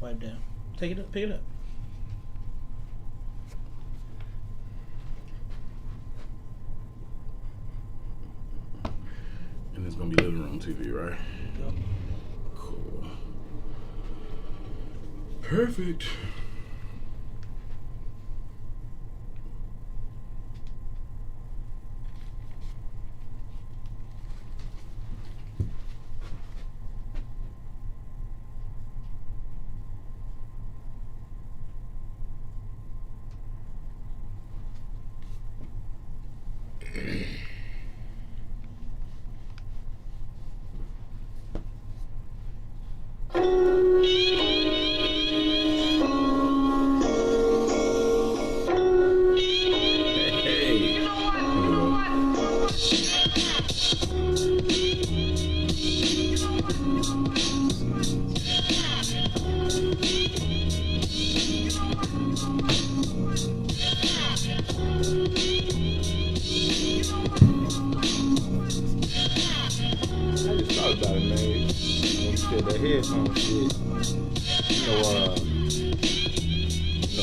Swipe down. Take it up. Pick it up. And it's gonna be living room TV, right? Yep. Cool. Perfect.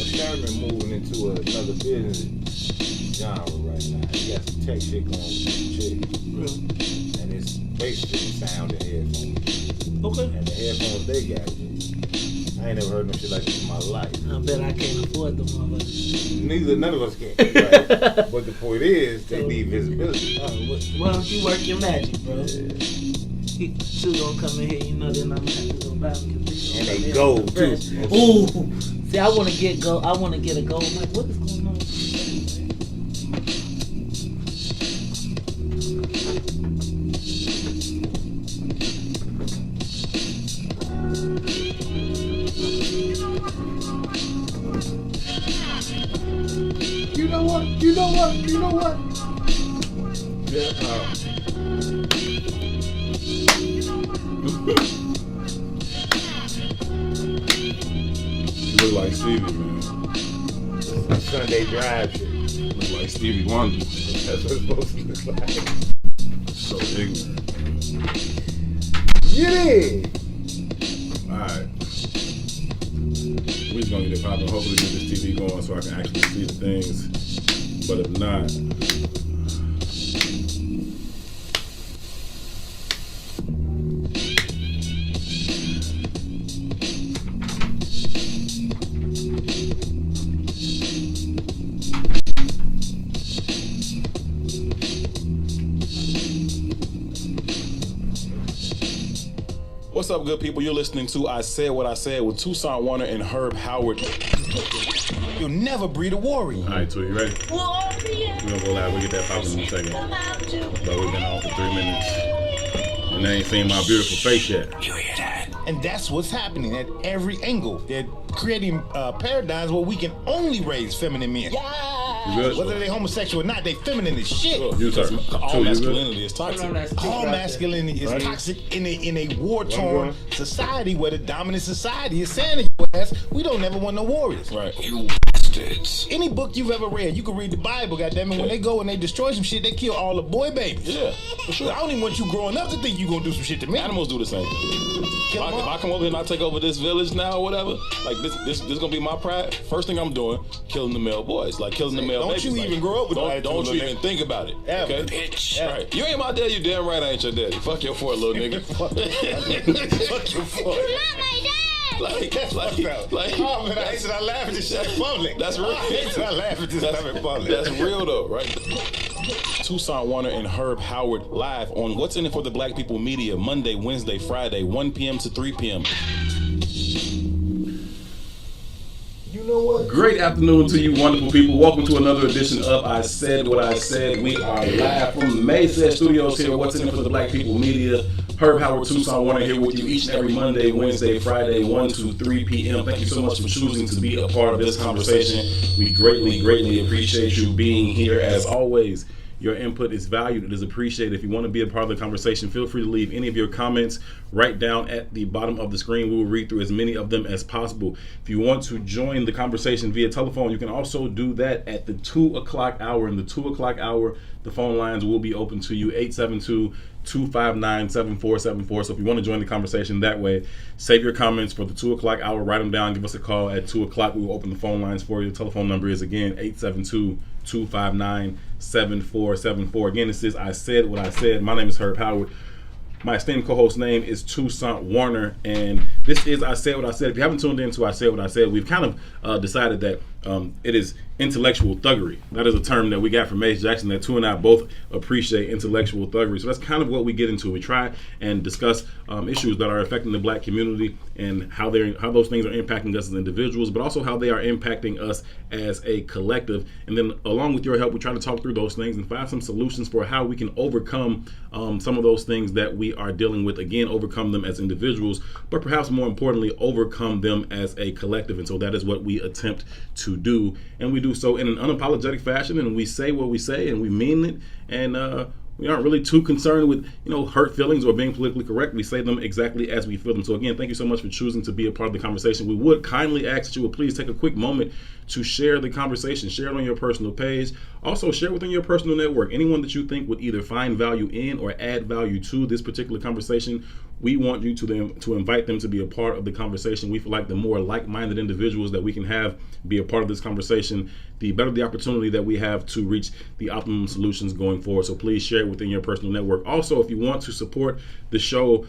Sherman moving into another business genre right now. He got some tech shit going with some chick. And it's basically sound and headphones. Okay. And the headphones they got, I ain't never heard no shit like this in my life. I bet I can't afford them motherfuckers. None of us can. Right? But the point is, they need visibility. Why don't you work your magic, bro? Yeah. Two gonna come in here, you know, then I'm gonna have to go buy them. And they gold too. Ooh, see, I want to get gold. I want to get a gold. I'm like, what is going on? You know what? You know what? You know what? Yeah. You look like Stevie, man. Sunday drive shit. You look like Stevie Wonder. That's what it's supposed to look like. So ignorant. Get in! Alright. We're just gonna get it popping. Hopefully get this TV going so I can actually see the things. But if not, what's up, good people? You're listening to I Said What I Said with Tucson Warner and Herb Howard. You'll never breed a warrior. All right, Tui, you ready? We're gonna go live. We'll get that popping in a second. But we've been on for 3 minutes. And they ain't seen my beautiful face yet. You hear that? And that's what's happening at every angle. They're creating paradigms where we can only raise feminine men. You good? Whether they homosexual or not, they feminine as shit. You, sir. All Tui, you good? masculinity is toxic. All masculinity is toxic in a war-torn society where the dominant society is saying to your ass, we don't ever want no warriors. Right. You bastards. Any book you've ever read, you can read the Bible, goddammit. When they go and they destroy some shit, they kill all the boy babies. Yeah, for sure. I don't even want you growing up to think you gonna do some shit to me. Animals do the same thing. Kill If them I all. come over here and I take over this village now or whatever, like this gonna be my pride. First thing I'm doing, killing the male boys, like killing the male Don't babies. you like, even grow up with don't, that don't attitude, you little even think about it. Ever. Okay? Bitch. Ever. Right. You ain't my daddy, you damn right I ain't your daddy. Fuck your fort, little nigga. Fuck your fuck. like, Oh man, I hate that I laugh at this shit in public. That's real. I hate that I laugh at this stuff in public. That's real though, right? Tucson Warner and Herb Howard live on What's In It for the Black People Media, Monday, Wednesday, Friday, 1 p.m. to 3 p.m. You know what? Great afternoon to you, wonderful people. Welcome to another edition of I Said What I Said. We are live from the Mayfair Studios here. What's in it for the Black People Media? Herb Howard, Tucson Warner here with you each and every Monday, Wednesday, Friday, 1 to 3 p.m. Thank you so much for choosing to be a part of this conversation. We greatly, greatly appreciate you being here as always. Your input is valued. It is appreciated. If you want to be a part of the conversation, feel free to leave any of your comments right down at the bottom of the screen. We will read through as many of them as possible. If you want to join the conversation via telephone, you can also do that at the 2 o'clock hour. In the 2 o'clock hour, the phone lines will be open to you, 259-7474. So if you want to join the conversation that way, save your comments for the 2 o'clock hour. Write them down. Give us a call at 2 o'clock. We will open the phone lines for you. The telephone number is, again, 872-259-7474. Again, this is I Said What I Said. My name is Herb Howard. My esteemed co-host name is Toussaint Warner, and this is I Said What I Said. If you haven't tuned in to I Said What I Said, we've kind of decided that it is intellectual thuggery. That is a term that we got from Mace Jackson that Tu and I both appreciate, intellectual thuggery. So that's kind of what we get into. We try and discuss issues that are affecting the black community and how those things are impacting us as individuals, but also how they are impacting us as a collective. And then along with your help, we try to talk through those things and find some solutions for how we can overcome some of those things that we are dealing with. Again, overcome them as individuals, but perhaps more importantly, overcome them as a collective. And so that is what we attempt to do. And we do so in an unapologetic fashion, and we say what we say, and we mean it. And we aren't really too concerned with, hurt feelings or being politically correct. We say them exactly as we feel them. So again, thank you so much for choosing to be a part of the conversation. We would kindly ask that you would please take a quick moment to share the conversation. Share it on your personal page. Also, share within your personal network. Anyone that you think would either find value in or add value to this particular conversation, we want you to invite them to be a part of the conversation. We feel like the more like-minded individuals that we can have be a part of this conversation, the better the opportunity that we have to reach the optimum solutions going forward. So please share it within your personal network. Also, if you want to support the show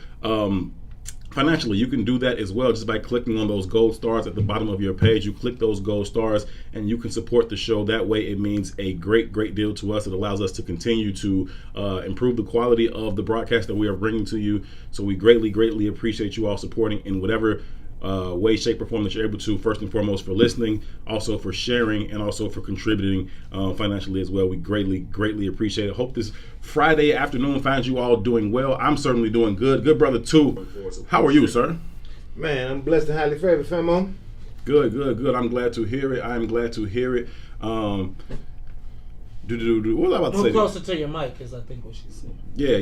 financially, you can do that as well just by clicking on those gold stars at the bottom of your page. You click those gold stars and you can support the show. That way it means a great deal to us. It allows us to continue to improve the quality of the broadcast that we are bringing to you. So we greatly appreciate you all supporting in whatever way, shape, or form that you're able to. First and foremost, for listening, also for sharing, and also for contributing financially as well. We greatly appreciate it. Hope this Friday afternoon finds you all doing well. I'm certainly doing good. Good brother Tu, how are you, sir? Man, I'm blessed and highly favored, famo. Good. I'm glad to hear it. What was I about to say? Move closer to your mic, is I think what she said. Yeah.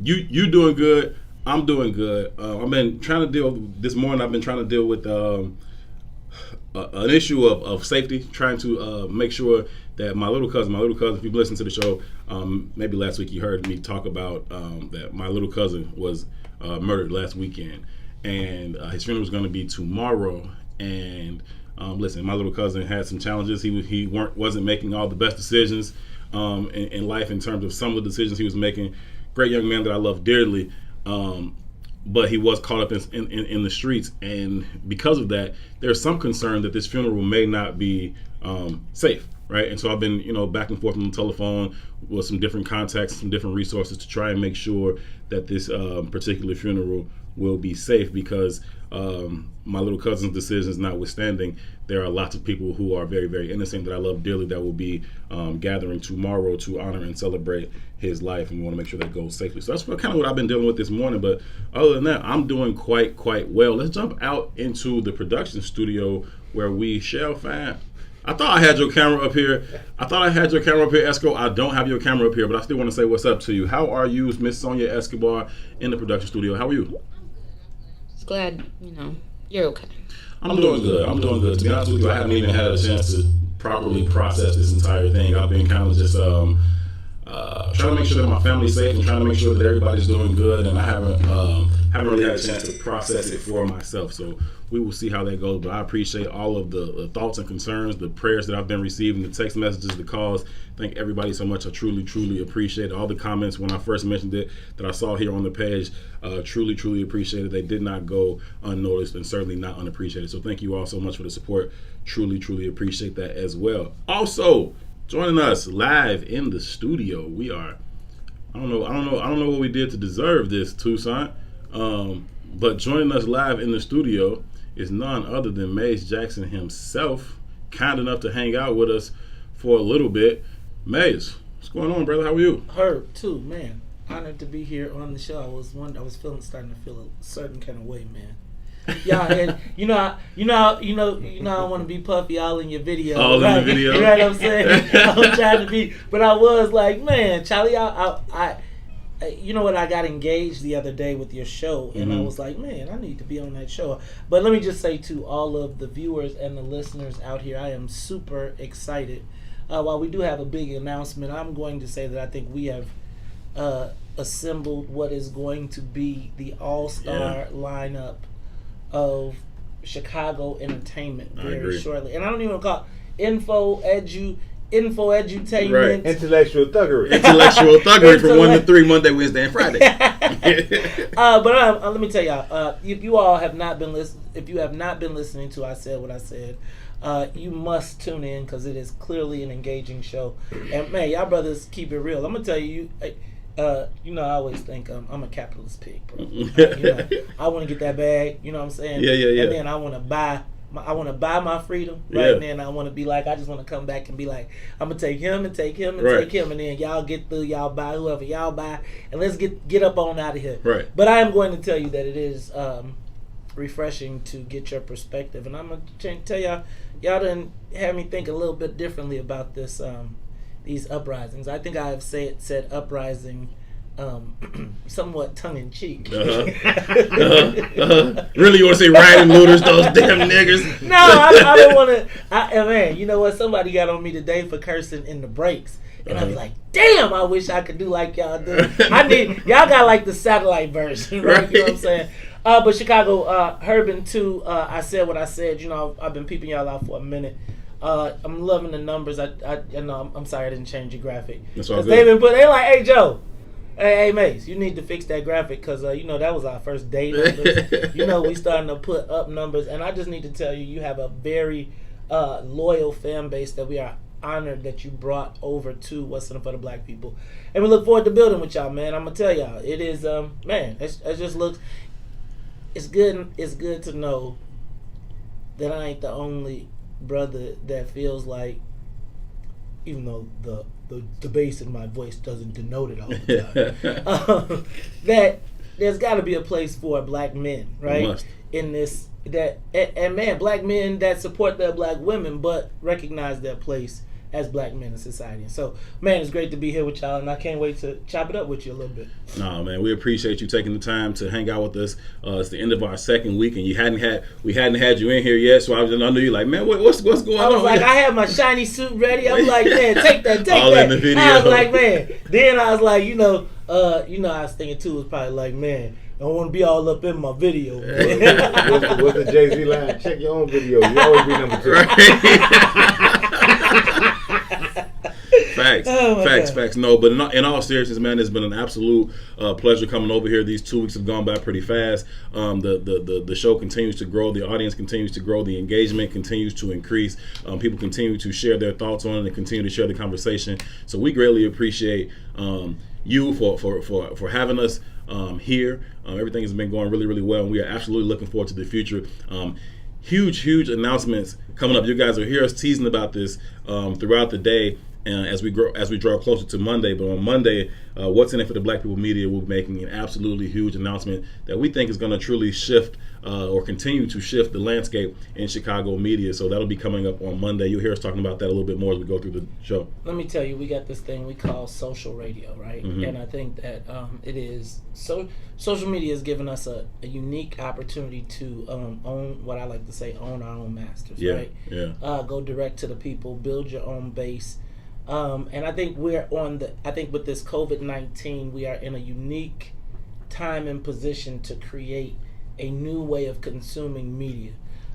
You doing good. I'm doing good. I've been trying to deal with an issue of safety, trying to make sure that my little cousin, if you've listened to the show, maybe last week you heard me talk about that my little cousin was murdered last weekend, and his funeral was going to be tomorrow. And listen, my little cousin had some challenges. He wasn't making all the best decisions in life in terms of some of the decisions he was making. Great young man that I love dearly. But he was caught up in the streets, and because of that, there's some concern that this funeral may not be safe, right? And so I've been, back and forth on the telephone with some different contacts, some different resources to try and make sure that this particular funeral will be safe, because my little cousin's decisions notwithstanding, there are lots of people who are very innocent that I love dearly that will be gathering tomorrow to honor and celebrate his life, and we want to make sure that goes safely. So that's kind of what I've been dealing with this morning. But other than that, I'm doing quite well. Let's jump out into the production studio where we shall find. I thought I had your camera up here. Esco. I don't have your camera up here, but I still want to say what's up to you. How are you, Miss Sonia Escobar, in the production studio? How are you? Just glad, you're okay. I'm doing good. To be honest with you, I haven't even had a chance to properly process this entire thing. I've been kind of just trying to make sure that my family's safe and trying to make sure that everybody's doing good, and I haven't really had a chance to process it for myself. So we will see how that goes. But I appreciate all of the thoughts and concerns, the prayers that I've been receiving, the text messages, the calls. Thank everybody so much. I truly appreciate it. All the comments when I first mentioned it that I saw here on the page. Truly appreciate it. They did not go unnoticed, and certainly not unappreciated. So thank you all so much for the support. Truly appreciate that as well. Also, joining us live in the studio, we are. I don't know what we did to deserve this, Toussaint. But joining us live in the studio is none other than Mace Jackson himself, kind enough to hang out with us for a little bit. Mace, what's going on, brother? How are you? Herb, too, man. Honored to be here on the show. I was starting to feel a certain kind of way, man. Yeah, and I want to be puffy all in your video. All right? in the video. You know what I'm saying? I'm trying to be, but I was like, man, Charlie, I you know what? I got engaged the other day with your show, and I was like, man, I need to be on that show. But let me just say to all of the viewers and the listeners out here, I am super excited while we do have a big announcement, I'm going to say that I think we have assembled what is going to be the all-star lineup of Chicago entertainment very shortly. And I don't even call it info edutainment. Right. Intellectual thuggery. Intellectual thuggery from 1 to 3, Monday, Wednesday, and Friday. But let me tell y'all, if you all have not been listening to I Said What I Said, you must tune in because it is clearly an engaging show. And man, y'all brothers keep it real. I'm gonna tell you, I always think I'm a capitalist pig, bro. I want to get that bag. You know what I'm saying? Yeah. And then I want to buy my freedom, right? Yeah. And then I want to be like, I just want to come back and be like, I'm gonna take him and take him and Right. take him, and then y'all get through, y'all buy whoever y'all buy, and let's get up on out of here. Right. But I am going to tell you that it is refreshing to get your perspective, and I'm gonna tell y'all done have me think a little bit differently about this. These uprisings. I think I have said uprising somewhat tongue-in-cheek. Really, you want to say rioting looters, those damn niggers? No, I don't want to. Man, you know what? Somebody got on me today for cursing in the breaks. And I was like, damn, I wish I could do like y'all do. Y'all got like the satellite version, right? You know what I'm saying? But Chicago, Urban 2, I Said What I Said. You know, I've been peeping y'all out for a minute. I'm loving the numbers. I'm sorry I didn't change your graphic. That's all good. They're like, hey Joe, hey Mace, you need to fix that graphic because that was our first day numbers. We starting to put up numbers, and I just need to tell you, you have a very loyal fan base that we are honored that you brought over to What's in It for the Black People, and we look forward to building with y'all, man. I'm gonna tell y'all, it is man, it just looks. It's good. It's good to know that I ain't the only brother that feels like, even though the bass in my voice doesn't denote it all the time, that there's got to be a place for black men, right? In this, and man, black men that support their black women but recognize their place as black men in society. So, man, it's great to be here with y'all, and I can't wait to chop it up with you a little bit. No, man, we appreciate you taking the time to hang out with us. It's the end of our second week, and we hadn't had you in here yet, so I knew you like, man, what's going on? I was like, I had my shiny suit ready. I'm like, man, take that. All in the video. I was like, man. Then I was like, I was thinking too, it was probably like, man, I don't want to be all up in my video. What's the Jay-Z line? Check your own video. You always be number 2. Right. Facts. No, but in all seriousness, man, it's been an absolute pleasure coming over here. These 2 weeks have gone by pretty fast. The show continues to grow. The audience continues to grow. The engagement continues to increase. People continue to share their thoughts on it and continue to share the conversation. So we greatly appreciate you for having us here. Everything has been going really, really well, and we are absolutely looking forward to the future. Huge announcements coming up. You guys will hear us teasing about this throughout the day. As we draw closer to Monday. But on Monday, What's in It for the Black People Media will be making an absolutely huge announcement that we think is going to truly shift or continue to shift the landscape in Chicago media. So that'll be coming up on Monday. You'll hear us talking about that a little bit more as we go through the show. Let me tell you, we got this thing we call social radio, right? Mm-hmm. And I think that it is social media has given us a unique opportunity to own what I like to say, own our own masters, right? Yeah. Go direct to the people, build your own base. And I think with this COVID-19, we are in a unique time and position to create a new way of consuming media.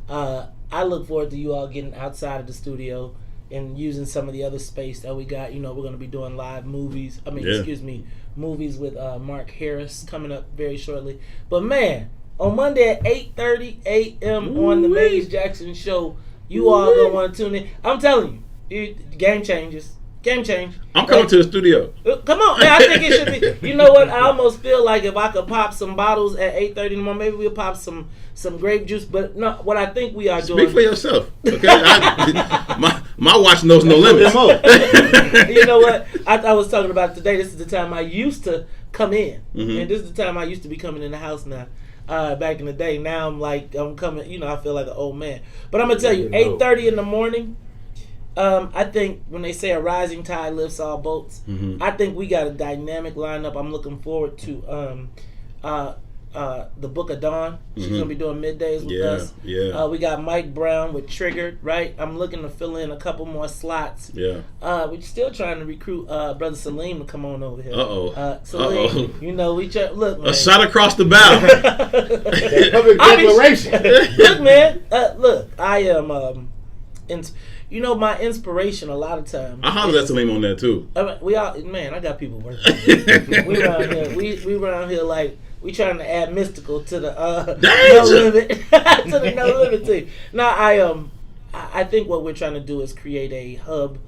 I look forward to you all getting outside of the studio and using some of the other space that we got. We're going to be doing live movies. Movies with Mark Harris coming up very shortly. But man, on Monday at 8:30 a.m. on the Maze Jackson Show, you all going to want to tune in. I'm telling you, game changes. Game change. I'm coming to the studio. Come on, man. I think it should be. You know what? I almost feel like if I could pop some bottles at 8:30 in the morning, maybe we'll pop some grape juice. But no, what I think we are doing. Speak for yourself. Okay, my watch knows no limits. You know what? I was talking about today. This is the time I used to come in, and this is the time I used to be coming in the house now. Back in the day, now I'm coming. I feel like an old man. But I'm gonna tell you, 8:30 in the morning. I think when they say a rising tide lifts all boats, I think we got a dynamic lineup. I'm looking forward to the Book of Dawn. She's gonna be doing middays with us. Yeah. We got Mike Brown with Triggered. Right. I'm looking to fill in a couple more slots. Yeah. We're still trying to recruit Brother Salim to come on over here. Uh-oh. You know, look, man. A shot across the bow. That public declaration. Look, man. Look, I am. You know, my inspiration a lot of times. I hollered at Salim on that too. We all, man, I got people working. we around here. We around here like we trying to add mystical to the no limit to the no limit team. Now, I think what we're trying to do is create a hub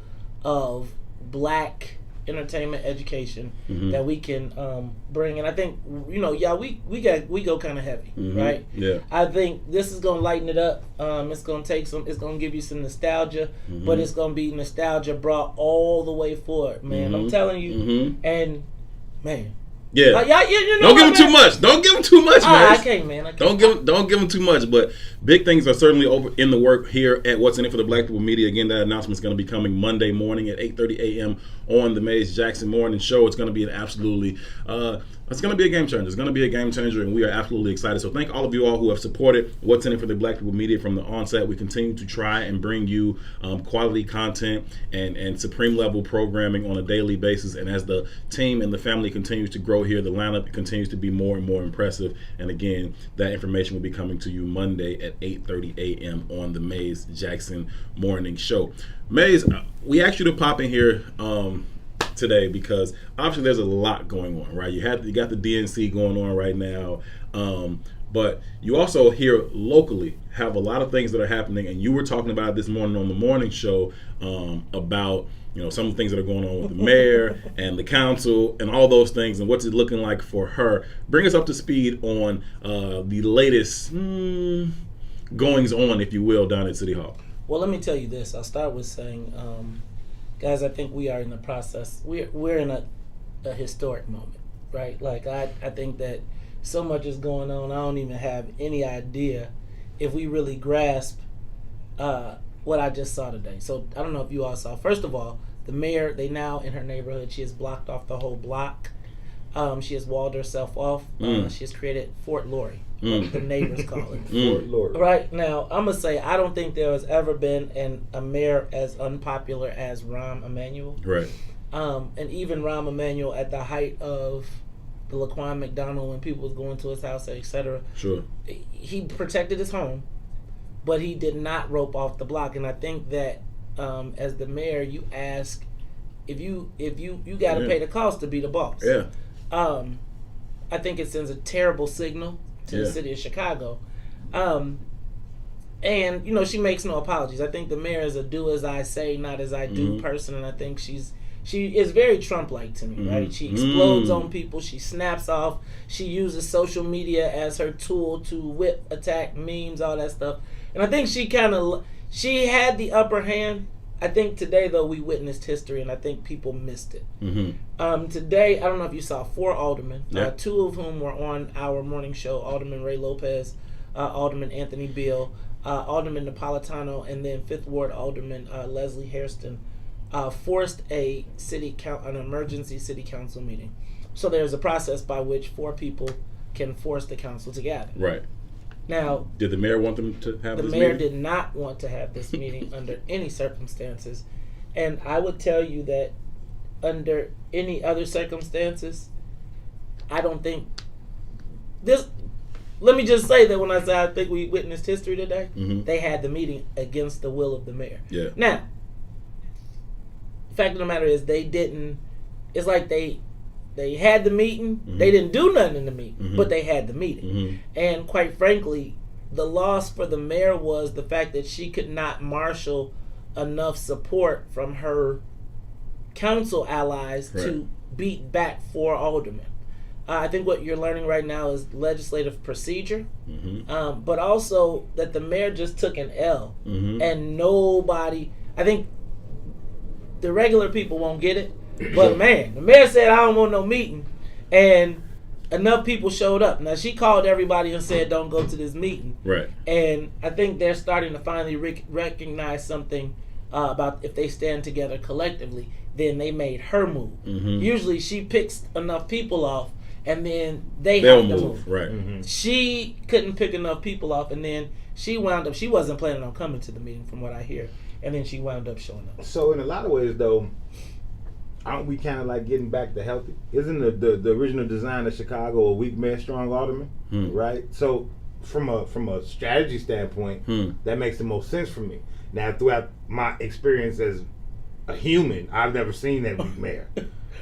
of black entertainment education that we can bring, and I think we go kind of heavy, right? Yeah. I think this is gonna lighten it up. It's gonna give you some nostalgia, but it's gonna be nostalgia brought all the way forward, man. I'm telling you, and man. Yeah. You know don't give him too much. Don't give him too much, man. I can't, man. Don't give him too much. But big things are certainly over in the work here at What's in It for the Black People Media. Again, that announcement is going to be coming Monday morning at 8:30 a.m. on the Maze Jackson Morning Show. It's going to be an absolutely it's going to be a game changer. It's going to be a game changer, and we are absolutely excited. So thank all of you all who have supported What's in It for the Black People Media from the onset. We continue to try and bring you quality content and supreme level programming on a daily basis. And as the team and the family continues to grow here, the lineup continues to be more and more impressive. And again, that information will be coming to you Monday at 8:30 a.m. on the Maze Jackson Morning Show. Maze, we asked you to pop in here today because obviously there's a lot going on, right? You got the DNC going on right now, but you also here locally have a lot of things that are happening, and you were talking about this morning on the morning show about some of the things that are going on with the mayor and the council and all those things, and what's it looking like for her. Bring us up to speed on the latest goings on, if you will, down at City Hall. Well, let me tell you this. I'll start with saying, guys, I think we are in the process. We're in a historic moment, right? Like, I think that so much is going on, I don't even have any idea if we really grasp what I just saw today. So I don't know if you all saw. First of all, the mayor, they now in her neighborhood, she has blocked off the whole block. She has walled herself off. She has created Fort Lori, what the neighbors call it. Fort Lori. Right now, I'm gonna say I don't think there has ever been a mayor as unpopular as Rahm Emanuel. Right. And even Rahm Emanuel at the height of the Laquan McDonald, when people was going to his house, etc. Sure. He protected his home, but he did not rope off the block. And I think that as the mayor, you ask if you got to pay the cost to be the boss. Yeah. I think it sends a terrible signal to the city of Chicago. And she makes no apologies. I think the mayor is a do as I say, not as I do person, and I think she is very Trump-like to me, right? She explodes on people. She snaps off. She uses social media as her tool to whip, attack, memes, all that stuff. And I think she had the upper hand. I think today, though, we witnessed history, and I think people missed it. Today, I don't know if you saw 4 aldermen, 2 of whom were on our morning show, Alderman Ray Lopez, Alderman Anthony Beal, Alderman Napolitano, and then 5th Ward Alderman Leslie Hairston, forced an emergency city council meeting. So there's a process by which 4 people can force the council to gather. Right. Now, did the mayor want them to have this meeting? The mayor did not want to have this meeting under any circumstances. And I would tell you that under any other circumstances, I don't think this. Let me just say that when I say I think we witnessed history today, they had the meeting against the will of the mayor. Yeah. Now, the fact of the matter is they didn't. It's like they had the meeting. They didn't do nothing in the meeting, but they had the meeting. And quite frankly, the loss for the mayor was the fact that she could not marshal enough support from her council allies to beat back 4 aldermen. I think what you're learning right now is legislative procedure, but also that the mayor just took an L, and nobody. I think the regular people won't get it. But man, the mayor said I don't want no meeting, and enough people showed up. Now she called everybody and said don't go to this meeting. Right. And I think they're starting to finally recognize something about if they stand together collectively, then they made her move. Usually she picks enough people off and then they'll have to move. Right. Mm-hmm. She couldn't pick enough people off, and then she wound up. She wasn't planning on coming to the meeting, from what I hear, and then she wound up showing up. So in a lot of ways, though, aren't we kind of like getting back to healthy? Isn't the original design of Chicago a weak man, strong alderman, right? So from a strategy standpoint, that makes the most sense for me. Now, throughout my experience as a human, I've never seen that weak mayor,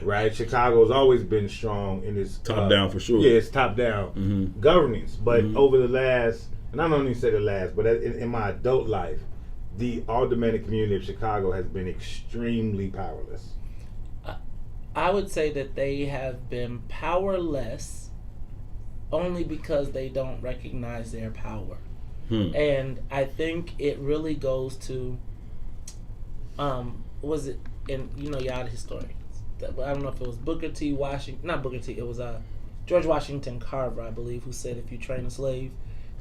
right? Chicago's always been strong in its Top down for sure. Yeah, it's top down governance. But over the last, and I don't even say the last, but in my adult life, the aldermanic community of Chicago has been extremely powerless. I would say that they have been powerless only because they don't recognize their power. And I think it really goes to, was it, and you know, y'all the historians. I don't know if it was Booker T. Washington, not Booker T. It was George Washington Carver, I believe, who said if you train a slave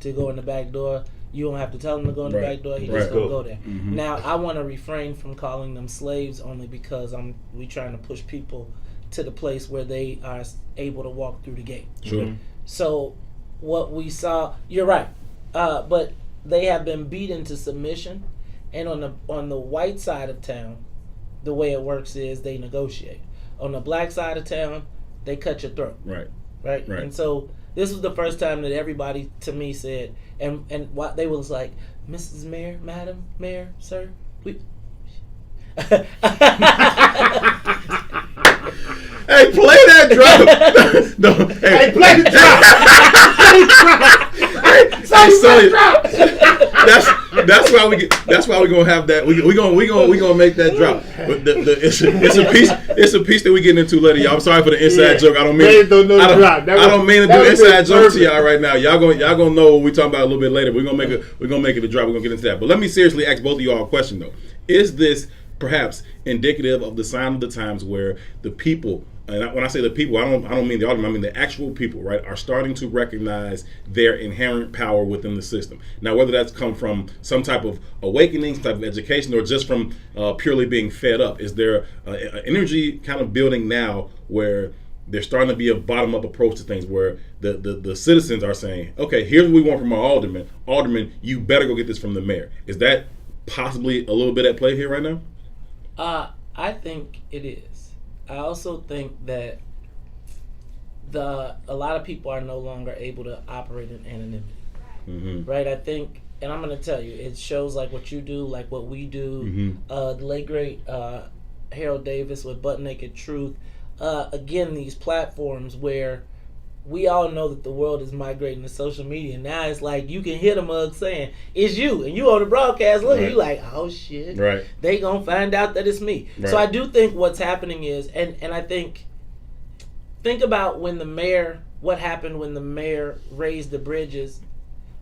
to go in the back door, you don't have to tell him to go in the back door. He just gonna go there. Now, I want to refrain from calling them slaves only because we trying to push people to the place where they are able to walk through the gate. Sure. So what we saw, you're right, but they have been beat into submission, and on the white side of town, the way it works is they negotiate. On the black side of town, they cut your throat. Right. And so this was the first time that everybody to me said, and what they was like, Mrs. Mayor, Madam Mayor, Sir, we. Hey, play that drop. No, hey, Play the drop. That's why we get. That's why we're gonna have that. We gonna make that drop. But it's a piece that we get into later. Y'all, I'm sorry for the inside joke. I don't mean. I don't mean to do inside jokes to y'all right now. Y'all gonna know what we talking about a little bit later. We're gonna make it a drop. We're gonna get into that. But let me seriously ask both of y'all a question though. Is this perhaps indicative of the sign of the times where the people, and when I say the people, I don't mean the alderman, I mean the actual people, right, are starting to recognize their inherent power within the system. Now, whether that's come from some type of awakening, some type of education, or just from purely being fed up, is there an energy kind of building now where there's starting to be a bottom-up approach to things where the citizens are saying, okay, here's what we want from our alderman. Alderman, you better go get this from the mayor. Is that possibly a little bit at play here right now? I think it is. I also think that a lot of people are no longer able to operate in anonymity, right? I think, and I'm going to tell you, it shows like what you do, like what we do. The late great Harold Davis with Butt Naked Truth. Again, these platforms where we all know that the world is migrating to social media. Now it's like you can hear the mug saying, it's you. And you on the broadcast looking, you like, oh shit. Right. They gonna find out that it's me. Right. So I do think what's happening is, and I think about what happened when the mayor raised the bridges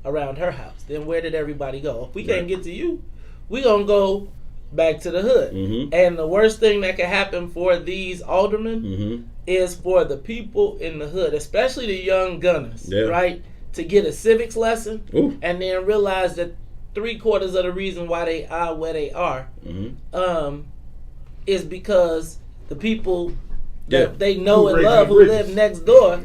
around her house. Then where did everybody go? If we can't get to you, we gonna go back to the hood. And the worst thing that can happen for these aldermen is for the people in the hood, especially the young gunners, right, to get a civics lesson and then realize that 3/4 of the reason why they are where they are is because the people that they know and love who live next door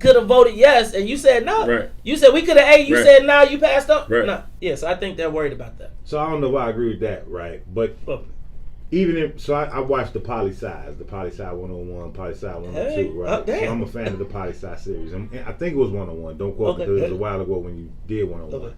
could have voted yes, and you said no. Right. You said we could have A. You said no. You passed up. Right. No. Yes, I think they're worried about that. So I don't know why I agree with that, right? But even if I watched the Poli-Sci 101, Poli-Sci 102, right? So I'm a fan of the Poli-Sci series. And I think it was 101. Don't quote me because it was a while ago when you did 101.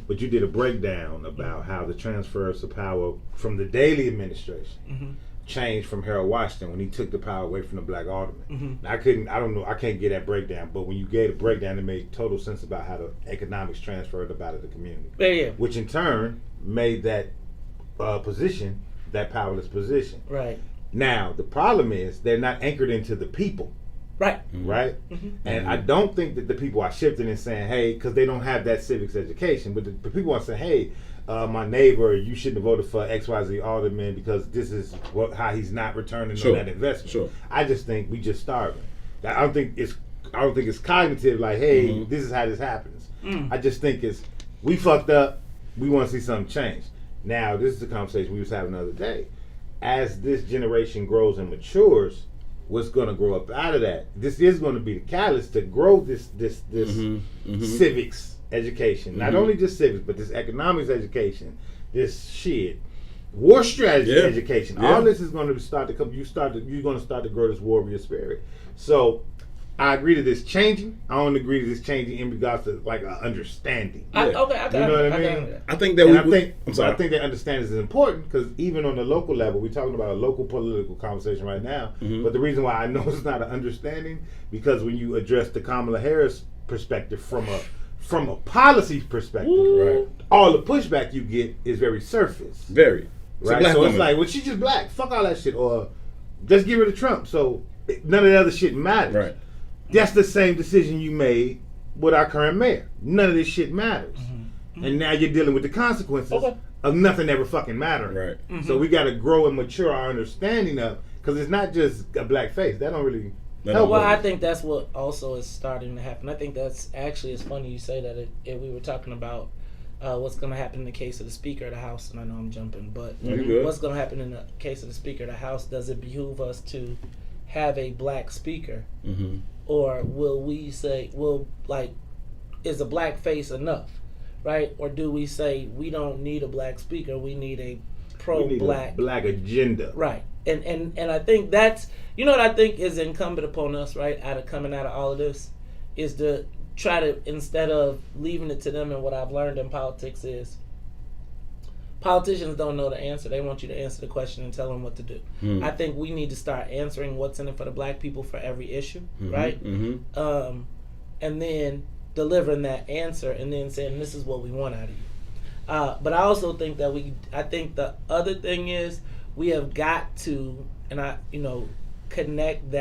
But you did a breakdown about how the transfers of power from the Daley administration changed from Harold Washington when he took the power away from the black alderman. I can't get that breakdown, but when you gave a breakdown, it made total sense about how the economics transferred about of the community, which in turn made that position that powerless position. Right. Now the problem is they're not anchored into the people. Right. Right. And I don't think that the people are shifting and saying, hey, because they don't have that civics education, but the people are saying, hey, my neighbor, you shouldn't have voted for XYZ alderman because this is how he's not returning on that investment. I just think we just starving. I don't think it's cognitive like, hey, this is how this happens. I just think it's we fucked up. We want to see something change. Now, this is the conversation we was having the other day. As this generation grows and matures, what's going to grow up out of that. This is going to be the catalyst to grow this civics education. Not only just civics, but this economics education, this war strategy education. Yeah. All this is going to start to come. You're going to start to grow this warrior spirit. So I agree that it's changing. I don't agree that it's changing in regards to like an understanding. I You know what I mean? I think that I think that understanding is important because even on the local level, we're talking about a local political conversation right now. But the reason why I know it's not an understanding because when you address the Kamala Harris perspective from a policy perspective, right, all the pushback you get is very surface. Very. Right? So it's like, well, she's just black. Fuck all that shit. Or just get rid of Trump. So none of the other shit matters. Right. That's the same decision you made with our current mayor. None of this shit matters. And now you're dealing with the consequences of nothing ever fucking mattering. Right. So we got to grow and mature our understanding of, because it's not just a black face. That don't really help. Well, I us. think that's what also is starting to happen. I think that's actually, it's funny you say that. We were talking about what's going to happen in the case of the Speaker of the House, and I know I'm jumping, but what's going to happen in the case of the Speaker of the House? Does it behoove us to have a black speaker? Or will we say, is a black face enough, right? Or do we say we don't need a black speaker, we need a pro-black black agenda, right? And I think that's, you know what I think is incumbent upon us, right? Coming out of all of this, is to try to, instead of leaving it to them, and what I've learned in politics is, politicians don't know the answer. They want you to answer the question and tell them what to do. I think we need to start answering what's in it for the black people for every issue, right? And then delivering that answer and then saying, this is what we want out of you. But I also think that I think the other thing is we have got to, connect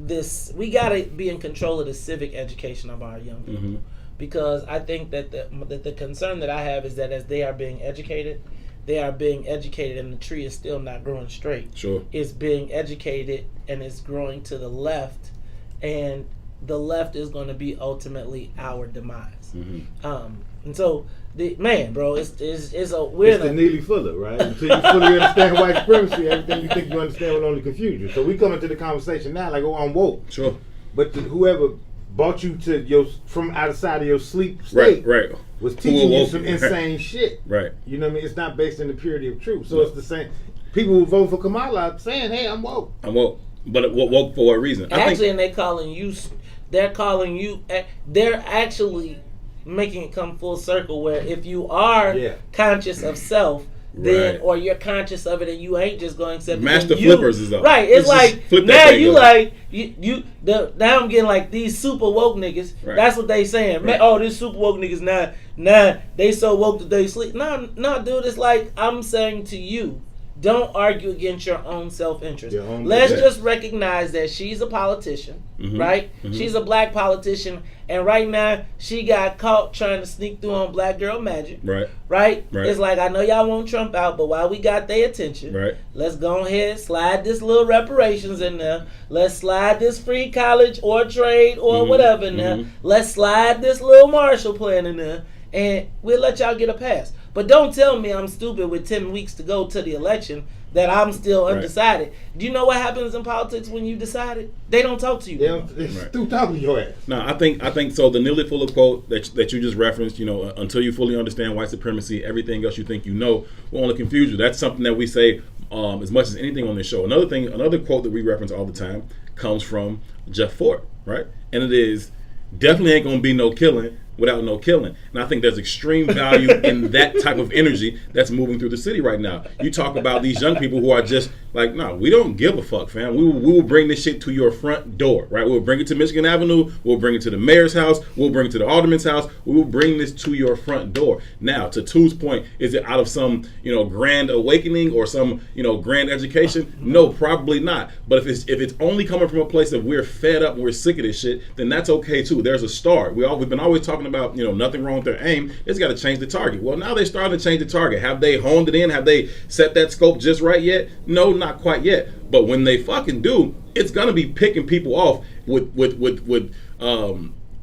this. We got to be in control of the civic education of our young people. Because I think that the concern that I have is that as they are being educated and the tree is still not growing straight. Sure. It's being educated and it's growing to the left, and the left is going to be ultimately our demise. And so, it's the Neely Fuller, right? Until you fully understand white supremacy, everything you think you understand will only confuse you. So we come into the conversation now like, I'm woke. Sure. But whoever brought you to from outside of your sleep state was teaching you some insane shit. Right. You know what I mean? It's not based in the purity of truth. So it's the same. People who vote for Kamala are saying, hey, I'm woke. I'm woke. But woke for what reason? And they're actually making it come full circle where if you are conscious of self, then or you're conscious of it and you ain't just going to Master Flippers is up. Right. It's like now you like now I'm getting like these super woke niggas. Right. That's what they saying. Right. Man, this super woke niggas now they so woke that they sleep. No, dude, it's like I'm saying to you, don't argue against your own self-interest. Let's just recognize that she's a politician, right? She's a black politician, and right now she got caught trying to sneak through on Black Girl Magic. Right? It's like, I know y'all want Trump out, but while we got their attention, let's go ahead, slide this little reparations in there. Let's slide this free college or trade or whatever in there. Let's slide this little Marshall Plan in there, and we'll let y'all get a pass. But don't tell me I'm stupid with 10 weeks to go to the election that I'm still undecided. Do you know what happens in politics when you decided? They don't talk to you. It's through talking to your ass. No, I think so. The Neely Fuller quote that you just referenced, until you fully understand white supremacy, everything else you think you know will only confuse you. That's something that we say as much as anything on this show. Another quote that we reference all the time comes from Jeff Fort, right? And it is, definitely ain't gonna be no killing without no killing. And I think there's extreme value in that type of energy that's moving through the city right now. You talk about these young people who are just like, no, we don't give a fuck, fam. We will bring this shit to your front door, right? We'll bring it to Michigan Avenue. We'll bring it to the mayor's house. We'll bring it to the alderman's house. We will bring this to your front door. Now, to Tu's point, is it out of some, grand awakening or some, grand education? No, probably not. But if it's only coming from a place of we're fed up and we're sick of this shit, then that's okay too. There's a start. We've been always talking about, nothing wrong with their aim. It's got to change the target. Well, now they're starting to change the target. Have they honed it in? Have they set that scope just right yet? No, not quite yet. But when they fucking do, it's gonna be picking people off with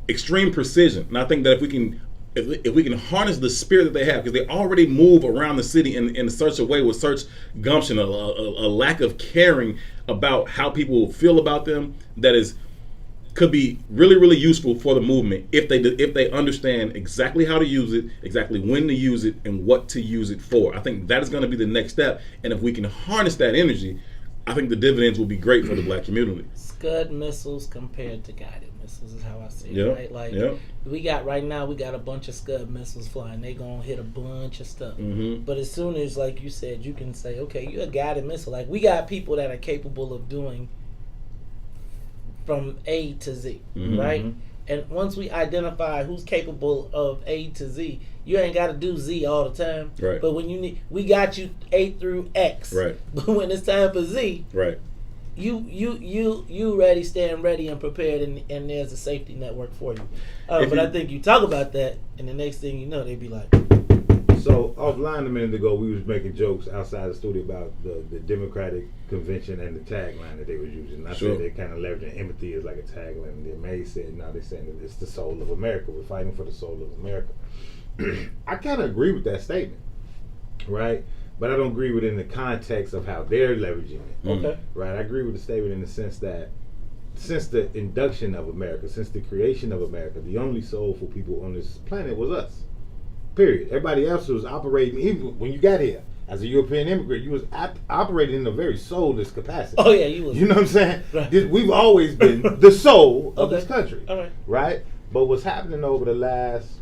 extreme precision. And I think that if we can if we can harness the spirit that they have, because they already move around the city in such a way with such gumption, a lack of caring about how people feel about them, could be really, really useful for the movement if they understand exactly how to use it, exactly when to use it, and what to use it for. I think that is going to be the next step. And if we can harness that energy, I think the dividends will be great for the black community. Scud missiles compared to guided missiles is how I see it, Yep. right? Like Yep. we got a bunch of Scud missiles flying. They gonna hit a bunch of stuff. Mm-hmm. But as soon as, like you said, you can say, okay, you're a guided missile. Like we got people that are capable of doing from A to Z, Mm-hmm. right? And once we identify who's capable of A to Z, you ain't got to do Z all the time. Right. But when we got you A through X. Right. But when it's time for Z, Right. you ready, stand ready and prepared, and there's a safety network for you. But I think you talk about that, and the next thing you know, they be like. So offline a minute ago, we was making jokes outside the studio about the Democratic convention and the tagline that they was using. I Sure. said they kind of leveraging empathy as like a tagline. And then May said, no, they're saying that it's the soul of America. We're fighting for the soul of America. I kind of agree with that statement, right? But I don't agree with it in the context of how they're leveraging it. Okay. Right? I agree with the statement in the sense that since the induction of America, since the creation of America, the only soulful people on this planet was us. Period. Everybody else was operating, even when you got here as a European immigrant, you was operating in a very soulless capacity. Oh yeah, you was. You know what I'm saying? Right. We've always been the soul of Okay. this country. All right. Right? But what's happening over the last,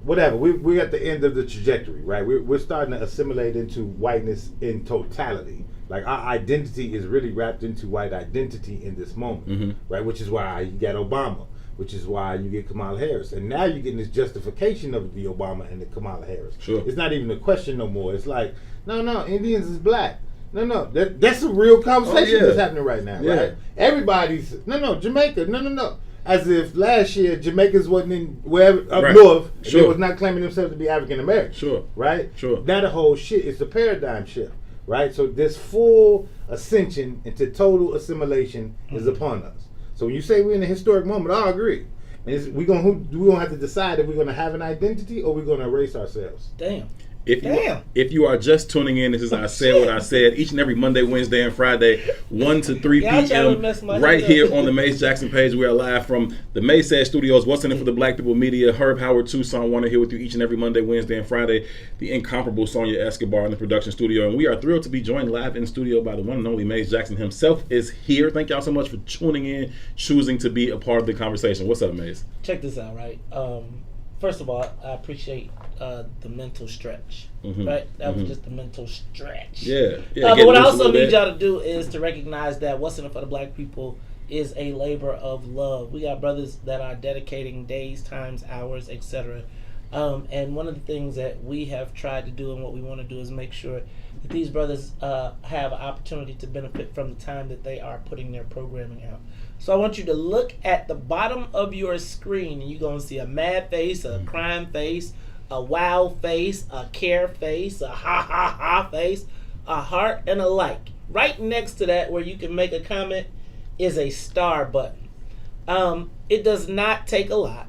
whatever, we're at the end of the trajectory, right? We're starting to assimilate into whiteness in totality. Like our identity is really wrapped into white identity in this moment, Mhm. right? Which is why you get Obama, which is why you get Kamala Harris. And now you're getting this justification of the Obama and the Kamala Harris. Sure. It's not even a question no more. It's like, no, Indians is black. No, that's a real conversation yeah. that's happening right now, Yeah. right? Everybody's, Jamaica, no. As if last year Jamaicans wasn't in wherever up Right. north, Sure. they was not claiming themselves to be African American. Sure. Right? Sure. Now the whole shit is the paradigm shift, right? So this full ascension into total assimilation is upon us. So when you say we're in a historic moment, I agree. And we're gonna have to decide if we're gonna have an identity or we're gonna erase ourselves. Damn. If you are just tuning in, this is I Said What I Said each and every Monday, Wednesday, and Friday, 1 to 3 Y'all trying to p.m. mess my right head up. here on the Mace Jackson page. We are live from the Mace Said Studios. What's in it for the Black People Media? Herb Howard, Tucson Warner here with you each and every Monday, Wednesday, and Friday. The incomparable Sonia Escobar in the production studio. And we are thrilled to be joined live in studio by the one and only Mace Jackson himself is here. Thank y'all so much for tuning in, choosing to be a part of the conversation. What's up, Mace? Check this out, right? First of all, I appreciate the mental stretch, Mhm. right? That was Mhm. just a mental stretch. Yeah. But what I also need y'all. y'all to do is to recognize that What's in it for the Black People is a labor of love. We got brothers that are dedicating days, times, hours, etc. And one of the things that we have tried to do and what we want to do is make sure that these brothers have an opportunity to benefit from the time that they are putting their programming out. So I want you to look at the bottom of your screen and you're going to see a mad face, a crime face, a wow face, a care face, a ha ha ha face, a heart, and a like. Right next to that where you can make a comment is a star button. It does not take a lot.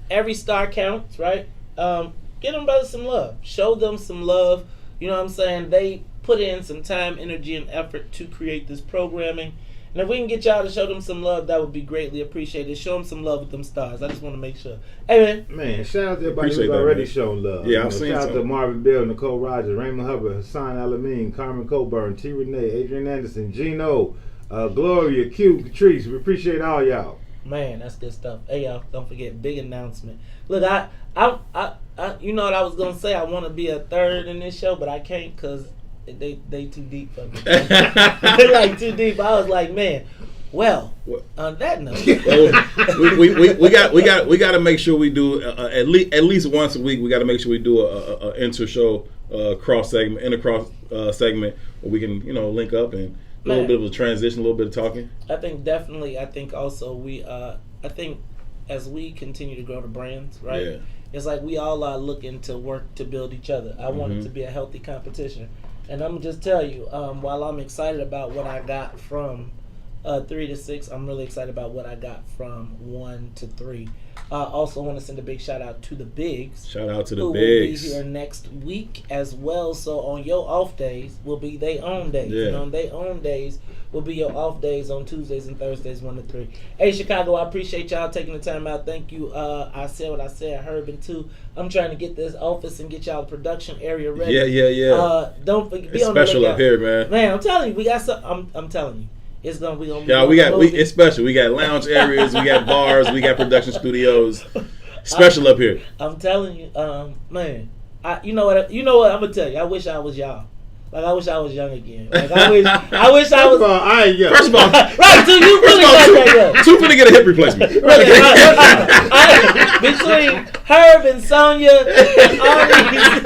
Every star counts, right? Give them brothers some love. Show them some love. You know what I'm saying? They put in some time, energy, and effort to create this programming. And if we can get y'all to show them some love, that would be greatly appreciated. Show them some love with them stars. I just want to make sure. Hey, man. Man, shout out to everybody Appreciate who's that, already man. shown love. Yeah, I've seen shout out some. to Marvin Bill, Nicole Rogers, Raymond Hubbard, Hassan Alameen, Carmen Coburn, T. Renee, Adrian Anderson, Gino, Gloria, Q, Patrice. We appreciate all y'all. Man, that's good stuff. Hey, y'all, don't forget, big announcement. Look, I you know what I was going to say? I want to be a third in this show, but I can't because they too deep for me. They're like too deep. I was like, man, well, on that note. we got to make sure we do at least once a week. We got to make sure we do a inter-show cross segment, segment where we can link up and do a little bit of a transition, a little bit of talking. I think definitely. I think also I think as we continue to grow the brands, right? Yeah. It's like we all are looking to work to build each other. I want it to be a healthy competition, and I'm gonna just tell you, while I'm excited about what I got from 3 to 6, I'm really excited about what I got from 1 to 3. Also want to send a big shout out to the Bigs. Shout out to the who Bigs. will be here next week as well. So on your off days will be their own days. Yeah. And on their own days will be your off days on Tuesdays and Thursdays 1 to 3. Hey Chicago, I appreciate y'all taking the time out. Thank you. I said what I said. Herbin too. I'm trying to get this office and get y'all the production area ready. Yeah. Don't forget. Be It's on the special lookout. up here, man. Man, I'm telling you, we got some. I'm telling you, it's gonna be. Yeah, it's special. We got lounge areas, we got bars, we got production studios. Special up here. I'm telling you, man. You know what? I'm gonna tell you. I wish I was y'all. Like I wish I was young again. Like I wish I was. I ain't young. First of all, Right, so you really got that young. two finna get a hip replacement. Between Herb and Sonya and all these.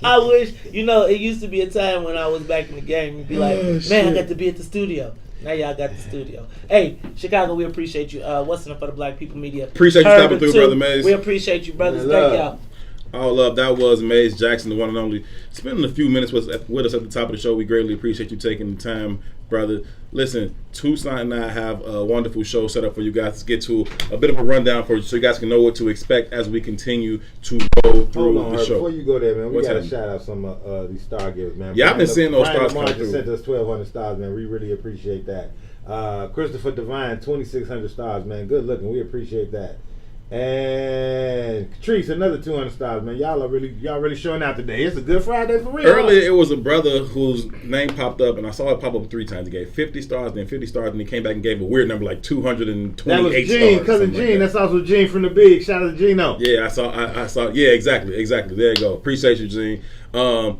I wish, it used to be a time when I was back in the game. You'd be like, man, I got to be at the studio. Now y'all got the studio. Hey, Chicago, we appreciate you. What's in it for the Black People Media? Appreciate you stopping through, Brother Maze. We appreciate you, brothers. Thank y'all. All love. That was Maze Jackson, the one and only. Spending a few minutes with us at the top of the show. We greatly appreciate you taking the time, brother. Listen, Tucson and I have a wonderful show set up for you guys to get to a bit of a rundown for you so you guys can know what to expect as we continue to go through Hold on, the show. Before you go there, man, we What's got to happening? shout out some of these star givers, man. Yeah, I've been seeing those Brian stars come Lamar through. just sent us 1,200 stars, man. We really appreciate that. Christopher Devine, 2,600 stars, man. Good looking. We appreciate that. And Catrice, another 200 stars, man. Y'all really showing out today. It's a good Friday for real. Earlier, it was a brother whose name popped up, and I saw it pop up 3 times. He gave 50 stars, then 50 stars, and he came back and gave a weird number, like 228 That was Gene, stars. cousin Gene. Like That's also Gene from the Big. Shout out to Gino. Yeah, I saw. Yeah, exactly. There you go. Appreciate you, Gene. Couple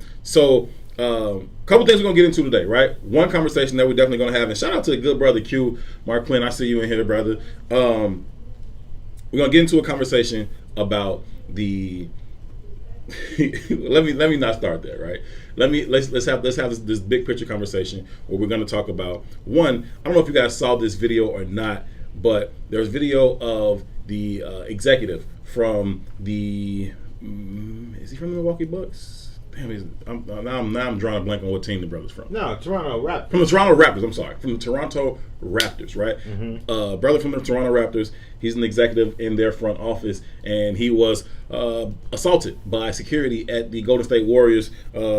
things we're gonna get into today, right? One conversation that we're definitely gonna have, and shout out to the good brother Q, Mark Quinn. I see you in here, brother. We're gonna get into a conversation about the. let me not start there, right? Let's have this big picture conversation where we're gonna talk about one. I don't know if you guys saw this video or not, but there's video of the executive from the. Is he from the Milwaukee Bucks? Damn, I'm drawing a blank on what team the brother's from. No, Toronto Raptors. From the Toronto Raptors, I'm sorry. From the Toronto Raptors, right? Mm-hmm. Brother from the Toronto Raptors. He's an executive in their front office, and he was assaulted by security at the Golden State Warriors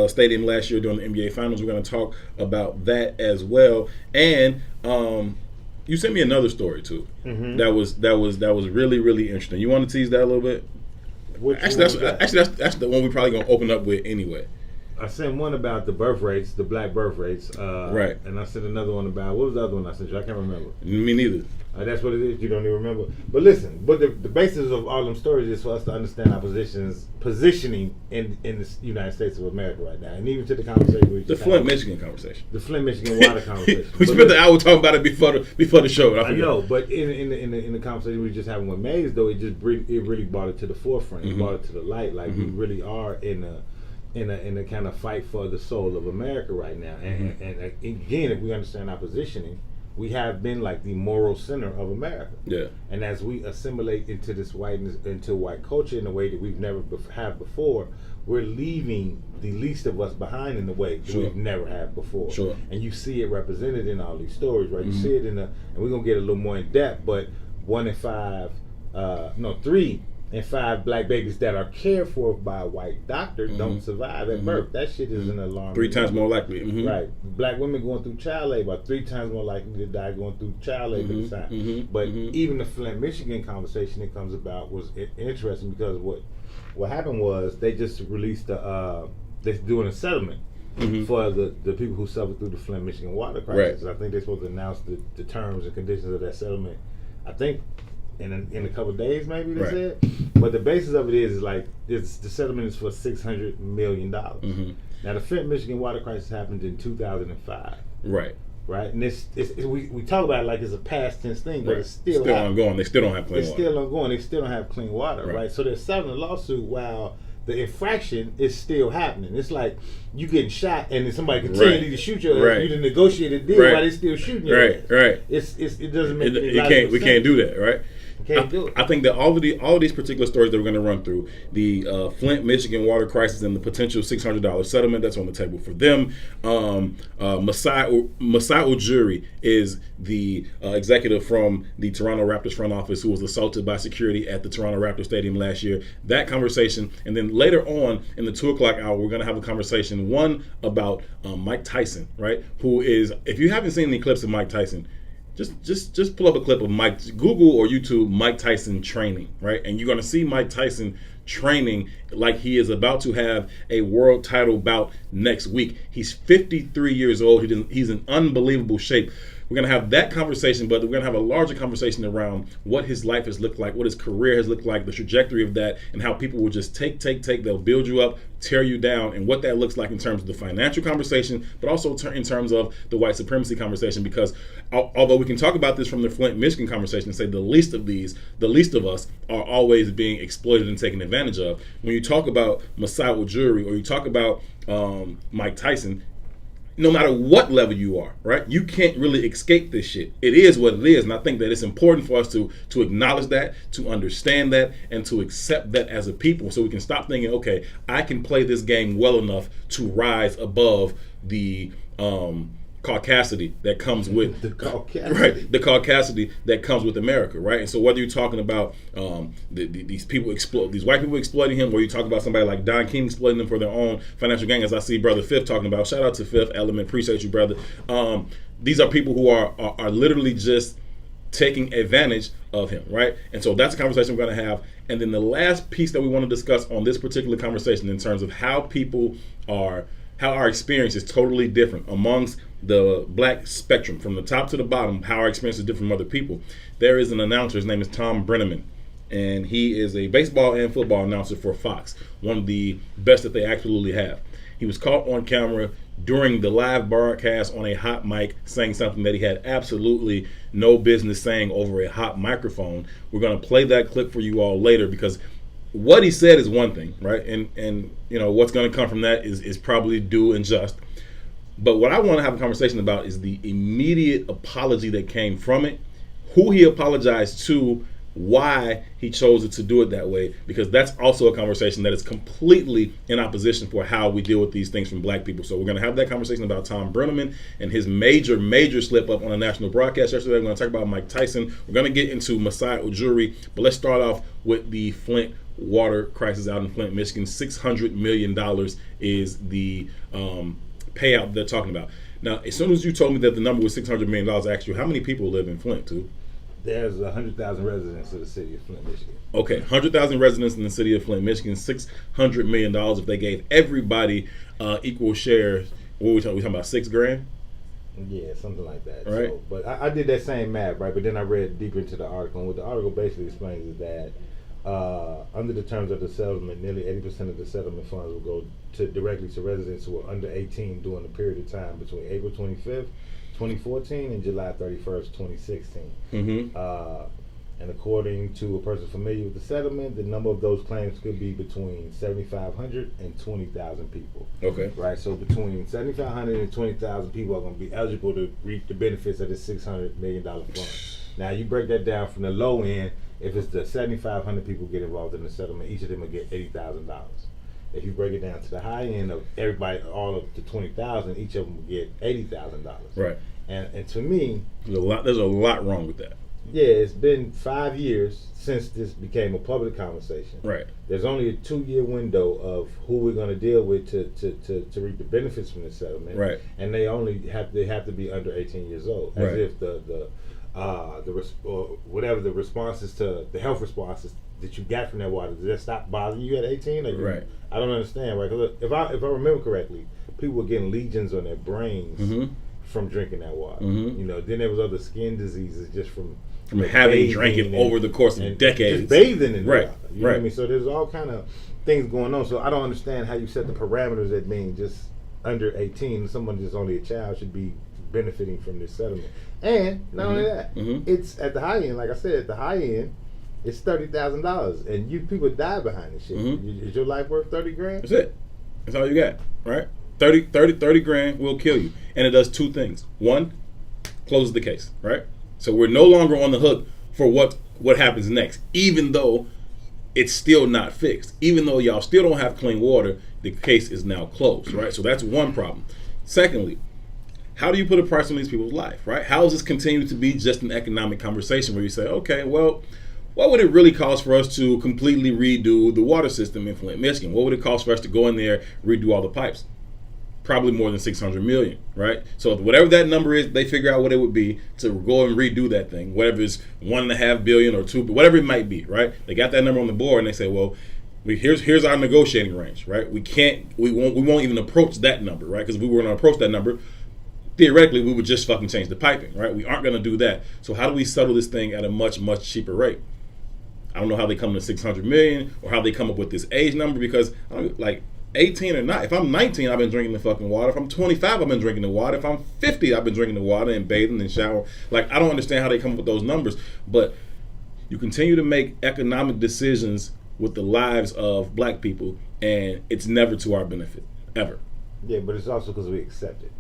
stadium last year during the NBA Finals. We're going to talk about that as well. And you sent me another story too. Mm-hmm. That was really, really interesting. You want to tease that a little bit? That's the one we're probably gonna open up with anyway. I sent one about the birth rates, the black birth rates, right? And I sent another one about what was the other one I sent you? I can't remember. Me neither. That's what it is. You don't even remember. But listen, the basis of all them stories is for us to understand our positioning in the United States of America right now, and even to the conversation we the Flint, Michigan conversation. The Flint, Michigan water conversation. We spent the hour talking about it before the show. I know, but in the conversation we were just having with Maze, though, it really brought it to the forefront. It brought it to the light. Like we really are in a kind of fight for the soul of America right now. And again, if we understand our positioning, we have been like the moral center of America. Yeah. And as we assimilate into this white culture in a way that we've never have before, we're leaving the least of us behind in a way that we've never had before. Sure. And you see it represented in all these stories, right? You see it and we're gonna get a little more in depth, but 3 in 5 black babies that are cared for by a white doctor don't survive at birth. That shit is an alarm. 3 times more likely. Right. Black women going through child labor are 3 times more likely to die going through child labor. But even the Flint, Michigan conversation it comes about was interesting because what happened was they just released they're doing a settlement for the people who suffered through the Flint, Michigan water crisis. Right. I think they're supposed to announce the terms and conditions of that settlement. I think in a couple of days, maybe they said. But the basis of it is like the settlement is for $600 million. Now the Flint, Michigan water crisis happened in 2005. Right. Right, and we talk about it like it's a past tense thing, but it's still ongoing. They still don't have clean water. It's still ongoing. They still don't have clean water, right? So they're settling a lawsuit while the infraction is still happening. It's like you getting shot and then somebody continuing to shoot your ass. You done negotiated a deal while they still shooting your ass. Right. It doesn't make any sense. We can't do that, right? can't do it. I think that all of these particular stories that we're going to run through, the Flint, Michigan water crisis and the potential $600 settlement that's on the table for them. Masai Ujiri is the executive from the Toronto Raptors front office who was assaulted by security at the Toronto Raptors Stadium last year. That conversation, and then later on in the 2 o'clock hour, we're going to have a conversation, one about Mike Tyson, right? Who is, if you haven't seen the clips of Mike Tyson, just pull up a clip of Mike, Google or YouTube Mike Tyson training, right? And you're going to see Mike Tyson training like he is about to have a world title bout next week. He's 53 years old. He's in unbelievable shape. We're going to have that conversation, but we're going to have a larger conversation around what his life has looked like, what his career has looked like, the trajectory of that, and how people will just take. They'll build you up, tear you down, and what that looks like in terms of the financial conversation, but also in terms of the white supremacy conversation. Because although we can talk about this from the Flint, Michigan conversation and say the least of us are always being exploited and taken advantage of, when you talk about Masai Ujiri or you talk about Mike Tyson, no matter what level you are, right? You can't really escape this shit. It is what it is, and I think that it's important for us to acknowledge that, to understand that, and to accept that as a people, so we can stop thinking, okay, I can play this game well enough to rise above the caucasity that comes with the caucasity that comes with America, right? And so whether you're talking about these white people exploiting him, or you talk about somebody like Don King exploiting them for their own financial gain, as I see Brother Fifth talking about. Shout out to Fifth Element, appreciate you, brother. These are people who are literally just taking advantage of him, right? And so that's a conversation we're going to have. And then the last piece that we want to discuss on this particular conversation, in terms of how our experience is totally different amongst the black spectrum, from the top to the bottom, how our experience is different from other people. There is an announcer, his name is Tom Brenneman, and he is a baseball and football announcer for Fox, one of the best that they absolutely have. He was caught on camera during the live broadcast on a hot mic saying something that he had absolutely no business saying over a hot microphone. We're going to play that clip for you all later, because what he said is one thing, right? And you know, what's going to come from that is probably due and just. But what I want to have a conversation about is the immediate apology that came from it, who he apologized to, why he chose to do it that way, because that's also a conversation that is completely in opposition for how we deal with these things from black people. So we're going to have that conversation about Tom Brenneman and his major slip up on a national broadcast yesterday. We're going to talk about Mike Tyson. We're going to get into Masai Ujiri, but let's start off with the Flint water crisis out in Flint, Michigan. $600 million is the payout they're talking about. Now, as soon as you told me that the number was $600 million, I asked you, how many people live in Flint, too? There's 100,000 residents of the city of Flint, Michigan. Okay, 100,000 residents in the city of Flint, Michigan, $600 million. If they gave everybody equal shares, what are we talking about, $6,000? Yeah, something like that. Right. So, but I did that same math, right? But then I read deeper into the article, and what the article basically explains is that under the terms of the settlement, nearly 80% of the settlement funds will go directly to residents who were under 18 during the period of time between April 25th, 2014 and July 31st, 2016. Mm-hmm. And according to a person familiar with the settlement, the number of those claims could be between 7,500 and 20,000 people. Okay. Right, so between 7,500 and 20,000 people are going to be eligible to reap the benefits of this $600 million fund. Now, you break that down from the low end. If it's the 7,500 people get involved in the settlement, each of them will get $80,000. If you break it down to the high end of everybody, all of the 20,000, each of them will get $80,000. Right. And to me, there's a lot wrong with that. Yeah, it's been 5 years since this became a public conversation. Right. There's only a 2-year window of who we're going to deal with to reap the benefits from the settlement. Right. And they have to be under 18 years old. As if the responses to the health responses that you got from that water, did that stop bothering you at 18? Right. I don't understand. Right. Cause if I remember correctly, people were getting lesions on their brains mm-hmm. from drinking that water. Mm-hmm. You know, then there was other skin diseases just from having drank it over the course of decades. Just bathing in right. water. You know what I mean? So there's all kind of things going on. So I don't understand how you set the parameters at being just under 18. Someone just only a child should be benefiting from this settlement. And not mm-hmm. only that, mm-hmm. it's at the high end, like I said, at the high end, it's $30,000. And you people die behind this shit. Mm-hmm. Is your life worth $30,000? That's it. That's all you got, right? 30 grand will kill you. And it does two things. One, closes the case, right? So we're no longer on the hook for what what happens next, even though it's still not fixed. Even though y'all still don't have clean water, the case is now closed, right? So that's one problem. Secondly, how do you put a price on these people's life, right? How does this continue to be just an economic conversation where you say, okay, well, what would it really cost for us to completely redo the water system in Flint, Michigan? What would it cost for us to go in there, redo all the pipes? Probably more than $600 million, right? So whatever that number is, they figure out what it would be to go and redo that thing, whatever it's $1.5 billion or $2 billion, whatever it might be, right? They got that number on the board and they say, well, here's our negotiating range, right? We won't even approach that number, right? Because if we were going to approach that number, theoretically, we would just fucking change the piping, right? We aren't going to do that. So how do we settle this thing at a much, much cheaper rate? I don't know how they come to $600 million or how they come up with this age number, because like 18 or not. If I'm 19, I've been drinking the fucking water. If I'm 25, I've been drinking the water. If I'm 50, I've been drinking the water and bathing and shower. Like, I don't understand how they come up with those numbers. But you continue to make economic decisions with the lives of black people, and it's never to our benefit, ever. Yeah, but it's also because we accept it.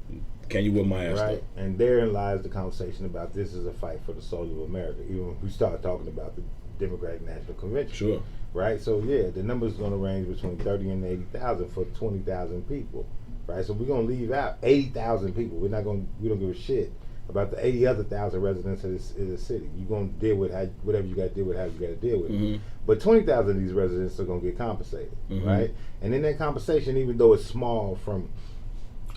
Can you whip my ass? Right, and therein lies the conversation about this is a fight for the soul of America. Even when we start talking about the Democratic National Convention. Sure. Right, so yeah, the number's going to range between 30 and 80,000 for 20,000 people. Right, so we're going to leave out 80,000 people. We don't give a shit about the 80 other thousand residents of the city. You're going to deal with whatever you got to deal with, how you got to deal with it. But 20,000 of these residents are going to get compensated, right? And in that compensation, even though it's small from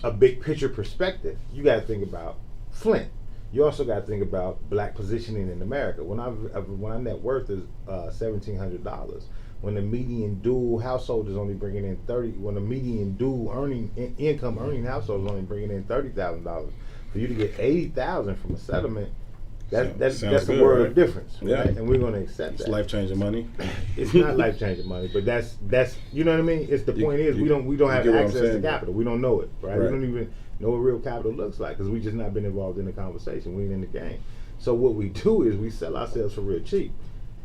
a big picture perspective, you got to think about Flint. You also got to think about black positioning in America. When our net worth is $1,700, when the median dual household is only bringing in when the median dual income earning household is only bringing in $30,000, for you to get $80,000 from a settlement, that's a world of difference, right? And we're going to accept that. It's life changing money. It's not life changing money, but that's you know what I mean. It's the point is we don't have access to capital. We don't know it, right? We don't even know what real capital looks like because we just not been involved in the conversation. We ain't in the game. So what we do is we sell ourselves for real cheap.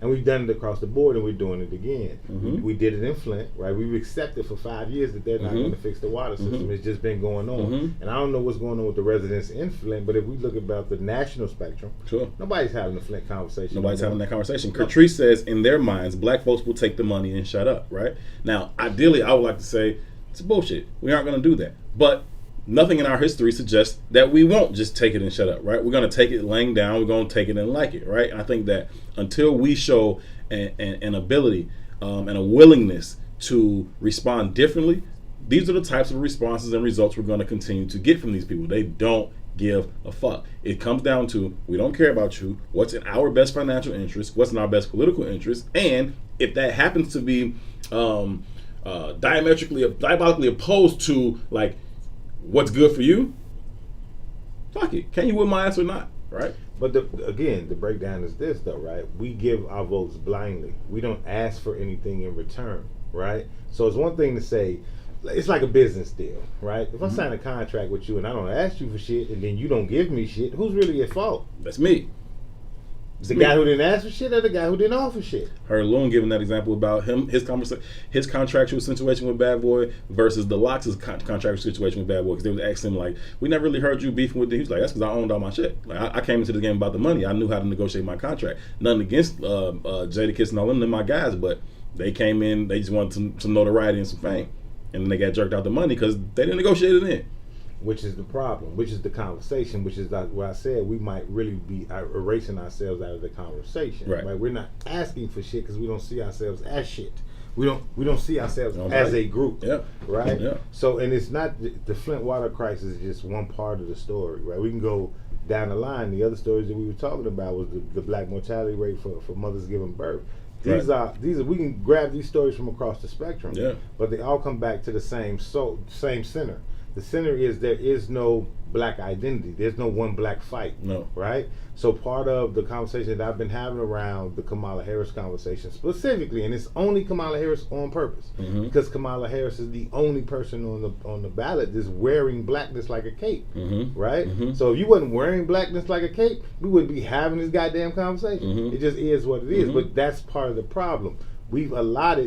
And we've done it across the board, and we're doing it again. We did it in Flint, right? We've accepted for 5 years that they're not going to fix the water system. It's just been going on. And I don't know what's going on with the residents in Flint, but if we look about the national spectrum, nobody's having the Flint conversation. Nobody's having that conversation. Catrice says, in their minds, black folks will take the money and shut up, right? Now, ideally, I would like to say, it's bullshit. We aren't going to do that. But nothing in our history suggests that we won't just take it and shut up, right? We're going to take it laying down. We're going to take it and like it, right? And I think that until we show an ability and a willingness to respond differently, these are the types of responses and results we're going to continue to get from these people. They don't give a fuck. It comes down to, we don't care about you, what's in our best financial interest, what's in our best political interest, and if that happens to be diabolically opposed to, like, what's good for you, fuck it. Can you whip my ass or not, right? But again, the breakdown is this, though, right? We give our votes blindly. We don't ask for anything in return, right? So it's one thing to say, it's like a business deal, right? If I sign a contract with you and I don't ask you for shit and then you don't give me shit, who's really at fault? That's me. The guy who didn't ask for shit or the guy who didn't offer shit? Heard Loon giving that example about his contractual situation with Bad Boy versus the Lox's contractual situation with Bad Boy, because they was asking him, like, we never really heard you beefing with them. He was like, that's because I owned all my shit. Like, I came into the game about the money. I knew how to negotiate my contract. Nothing against Jadakiss and all them, my guys, but they came in, they just wanted some notoriety and some fame. And then they got jerked out the money because they didn't negotiate it in. Which is the problem, which is the conversation, which is what I said, we might really be erasing ourselves out of the conversation. Right? We're not asking for shit because we don't see ourselves as shit. We don't see ourselves as a group. Yeah. Right? Yeah. So, and it's not, the Flint water crisis is just one part of the story, right? We can go down the line. The other stories that we were talking about was the black mortality rate for mothers giving birth. These are we can grab these stories from across the spectrum. Yeah. But they all come back to the same center. The center is there is no black identity. There's no one black fight. No. Right? So part of the conversation that I've been having around the Kamala Harris conversation specifically, and it's only Kamala Harris on purpose, because Kamala Harris is the only person on the ballot that's wearing blackness like a cape. Right? So if you wasn't wearing blackness like a cape, we wouldn't be having this goddamn conversation. It just is what it is. But that's part of the problem. We've allowed,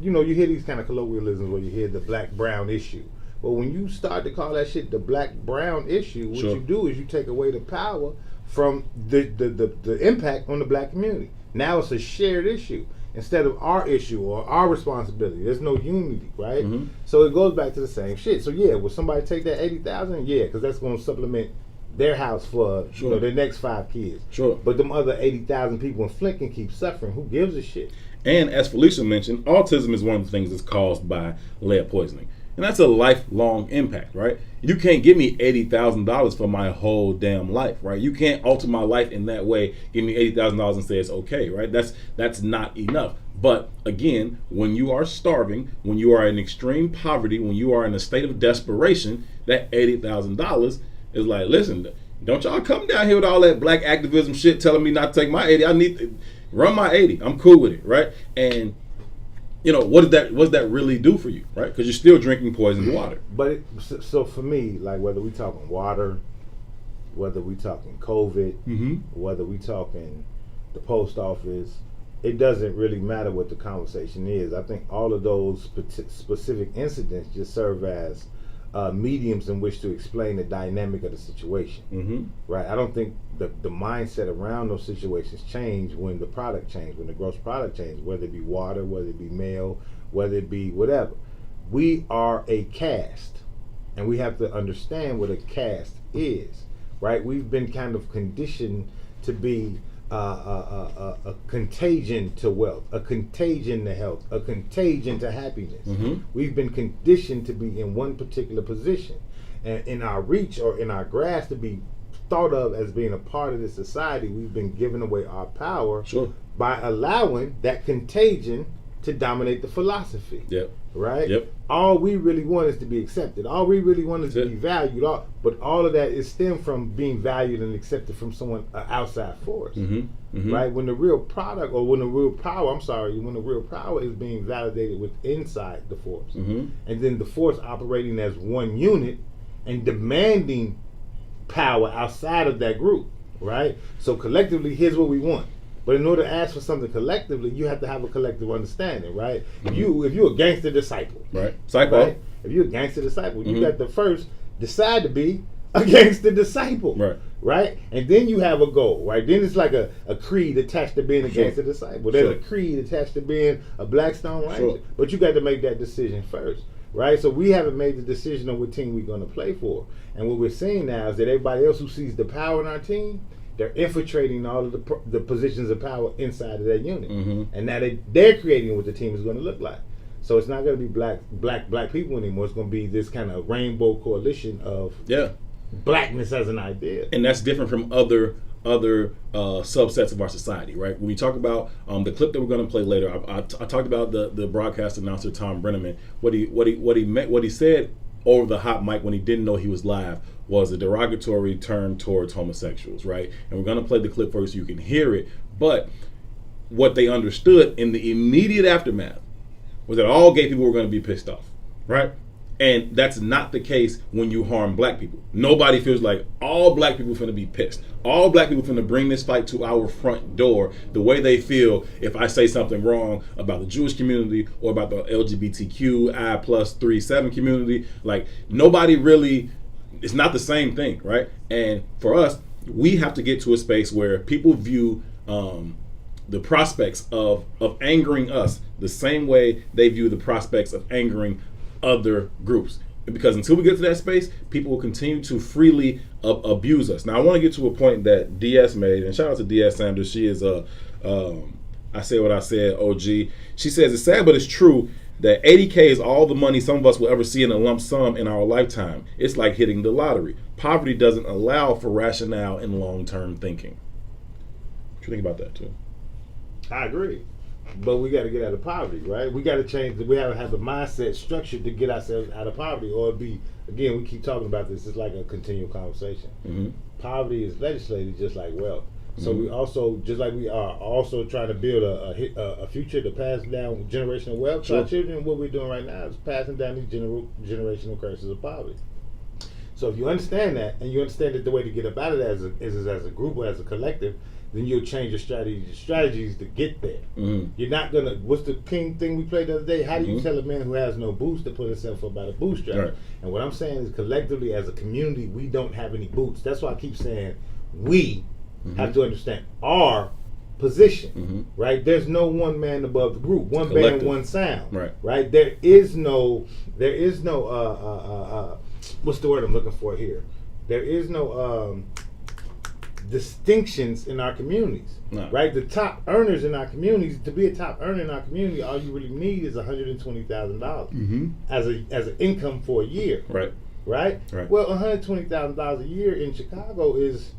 you hear these kind of colloquialisms where you hear the black-brown issue. But when you start to call that shit the black-brown issue, what you do is you take away the power from the impact on the black community. Now it's a shared issue instead of our issue or our responsibility. There's no unity, right? Mhm. So it goes back to the same shit. So yeah, will somebody take that 80,000? Yeah, because that's going to supplement their house for Sure. their next 5 kids. Sure. But them other 80,000 people in Flint can keep suffering. Who gives a shit? And as Felicia mentioned, autism is one of the things that's caused by lead poisoning. And that's a lifelong impact, right? You can't give me $80,000 for my whole damn life, right? You can't alter my life in that way, give me $80,000 and say it's okay, right? That's not enough. But again, when you are starving, when you are in extreme poverty, when you are in a state of desperation, that $80,000 is like, listen, don't y'all come down here with all that black activism shit telling me not to take my 80. I need to run my 80. I'm cool with it, right? And you know, what does that really do for you, right? Because you're still drinking poisoned water. But so for me, like whether we talking water, whether we talking COVID, Mm-hmm. whether we talking the post office, it doesn't really matter what the conversation is. I think all of those specific incidents just serve as mediums in which to explain the dynamic of the situation, Mm-hmm. right? I don't think the mindset around those situations change when the product change, when the gross product change, whether it be water, whether it be mail, whether it be whatever. We are a caste, and we have to understand what a caste is, right? We've been kind of conditioned to be a contagion to wealth, a contagion to health, a contagion to happiness. Mm-hmm. We've been conditioned to be in one particular position, and in our reach or in our grasp to be thought of as being a part of this society, we've been giving away our power Sure. by allowing that contagion to dominate the philosophy. Yep. Right? Yep. All we really want is to be accepted. All we really want is to That's be it. valued. But all of that is stemmed from being valued and accepted from someone outside force. Mm-hmm. Mm-hmm. Right? When the real product, or when the real power is being validated with inside the force. Mm-hmm. And then the force operating as one unit and demanding power outside of that group. Right? So collectively, here's what we want. But in order to ask for something collectively, you have to have a collective understanding, right? Mm-hmm. If you're a gangster disciple, Right. Psycho. right? If you're a gangster disciple, you Mhm. got to first decide to be a gangster disciple, Right. right? And then you have a goal, right? Then it's like a creed attached to being a Sure. gangster disciple. There's Sure. a creed attached to being a Blackstone Ranger, Sure. but you got to make that decision first, right? So we haven't made the decision on what team we're going to play for, and what we're seeing now is that everybody else who sees the power in our team, they're infiltrating all of the positions of power inside of that unit, Mhm. and now they're creating what the team is going to look like. So it's not going to be black people anymore. It's going to be this kind of rainbow coalition of Yeah. blackness as an idea. And that's different from other subsets of our society, right? When we talk about the clip that we're going to play later, I talked about the broadcast announcer Tom Brenneman. What he said over the hot mic when he didn't know he was live was a derogatory term towards homosexuals, right? And we're going to play the clip for you so you can hear it. But what they understood in the immediate aftermath was that all gay people were going to be pissed off, right? And that's not the case when you harm black people. Nobody feels like all black people finna be pissed. All black people finna bring this fight to our front door the way they feel if I say something wrong about the Jewish community or about the LGBTQI+37 community. Like, nobody really, it's not the same thing, right? And for us, we have to get to a space where people view the prospects of angering us the same way they view the prospects of angering other groups. Because until we get to that space, people will continue to freely abuse us. Now, I want to get to a point that DS made, and shout out to DS Sanders. She is I say what I said, OG. She says, it's sad, but it's true that 80K is all the money some of us will ever see in a lump sum in our lifetime. It's like hitting the lottery. Poverty doesn't allow for rationale and long-term thinking. What do you think about that, too? I agree. But we got to get out of poverty, right? We got to change. We have to have the mindset structured to get ourselves out of poverty, or it'd be, again, we keep talking about this. It's like a continual conversation. Mm-hmm. Poverty is legislated just like wealth. So we also, just like we are also trying to build a future to pass down generational wealth to our children, what we're doing right now is passing down these generational curses of poverty. So if you understand that, and you understand that the way to get up out of that is as a group or as a collective, then you'll change your strategies to get there. Mm-hmm. You're not gonna. What's the king thing we played the other day? How do you tell a man who has no boots to put himself up by the bootstrap? Right. And what I'm saying is, collectively as a community, we don't have any boots. That's why I keep saying we have to understand our position, right? There's no one man above the group, one Collective. band, one sound, Right. right? There is no what's the word I'm looking for here? There is no distinctions in our communities, No. right? The top earners in our communities, to be a top earner in our community, all you really need is $120,000 as an income for a year, Right. right? Right. Well, $120,000 a year in Chicago is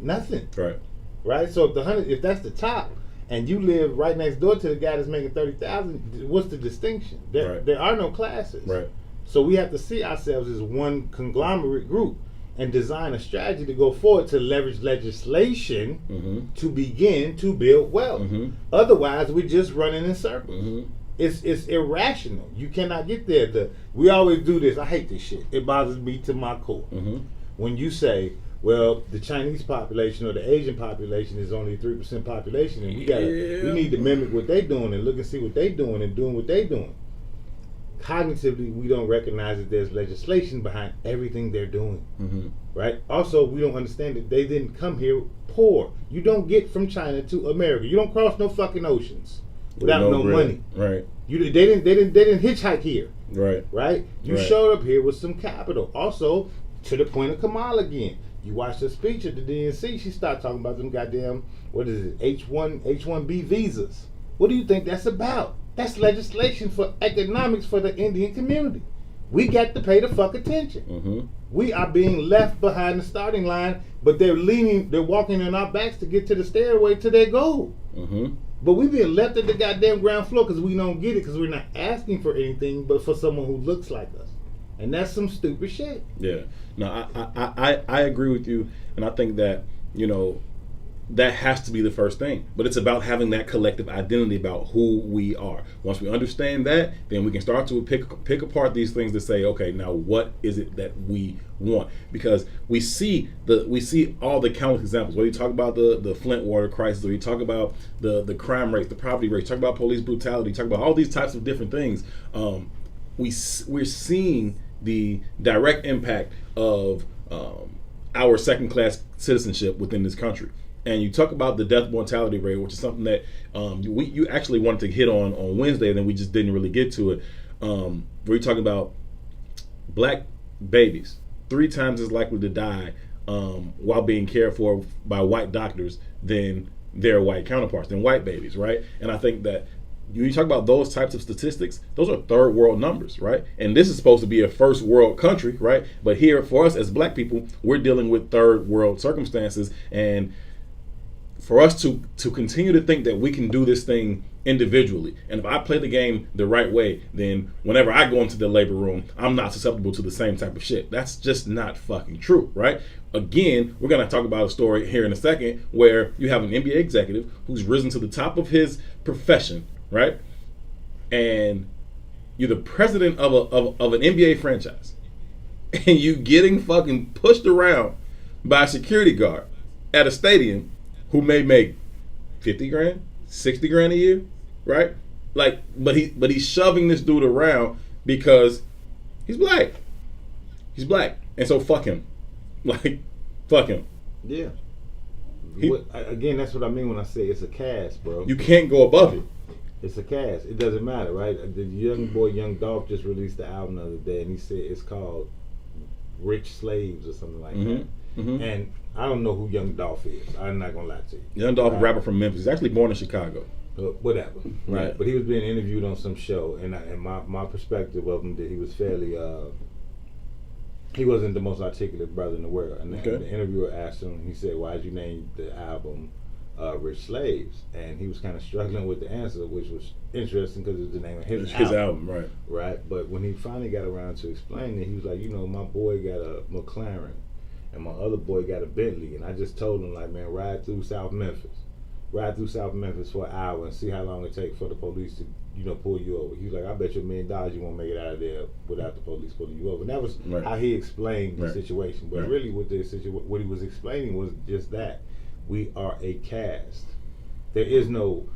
nothing, Right. right? So if that's the top, and you live right next door to the guy that's making $30,000, what's the distinction? Right. There are no classes, Right. So we have to see ourselves as one conglomerate group and design a strategy to go forward to leverage legislation to begin to build wealth. Otherwise, we're just running in circles. It's irrational. You cannot get there. We always do this. I hate this shit. It bothers me to my core. When you say, well, the Chinese population or the Asian population is only 3% population, and we need to mimic what they're doing and look and see what they're doing and doing what they're doing. Cognitively, we don't recognize that there's legislation behind everything they're doing, right? Also, we don't understand that they didn't come here poor. You don't get from China to America. You don't cross no fucking oceans without no money. Right. They didn't hitchhike here, Right. right? You Right. showed up here with some capital. Also, to the point of Kamala again. You watch the speech at the DNC, she started talking about them goddamn, what is it, H-1B visas. What do you think that's about? That's legislation for economics for the Indian community. We got to pay the fuck attention. We are being left behind the starting line, but they're walking on our backs to get to the stairway to their goal. But we being left at the goddamn ground floor because we don't get it, because we're not asking for anything but for someone who looks like us. And that's some stupid shit. Yeah. No, I agree with you, and I think that, that has to be the first thing. But it's about having that collective identity about who we are. Once we understand that, then we can start to pick apart these things to say, okay, now what is it that we want? Because we see all the countless examples. Whether you talk about the Flint water crisis, or you talk about the crime rates, the poverty rates, talk about police brutality, talk about all these types of different things. We're seeing the direct impact of our second-class citizenship within this country. And you talk about the death mortality rate, which is something that you actually wanted to hit on Wednesday, and then we just didn't really get to it. We're talking about black babies 3 times as likely to die while being cared for by white doctors than their white counterparts, than white babies, right? And I think that you talk about those types of statistics, those are third world numbers, right? And this is supposed to be a first world country, right? But here, for us as black people, we're dealing with third world circumstances. And for us to continue to think that we can do this thing individually, and if I play the game the right way, then whenever I go into the labor room, I'm not susceptible to the same type of shit. That's just not fucking true, right? Again, we're going to talk about a story here in a second where you have an NBA executive who's risen to the top of his profession, right? And you're the president of an NBA franchise, and you getting fucking pushed around by a security guard at a stadium who may make 50 grand, 60 grand a year, right? Like, but he's shoving this dude around because he's black. He's black, and so fuck him. Like, fuck him. Yeah. Again, that's what I mean when I say it's a caste, bro. You can't go above it. It's a caste. It doesn't matter, right? The young boy, Young Dolph, just released the album the other day, and he said it's called Rich Slaves or something like that. And I don't know who Young Dolph is. I'm not gonna lie to you. Young Dolph, rapper from Memphis. He's actually born in Chicago. Whatever, right? Yeah. But he was being interviewed on some show, and my perspective of him, that he was fairly, he wasn't the most articulate brother in the world. And the interviewer asked him, he said, "Why'd you name the album Rich Slaves?" And he was kind of struggling with the answer, which was interesting because it was the name of his album, right? Right. But when he finally got around to explaining it, he was like, my boy got a McLaren, and my other boy got a Bentley, and I just told him, like, man, ride through South Memphis for an hour and see how long it takes for the police to, pull you over. He was like, I bet you $1 million you won't make it out of there without the police pulling you over. And that was how he explained the situation. But really, what he was explaining was just that we are a caste. There is no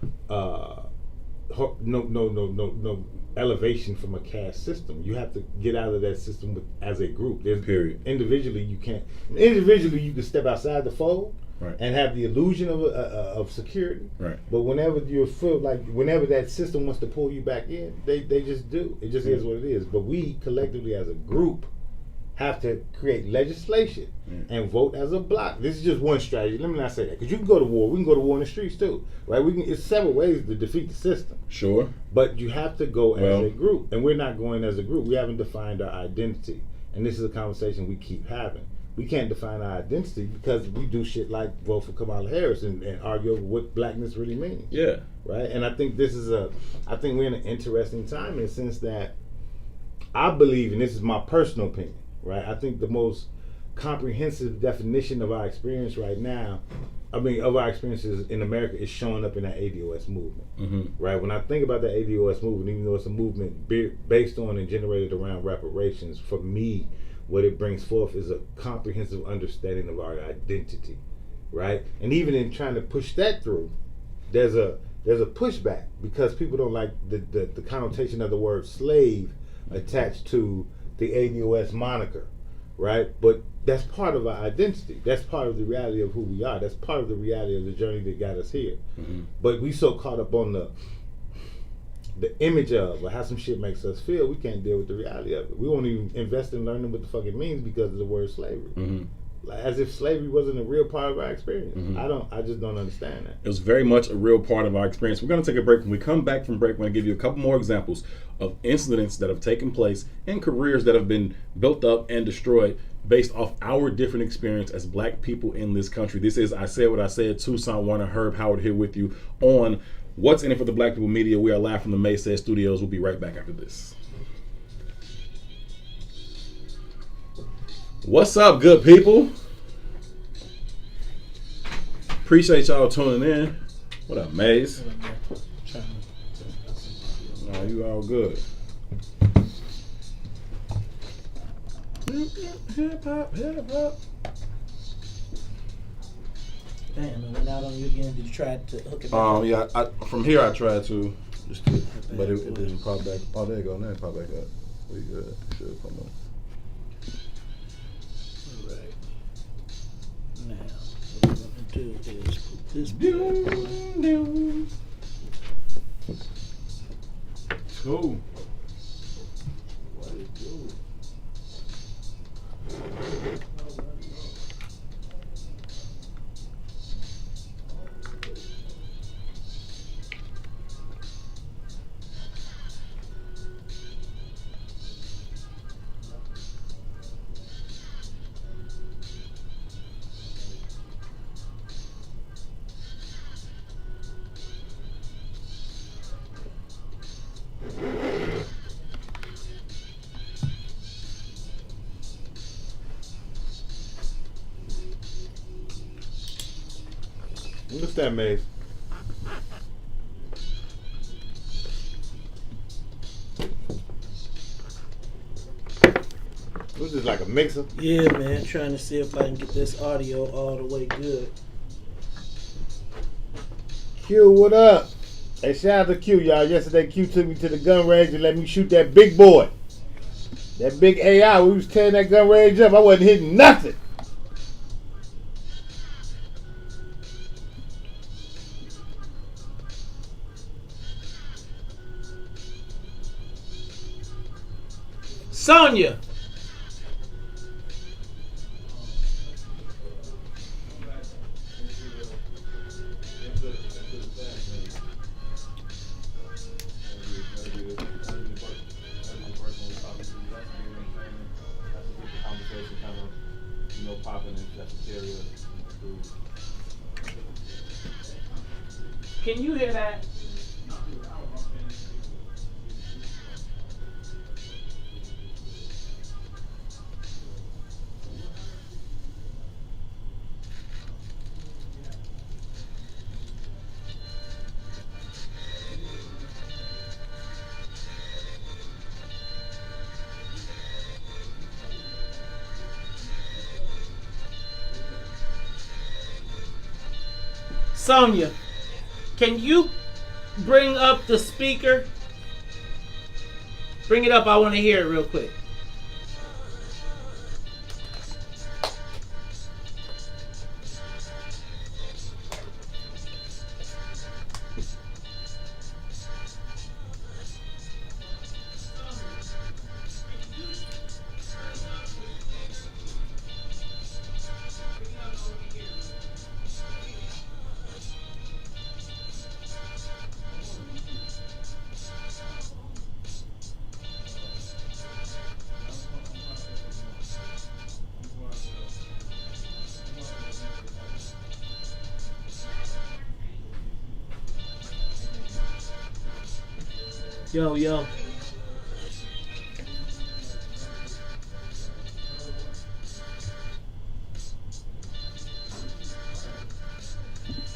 elevation from a caste system. You have to get out of that system as a group. Period. Individually, you can't. Individually, you can step outside the fold, Right. and have the illusion of security. Right. But whenever you feel like, whenever that system wants to pull you back in, they just do. It just is what it is. But we collectively as a group have to create legislation and vote as a block. This is just one strategy. Let me not say that, because you can go to war. We can go to war in the streets too, right? We can. It's several ways to defeat the system. Sure. But you have to go as a group, and we're not going as a group. We haven't defined our identity, and this is a conversation we keep having. We can't define our identity because we do shit like vote for Kamala Harris and argue over what blackness really means. Yeah. Right. And I think I think we're in an interesting time in the sense that I believe, and this is my personal opinion, right? I think the most comprehensive definition of our experience right now, of our experiences in America, is showing up in that ADOS movement, right? When I think about the ADOS movement, even though it's a movement based on and generated around reparations, for me, what it brings forth is a comprehensive understanding of our identity, right? And even in trying to push that through, there's a pushback because people don't like the connotation of the word slave attached to the ADOS moniker, right? But that's part of our identity. That's part of the reality of who we are. That's part of the reality of the journey that got us here. But we so caught up on the image of, or how some shit makes us feel, we can't deal with the reality of it. We won't even invest in learning what the fuck it means because of the word slavery. Like, as if slavery wasn't a real part of our experience. I just don't understand that. It was very much a real part of our experience. We're going to take a break. When we come back from break, we're going to give you a couple more examples of incidents that have taken place and careers that have been built up and destroyed based off our different experience as black people in this country. This is I Said What I Said. Tucson Warner, Herb Howard here with you on What's in It for the Black People Media. We are live from the Maysaid Studios. We'll be right back after this. What's up, good people? Appreciate y'all tuning in. What up, Maze? Nah, you all good. Hip hop, hip hop. Damn, it went out on you again. Did you try to hook it back? Yeah. From here, I tried to, but it didn't pop back. Oh, there you go. Now it popped back up. We good. Should come on. All right. Now, what we're gonna do is put this down. Cool. What it do? What's that, Maze? What's this, like a mixer? Yeah, man. Trying to see if I can get this audio all the way good. Q, what up? Hey, shout out to Q, y'all. Yesterday, Q took me to the gun range and let me shoot that big boy. That big AI. We was tearing that gun range up. I wasn't hitting nothing. Sonya. Can you hear that? Sonya, can you bring up the speaker? Bring it up. I want to hear it real quick. Yo, yo.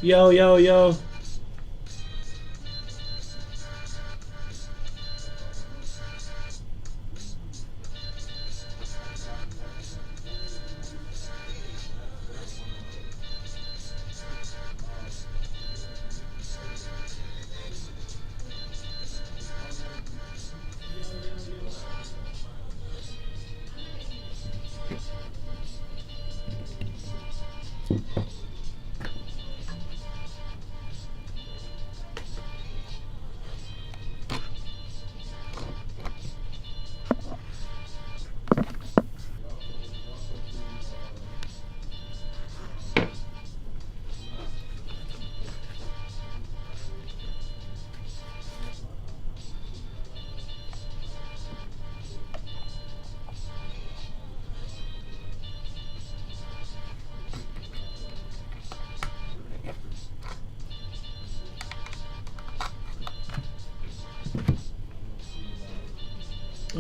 Yo, yo, yo.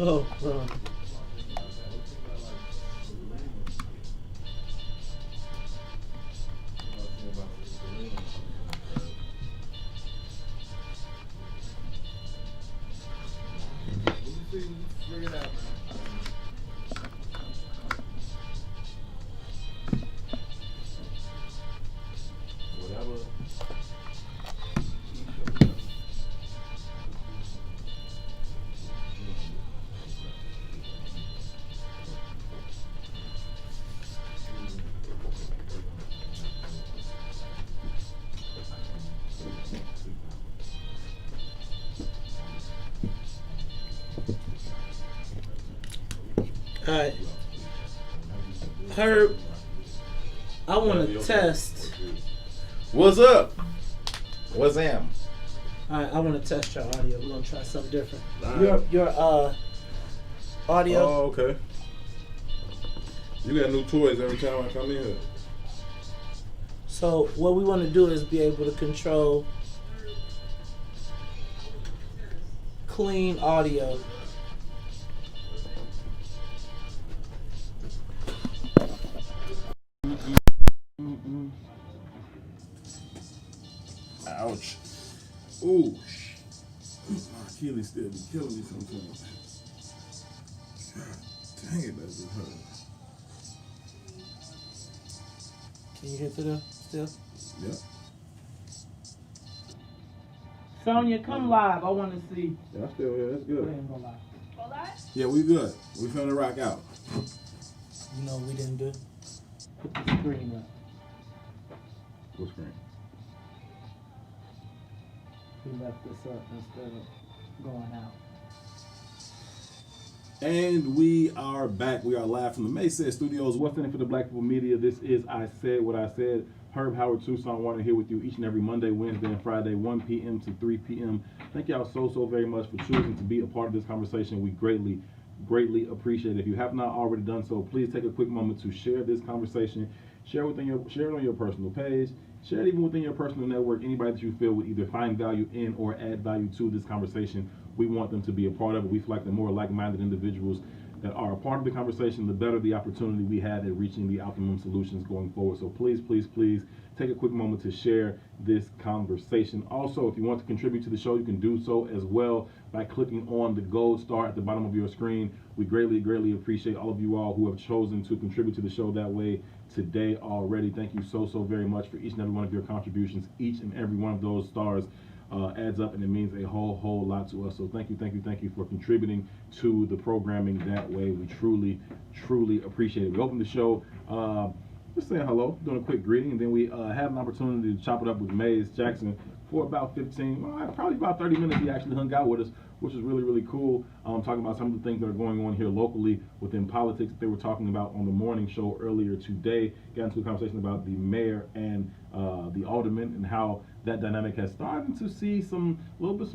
Oh, Alright. Herb, I want to test. What's up? What's am? Alright, I want to test your audio. We're going to try something different. Alright. Your audio. Oh, okay. You got new toys every time I come in here. So what we want to do is be able to control clean audio. Ouch. Ooh. My Achilles still be killing me sometimes. God dang it, that just hurt. Can you hear through there still? Yep. Sonya, come live. I want to see. Yeah, I still hear. That's Go ahead good. and go live. Yeah, we good. We finna rock out. You know what we didn't do? Put the screen up. What screen? We left this up instead of going out. And we are back. We are live from the Maysaid Studios. What's in it for the Black People Media? This is I Said What I Said. Herb Howard, Tucson Warner here with you each and every Monday, Wednesday, and Friday, 1 p.m. to 3 p.m. Thank y'all so very much for choosing to be a part of this conversation. We greatly appreciate it. If you have not already done so, please take a quick moment to share this conversation. Share it on your personal page. Share it even within your personal network. Anybody that you feel would either find value in or add value to this conversation, we want them to be a part of it. We feel like the more like-minded individuals that are a part of the conversation, the better the opportunity we have at reaching the optimum solutions going forward. So please take a quick moment to share this conversation. Also, if you want to contribute to the show, you can do so as well by clicking on the gold star at the bottom of your screen. We greatly appreciate all of you all who have chosen to contribute to the show that way today already. Thank you so very much for each and every one of your contributions. Each and every one of those stars adds up, and it means a whole lot to us. So thank you for contributing to the programming that way. We truly appreciate it. We opened the show just saying hello, doing a quick greeting, and then we had an opportunity to chop it up with Maze Jackson for about probably about 30 minutes. He actually hung out with us, which is really cool. Talking about some of the things that are going on here locally within politics that they were talking about on the morning show earlier today. Got into a conversation about the mayor and the alderman and how that dynamic has started to see some ripples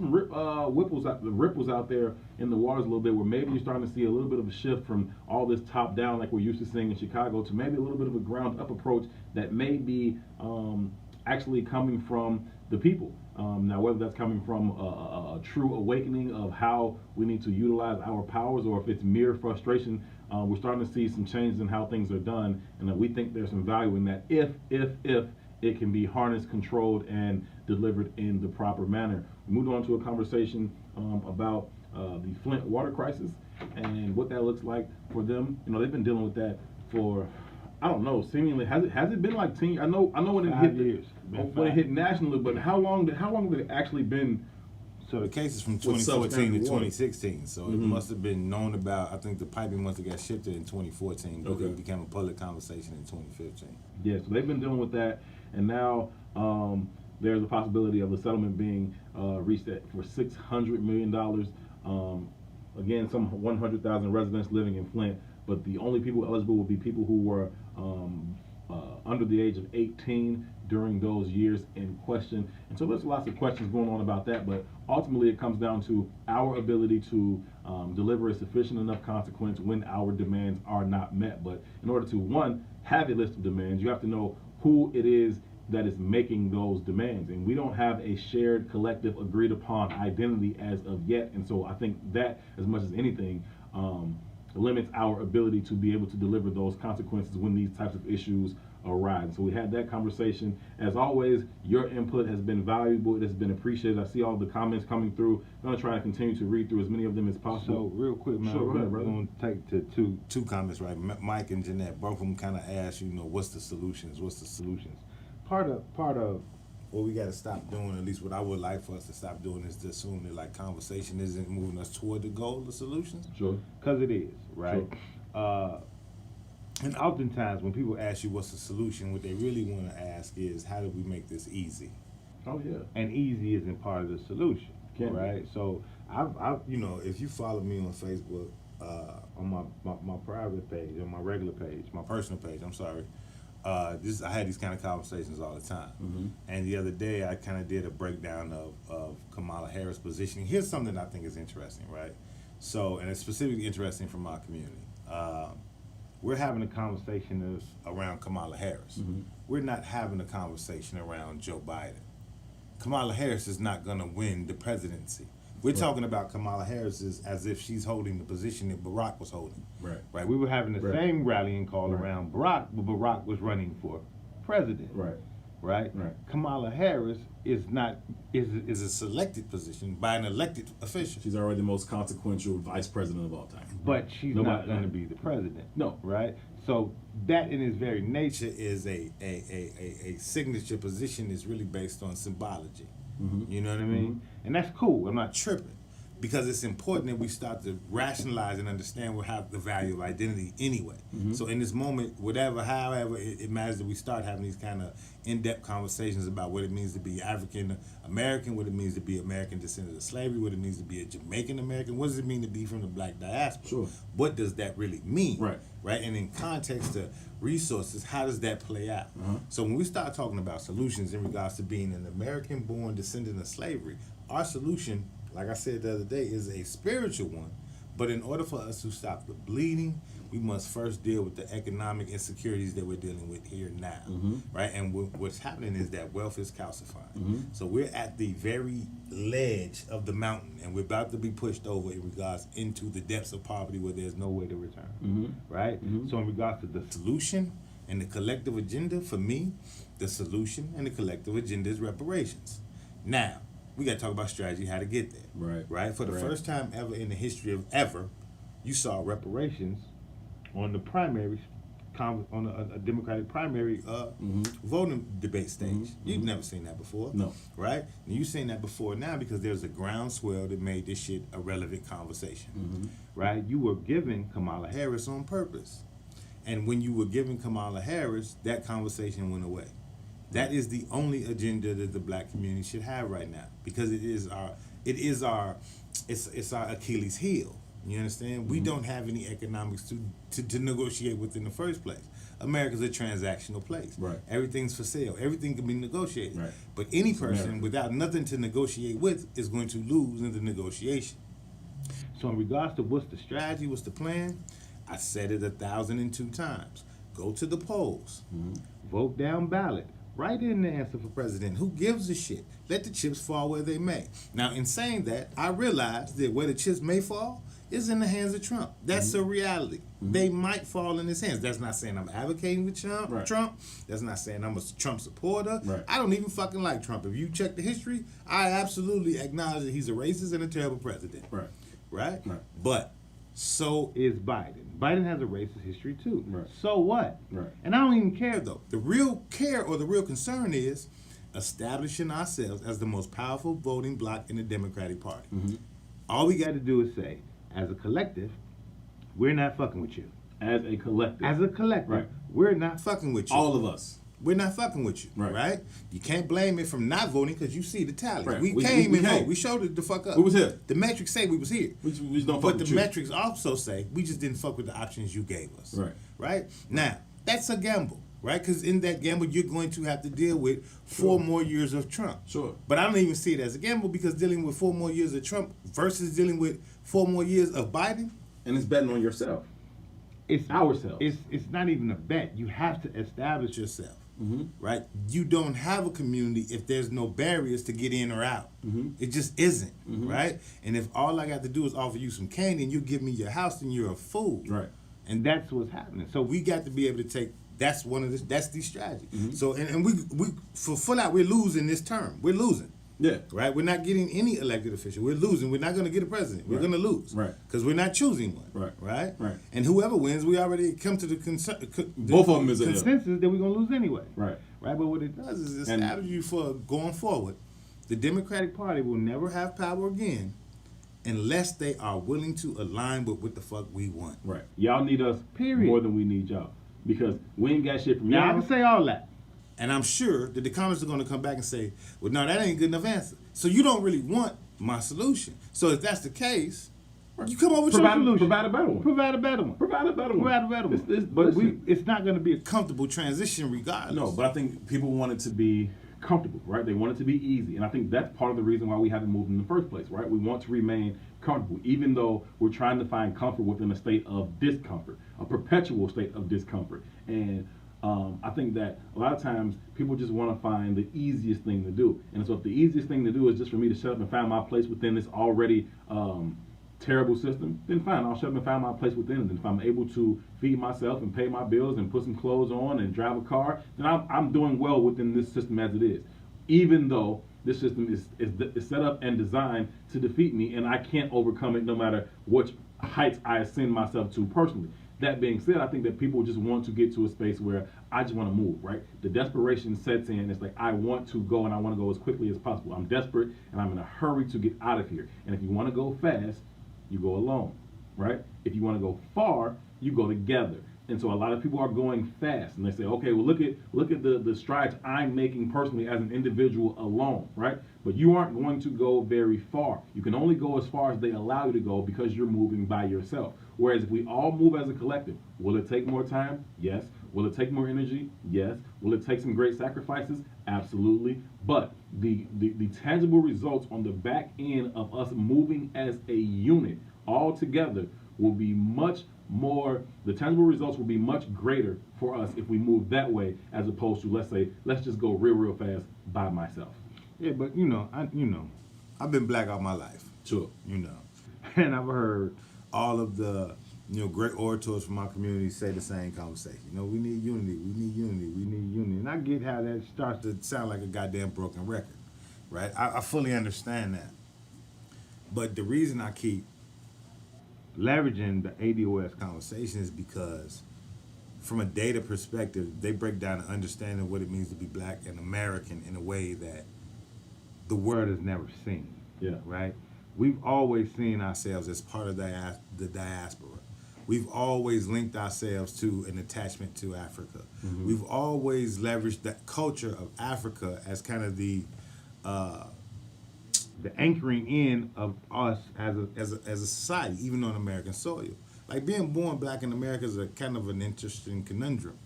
out there in the waters a little bit, where maybe you're starting to see a little bit of a shift from all this top down like we're used to seeing in Chicago to maybe a little bit of a ground up approach that may be actually coming from the people. Now, whether that's coming from a true awakening of how we need to utilize our powers, or if it's mere frustration, we're starting to see some changes in how things are done, and we think there's some value in that if it can be harnessed, controlled, and delivered in the proper manner. We moved on to a conversation about the Flint water crisis and what that looks like for them. You know, they've been dealing with that for, I don't know, seemingly has it been like 10? I know when it 5 hit years. when it hit nationally, but how long have it actually been? So the case is from With 2014 to substandard water. 2016. So it must have been known about. I think the piping must have got shifted in 2014, but Okay. it became a public conversation in 2015. Yeah, so they've been dealing with that, and now there's a possibility of the settlement being reached for $600 million. Again, some 100,000 residents living in Flint, but the only people eligible will be people who were under the age of 18 during those years in question. And so there's lots of questions going on about that, but ultimately it comes down to our ability to deliver a sufficient enough consequence when our demands are not met. But in order to, one, have a list of demands, you have to know who it is that is making those demands. And we don't have a shared, collective, agreed upon identity as of yet. And so I think that, as much as anything, limits our ability to be able to deliver those consequences when these types of issues arise. So we had that conversation. As always, your input has been valuable. It has been appreciated. I see all the comments coming through. I'm going to try to continue to read through as many of them as So possible. real quick, man, Sure, go ahead, we're brother. going to take to two comments, right? Mike and Jeanette, both of them kind of asked, you know, what's the solutions? What's the solutions? Part of what we got to stop doing, at least what I would like for us to stop doing, is to assume that like conversation isn't moving us toward the goal of solutions. Sure. Because it is, right? And oftentimes when people ask you what's the solution, what they really want to ask is, how do we make this easy? Oh, yeah. And easy isn't part of the solution, Can't be. right? So I've, you know, if you follow me on Facebook, on my private page, on my regular page, my personal page, I'm sorry. I had these kind of conversations all the time. Mm-hmm. And the other day I kind of did a breakdown of Kamala Harris' positioning. Here's something that I think is interesting, right? So, and it's specifically interesting from our community. We're having a conversation around Kamala Harris. Mm-hmm. We're not having a conversation around Joe Biden. Kamala Harris is not going to win the presidency. We're talking about Kamala Harris as if she's holding the position that Barack was holding. Right. Right. We were having the Right. same rallying call Right. around Barack, but Barack was running for president. Right. Right. Right. Kamala Harris is a selected position by an elected official. She's already the most consequential vice president of all time. But she's Nobody- not going to be the president. No. Right? So that in its very nature is a signature position is really based on symbology. Mm-hmm. You know what I mean? And that's cool. I'm not tripping. Because it's important that we start to rationalize and understand we have the value of identity anyway. Mm-hmm. So in this moment, however, it matters that we start having these kind of in-depth conversations about what it means to be African American, what it means to be American descendant of slavery, what it means to be a Jamaican American, what does it mean to be from the black diaspora? Sure. What does that really mean? Right. Right? And in context to resources, how does that play out? Uh-huh. So when we start talking about solutions in regards to being an American-born descendant of slavery, our solution, like I said the other day, is a spiritual one. But in order for us to stop the bleeding, we must first deal with the economic insecurities that we're dealing with here now, right? And what's happening is that wealth is calcifying. So we're at the very ledge of the mountain, and we're about to be pushed over in regards into the depths of poverty where there's no way to return, right? So in regards to the solution and the collective agenda, for me, the solution and the collective agenda is reparations. Now, we got to talk about strategy, how to get there. Right. Right? For the Right. first time ever in the history of ever, you saw reparations on the primary, on a Democratic primary voting debate stage. You've never seen that before. No. Right? And you've seen that before now because there's a groundswell that made this shit a relevant conversation. Right? You were giving Kamala Harris on purpose. And when you were giving Kamala Harris, that conversation went away. That is the only agenda that the black community should have right now, because it's our Achilles heel. You understand? We don't have any economics to negotiate with in the first place. America's a transactional place. Right. Everything's for sale. Everything can be negotiated. Right. But any person America. without nothing to negotiate with is going to lose in the negotiation. So in regards to what's the strategy, what's the plan, I said it 1,002 times. Go to the polls. Vote down ballot. Write in the answer for president. Who gives a shit? Let the chips fall where they may. Now, in saying that, I realize that where the chips may fall is in the hands of Trump. That's a reality. They might fall in his hands. That's not saying I'm advocating with Trump. Right. That's not saying I'm a Trump supporter. Right. I don't even fucking like Trump. If you check the history, I absolutely acknowledge that he's a racist and a terrible president. Right. Right? Right. But so is Biden. Biden has a racist history too. Right. So what? Right. And I don't even care though. The real care or the real concern is establishing ourselves as the most powerful voting bloc in the Democratic Party. All we got to do is say, as a collective, we're not fucking with you. As a collective. As a collective, Right. we're not fucking with you. All of us. We're not fucking with you, Right. right? You can't blame it from not voting because you see the tally. Right. We We came and came. voted. We showed it the fuck up. We was here. The metrics say we was here. We just don't fuck But with the you. metrics also say we just didn't fuck with the options you gave us. Right. Right? Now, that's a gamble, right? Because in that gamble, you're going to have to deal with 4 more years of Trump. Sure. But I don't even see it as a gamble because dealing with 4 more years of Trump versus dealing with 4 more years of Biden, And it's betting on yourself. it's Ourselves. It's not even a bet. You have to establish yourself. Mm-hmm. Right? You don't have a community if there's no barriers to get in or out. It just isn't, right? And if all I got to do is offer you some candy and you give me your house, then you're a fool. Right. And that's what's happening. So we got to be able to take. That's the strategy. So and we for full out we're losing this term. We're losing. Yeah. Right? We're not getting any elected official. We're losing. We're not going to get a president. We're Right. going to lose. Right. Because we're not choosing one. Right. Right? Right. And whoever wins, we already come to the Both of them is a L. consensus that we're going to lose anyway. Right. Right? But what it does is And- establish you for going forward. The Democratic Party will never have power again unless they are willing to align with what the fuck we want. Right. Y'all need us Period. more than we need y'all. Because we ain't got shit from Now, I y'all. can say all that. And I'm sure that the comments are going to come back and say, well, no, that ain't good enough answer. So you don't really want my solution. So if that's the case, you come up with your solution. Provide a better one. Provide a better one. Provide a better one. Provide a better one. But It's not going to be a comfortable transition regardless. no, but I think people want it to be comfortable, right? They want it to be easy. And I think that's part of the reason why we haven't moved in the first place, right? We want to remain comfortable, even though we're trying to find comfort within a state of discomfort, a perpetual state of discomfort. And I think that a lot of times people just want to find the easiest thing to do. And so if the easiest thing to do is just for me to shut up and find my place within this already terrible system, then fine, I'll shut up and find my place within it. And if I'm able to feed myself and pay my bills and put some clothes on and drive a car, then I'm doing well within this system as it is. Even though this system is set up and designed to defeat me and I can't overcome it no matter which heights I ascend myself to personally. That being said, I think that people just want to get to a space where I just want to move, right? The desperation sets in. It's like I want to go and I want to go as quickly as possible. I'm desperate and I'm in a hurry to get out of here. And if you want to go fast, you go alone, right? If you want to go far, you go together. And so a lot of people are going fast and they say, okay, well, look at the strides I'm making personally as an individual alone, right? But you aren't going to go very far. You can only go as far as they allow you to go because you're moving by yourself. Whereas if we all move as a collective, will it take more time? Yes. Will it take more energy? Yes. Will it take some great sacrifices? Absolutely. But the tangible results on the back end of us moving as a unit all together will be much more, the tangible results will be much greater for us if we move that way as opposed to, let's just go real fast by myself. Yeah, but I've been black all my life. Sure. And I've heard all of the great orators from my community say the same conversation. We need unity, we need unity, we need unity. And I get how that starts to sound like a goddamn broken record, right? I fully understand that. But the reason I keep leveraging the ADOS conversation is because from a data perspective, they break down and understanding what it means to be black and American in a way that the world has never seen. Yeah. Right? We've always seen ourselves as part of the diaspora. We've always linked ourselves to an attachment to Africa. Mm-hmm. We've always leveraged that culture of Africa as kind of the anchoring in of us as a society, even on American soil. Like being born black in America is a kind of an interesting conundrum.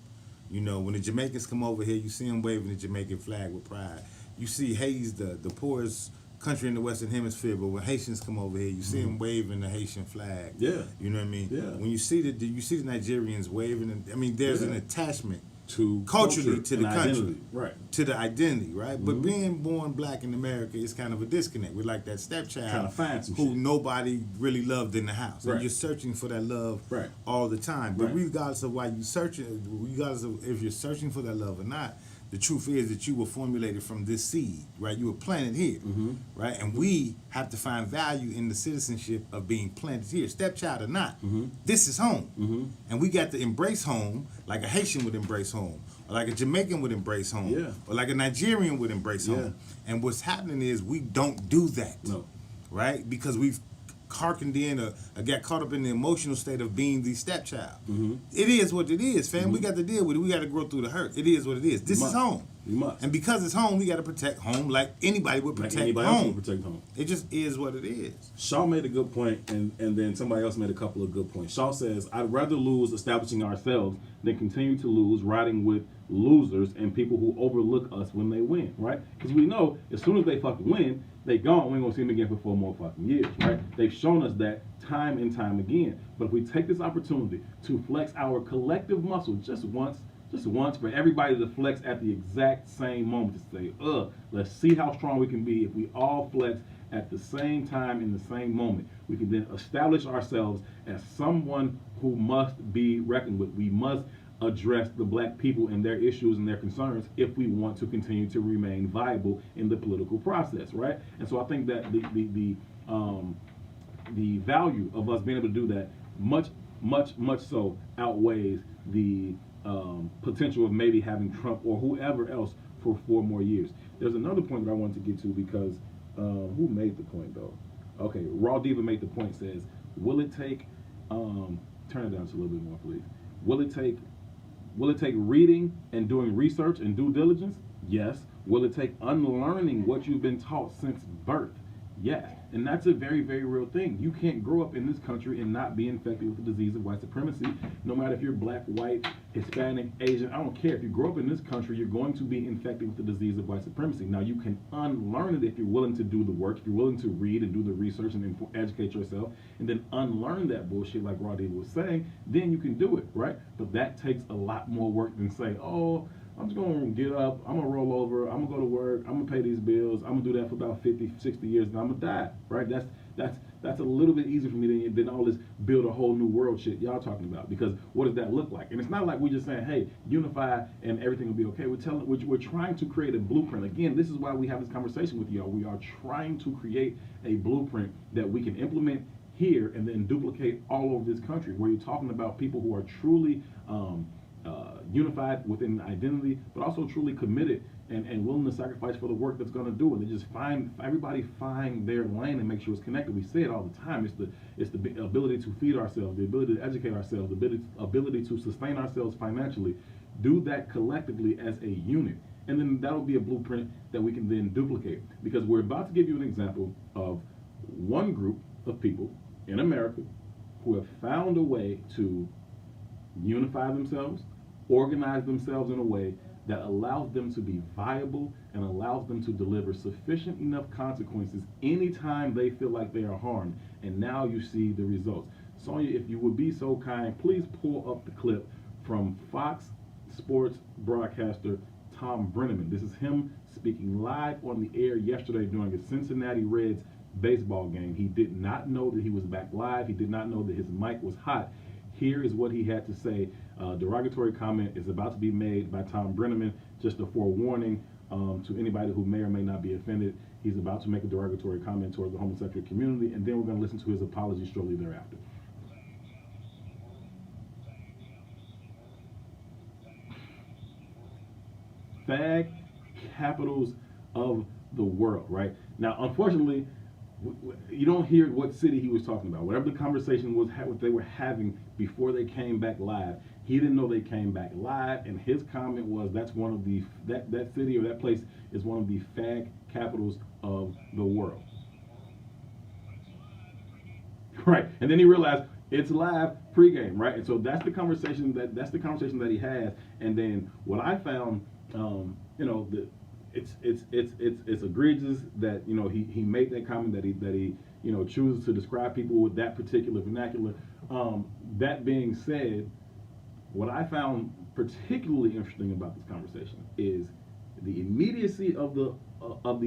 When the Jamaicans come over here, you see them waving the Jamaican flag with pride. You see Haiti, the poorest country in the Western Hemisphere, but when Haitians come over here, you see them waving the Haitian flag. Yeah. You know what I mean? Yeah. When you see the Nigerians waving, there's an attachment to culturally culture to the and country, identity. Right. to the identity, right? But being born black in America is kind of a disconnect. We're like that stepchild Trying to find some who shit. nobody really loved in the house, Right. and you're searching for that love Right. all the time. But Right. regardless of why you searching, regardless of if you're searching for that love or not, the truth is that you were formulated from this seed, right? You were planted here, right? And we have to find value in the citizenship of being planted here, stepchild or not. This is home, and we got to embrace home like a Haitian would embrace home, or like a Jamaican would embrace home, Yeah. or like a Nigerian would embrace Yeah. home. And what's happening is we don't do that, No. right? Because we've hearkened in or got caught up in the emotional state of being the stepchild. It is what it is, fam. We got to deal with it. We got to grow through the hurt. It is what it is. This is must. home. You must. And because it's home, we got to protect home like anybody would Like protect anybody else home. will protect home. It just is what it is. Shaw made a good point, and then somebody else made a couple of good points. Shaw says, I'd rather lose establishing ourselves than continue to lose riding with losers and people who overlook us when they win, right? Because we know as soon as they fucking win, they gone. We ain't gonna see them again for 4 more fucking years, right? They've shown us that time and time again. But if we take this opportunity to flex our collective muscle just once for everybody to flex at the exact same moment to say, let's see how strong we can be if we all flex at the same time in the same moment. We can then establish ourselves as someone who must be reckoned with. We must address the black people and their issues and their concerns if we want to continue to remain viable in the political process, right? And so I think that the value of us being able to do that much so outweighs the potential of maybe having Trump or whoever else for 4 more years. There's another point that I wanted to get to because who made the point though? Okay, Raw Diva made the point, says, will it take turn it down just a little bit more, please. Will it take reading and doing research and due diligence? Yes. Will it take unlearning what you've been taught since birth? Yes. And that's a very, very real thing. You can't grow up in this country and not be infected with the disease of white supremacy, no matter if you're black, white, Hispanic, Asian. I don't care. If you grow up in this country, you're going to be infected with the disease of white supremacy. Now, you can unlearn it if you're willing to do the work, if you're willing to read and do the research and educate yourself, and then unlearn that bullshit like Roddy was saying, then you can do it, right? But that takes a lot more work than say, oh, I'm just going to get up, I'm going to roll over, I'm going to go to work, I'm going to pay these bills, I'm going to do that for about 50, 60 years, and I'm going to die, right? That's a little bit easier for me than all this build a whole new world shit y'all talking about, because what does that look like? And it's not like we're just saying, hey, unify and everything will be okay. We're trying to create a blueprint. Again, this is why we have this conversation with y'all. We are trying to create a blueprint that we can implement here and then duplicate all over this country, where you're talking about people who are truly unified within identity, but also truly committed and willing to sacrifice for the work that's going to do it. They just everybody find their lane and make sure it's connected. We say it all the time. It's the ability to feed ourselves, the ability to educate ourselves, the ability to sustain ourselves financially. Do that collectively as a unit, and then that'll be a blueprint that we can then duplicate. Because we're about to give you an example of one group of people in America who have found a way to unify themselves, organize themselves in a way that allows them to be viable and allows them to deliver sufficient enough consequences anytime they feel like they are harmed. And now you see the results. Sonia, if you would be so kind, please pull up the clip from Fox Sports broadcaster Tom Brenneman. This is him speaking live on the air yesterday during a Cincinnati Reds baseball game. He did not know that he was back live. He did not know that his mic was hot. Here is what he had to say. Derogatory comment is about to be made by Tom Brenneman. Just a forewarning to anybody who may or may not be offended. He's about to make a derogatory comment towards the homosexual community, and then we're going to listen to his apology shortly thereafter. Fag capitals of the world, right? Now, unfortunately, you don't hear what city he was talking about. Whatever the conversation was, what they were having before they came back live, he didn't know they came back live, and his comment was that's one of the that city or that place is one of the fag capitals of the world. Right, and then he realized it's live pregame, right? And so that's the conversation that he has. And then what I found, it's egregious that he made that comment that he chooses to describe people with that particular vernacular. That being said, what I found particularly interesting about this conversation is the immediacy of the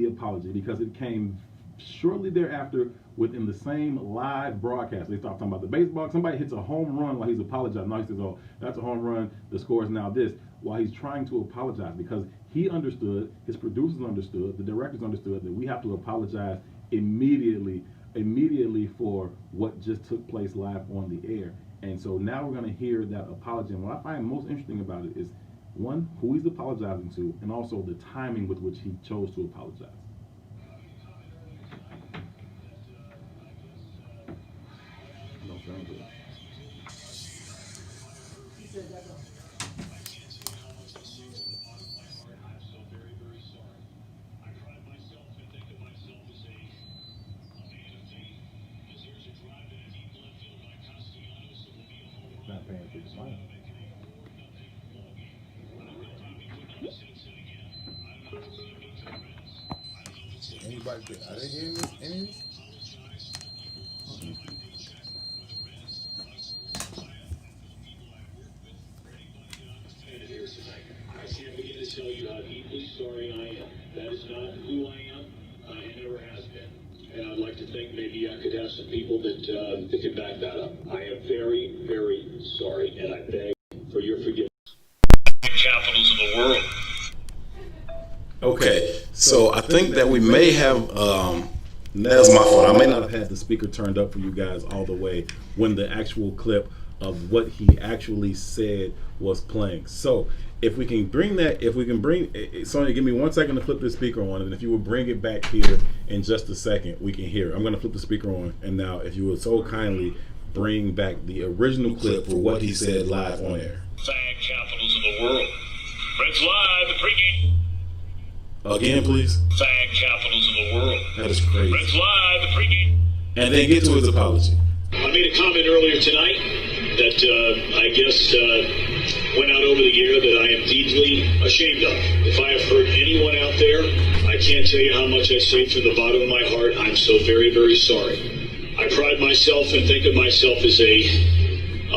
apology, because it came shortly thereafter within the same live broadcast. They start talking about the baseball. Somebody hits a home run while he's apologizing. Now he says, "Oh, that's a home run. The score is now this." While he's trying to apologize, because he understood, his producers understood, the directors understood that we have to apologize immediately for what just took place live on the air. And so now we're going to hear that apology. And what I find most interesting about it is, one, who he's apologizing to, and also the timing with which he chose to apologize. No sound good. Not paying for his money. Anybody, are they hearing this? Any of this? I can't begin to tell you how deeply sorry I am. That is not who I am. It never has been. And I'd like to think maybe I could have some people that could back that up. I am very, very sorry, and I beg for your forgiveness. Capitals of the world. Okay, so I think that we may have, that's my fault. I may not have had the speaker turned up for you guys all the way when the actual clip of what he actually said was playing. So if we can bring Sonia, give me 1 second to flip this speaker on, and if you will bring it back here in just a second, we can hear it. I'm going to flip the speaker on, and now if you would so kindly bring back the original clip for what he said live on air. Fag capitals of the world. Reds live, the pregame. Again, please. Fag capitals of the world. That is crazy. Reds live, the pregame. And then get to his apology. I made a comment earlier tonight that I guess went out over the air that I am deeply ashamed of. If I have hurt anyone out there, I can't tell you how much I say from the bottom of my heart. I'm so very, very sorry. I pride myself and think of myself as a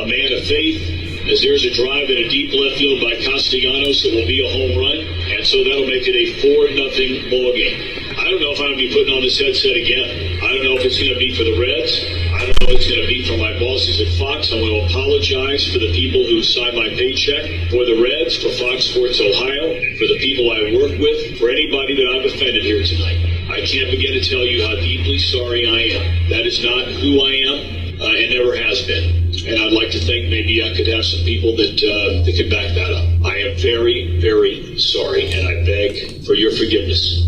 man of faith, as there's a drive in a deep left field by Castellanos that will be a home run, and so that'll make it a 4-0 ball game. I don't know if I'm going to be putting on this headset again. I don't know if it's going to be for the Reds. I don't know if it's going to be for my bosses at Fox. I'm going to apologize for the people who signed my paycheck, for the Reds, for Fox Sports Ohio, for the people I work with, for anybody that I've offended here tonight. I can't begin to tell you how deeply sorry I am. That is not who I am. It never has been. And I'd like to think maybe I could have some people that could back that up. I am very, very sorry, and I beg for your forgiveness.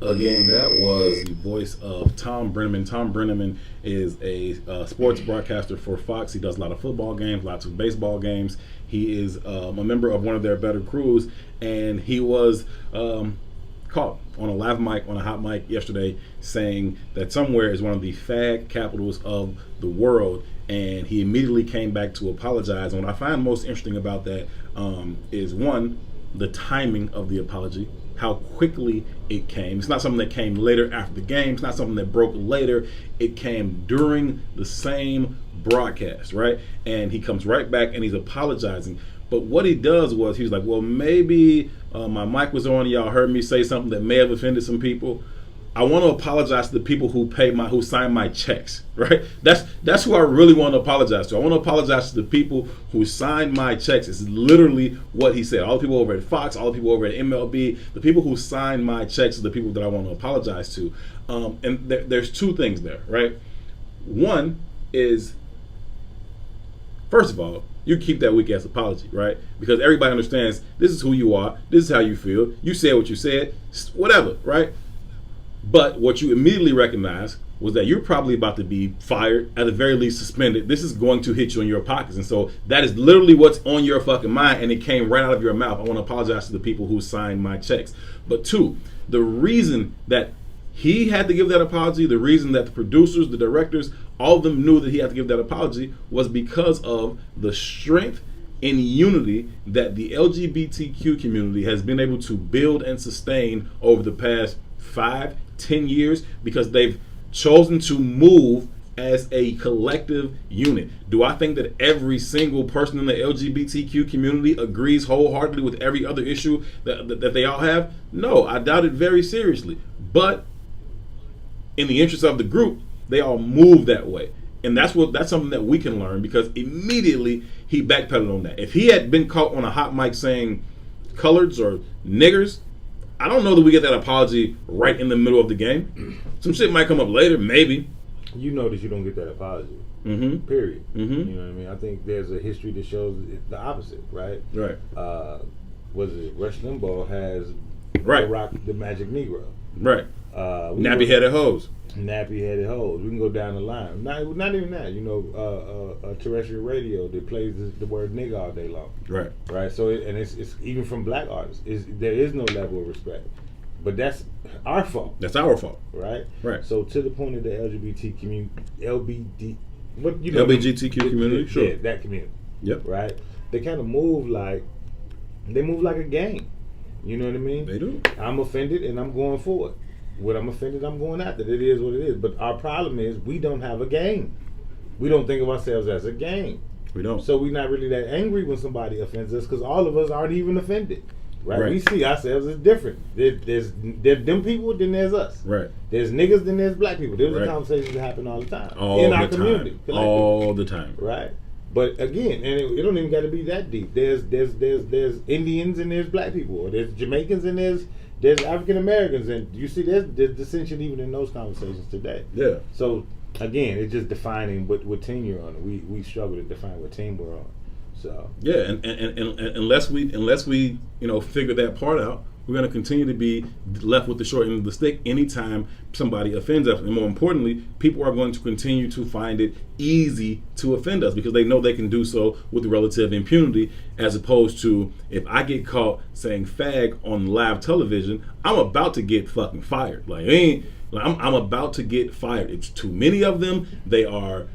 Again, that was the voice of Tom Brenneman. Tom Brenneman is a sports broadcaster for Fox. He does a lot of football games, lots of baseball games. He is a member of one of their better crews, and he was caught on a live mic, on a hot mic yesterday, saying that somewhere is one of the fag capitals of the world, and he immediately came back to apologize. And what I find most interesting about that is, one, the timing of the apology, how quickly it came. It's not something that came later after the game. It's not something that broke later. It came during the same broadcast, right? And he comes right back and he's apologizing. But what he does was, he was like, well, maybe my mic was on, y'all heard me say something that may have offended some people. I want to apologize to the people who signed my checks, right? That's who I really want to apologize to. I want to apologize to the people who signed my checks. It's literally what he said. All the people over at Fox, all the people over at MLB, the people who signed my checks are the people that I want to apologize to. And there's two things there, right? One is, first of all, you keep that weak ass apology, right? Because everybody understands this is who you are, this is how you feel, you said what you said, whatever, right? But what you immediately recognize was that you're probably about to be fired, at the very least suspended. This is going to hit you in your pockets. And so that is literally what's on your fucking mind, and it came right out of your mouth. I want to apologize to the people who signed my checks. But two, the reason that he had to give that apology, the reason that the producers, the directors, all of them knew that he had to give that apology was because of the strength and unity that the LGBTQ community has been able to build and sustain over the past 5-10 years, because they've chosen to move as a collective unit. Do I think that every single person in the LGBTQ community agrees wholeheartedly with every other issue that they all have? No, I doubt it very seriously. But in the interest of the group, they all move that way. And that's something that we can learn, because immediately he backpedaled on that. If he had been caught on a hot mic saying coloreds or niggers, I don't know that we get that apology right in the middle of the game. Some shit might come up later, maybe. You know that you don't get that apology. Mm-hmm. Period. Mm-hmm. You know what I mean? I think there's a history that shows the opposite, right? Right. Was it Rush Limbaugh has Right. Rock the Magic Negro? Right. Nappy-headed hoes. Nappy-headed hoes. We can go down the line. Not even that. You know, terrestrial radio that plays the word nigga all day long. Right. Right. So it's even from black artists. There is no level of respect. But that's our fault. That's our fault. Right. Right. So to the point of the LGBT community, LGBTQ community, sure. Yeah, that community. Yep. Right. They kind of move like a gang. You know what I mean? They do. I'm offended and I'm going for it. When I'm offended, I'm going after it. It is what it is. But our problem is we don't have a gang. We don't think of ourselves as a gang. We don't. So we're not really that angry when somebody offends us, because all of us aren't even offended. Right? We see ourselves as different. There's them people, then there's us. Right. There's niggas, then there's black people. Those are conversations that happen all the time in our community. All the time. Right. But again, and it don't even got to be that deep. There's Indians and there's black people, or there's Jamaicans and there's African Americans, and you see there's dissension even in those conversations today. Yeah. So again, it's just defining what team you're on. We struggle to define what team we're on. So yeah, and unless we figure that part out, we're going to continue to be left with the short end of the stick anytime somebody offends us. And more importantly, people are going to continue to find it easy to offend us because they know they can do so with relative impunity, as opposed to if I get caught saying fag on live television, I'm about to get fucking fired. I'm about to get fired. It's too many of them. They are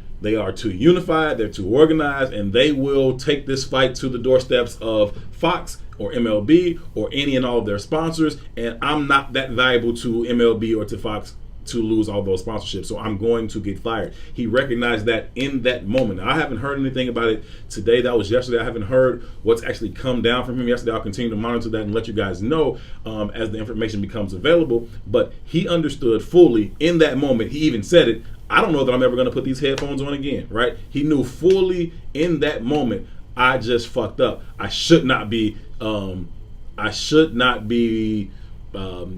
too unified, they're too organized, and they will take this fight to the doorsteps of Fox or MLB or any and all of their sponsors, and I'm not that valuable to MLB or to Fox to lose all those sponsorships, so I'm going to get fired. He recognized that in that moment. Now, I haven't heard anything about it today. That was yesterday. I haven't heard what's actually come down from him yesterday. I'll continue to monitor that and let you guys know as the information becomes available, but he understood fully in that moment. He even said it, I don't know that I'm ever going to put these headphones on again, right? He knew fully in that moment, I just fucked up. I should not be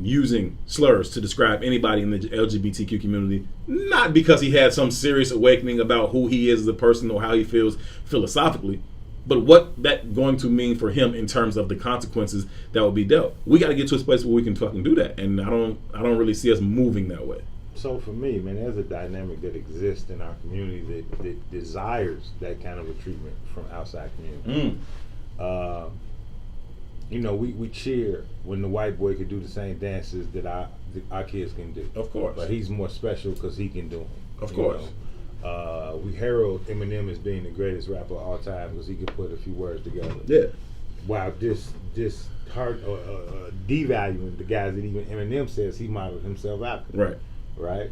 using slurs to describe anybody in the LGBTQ community, not because he had some serious awakening about who he is as a person or how he feels philosophically, but what that going to mean for him in terms of the consequences that will be dealt. We got to get to a place where we can fucking do that, and I don't really see us moving that way. So for me, man, there's a dynamic that exists in our community that desires that kind of a treatment from outside community. We cheer when the white boy could do the same dances that our kids can do. Of course. But he's more special because he can do them. Of course. We herald Eminem as being the greatest rapper of all time because he can put a few words together. Yeah. Wow, this hard devaluing the guys that even Eminem says he modeled himself after. Right.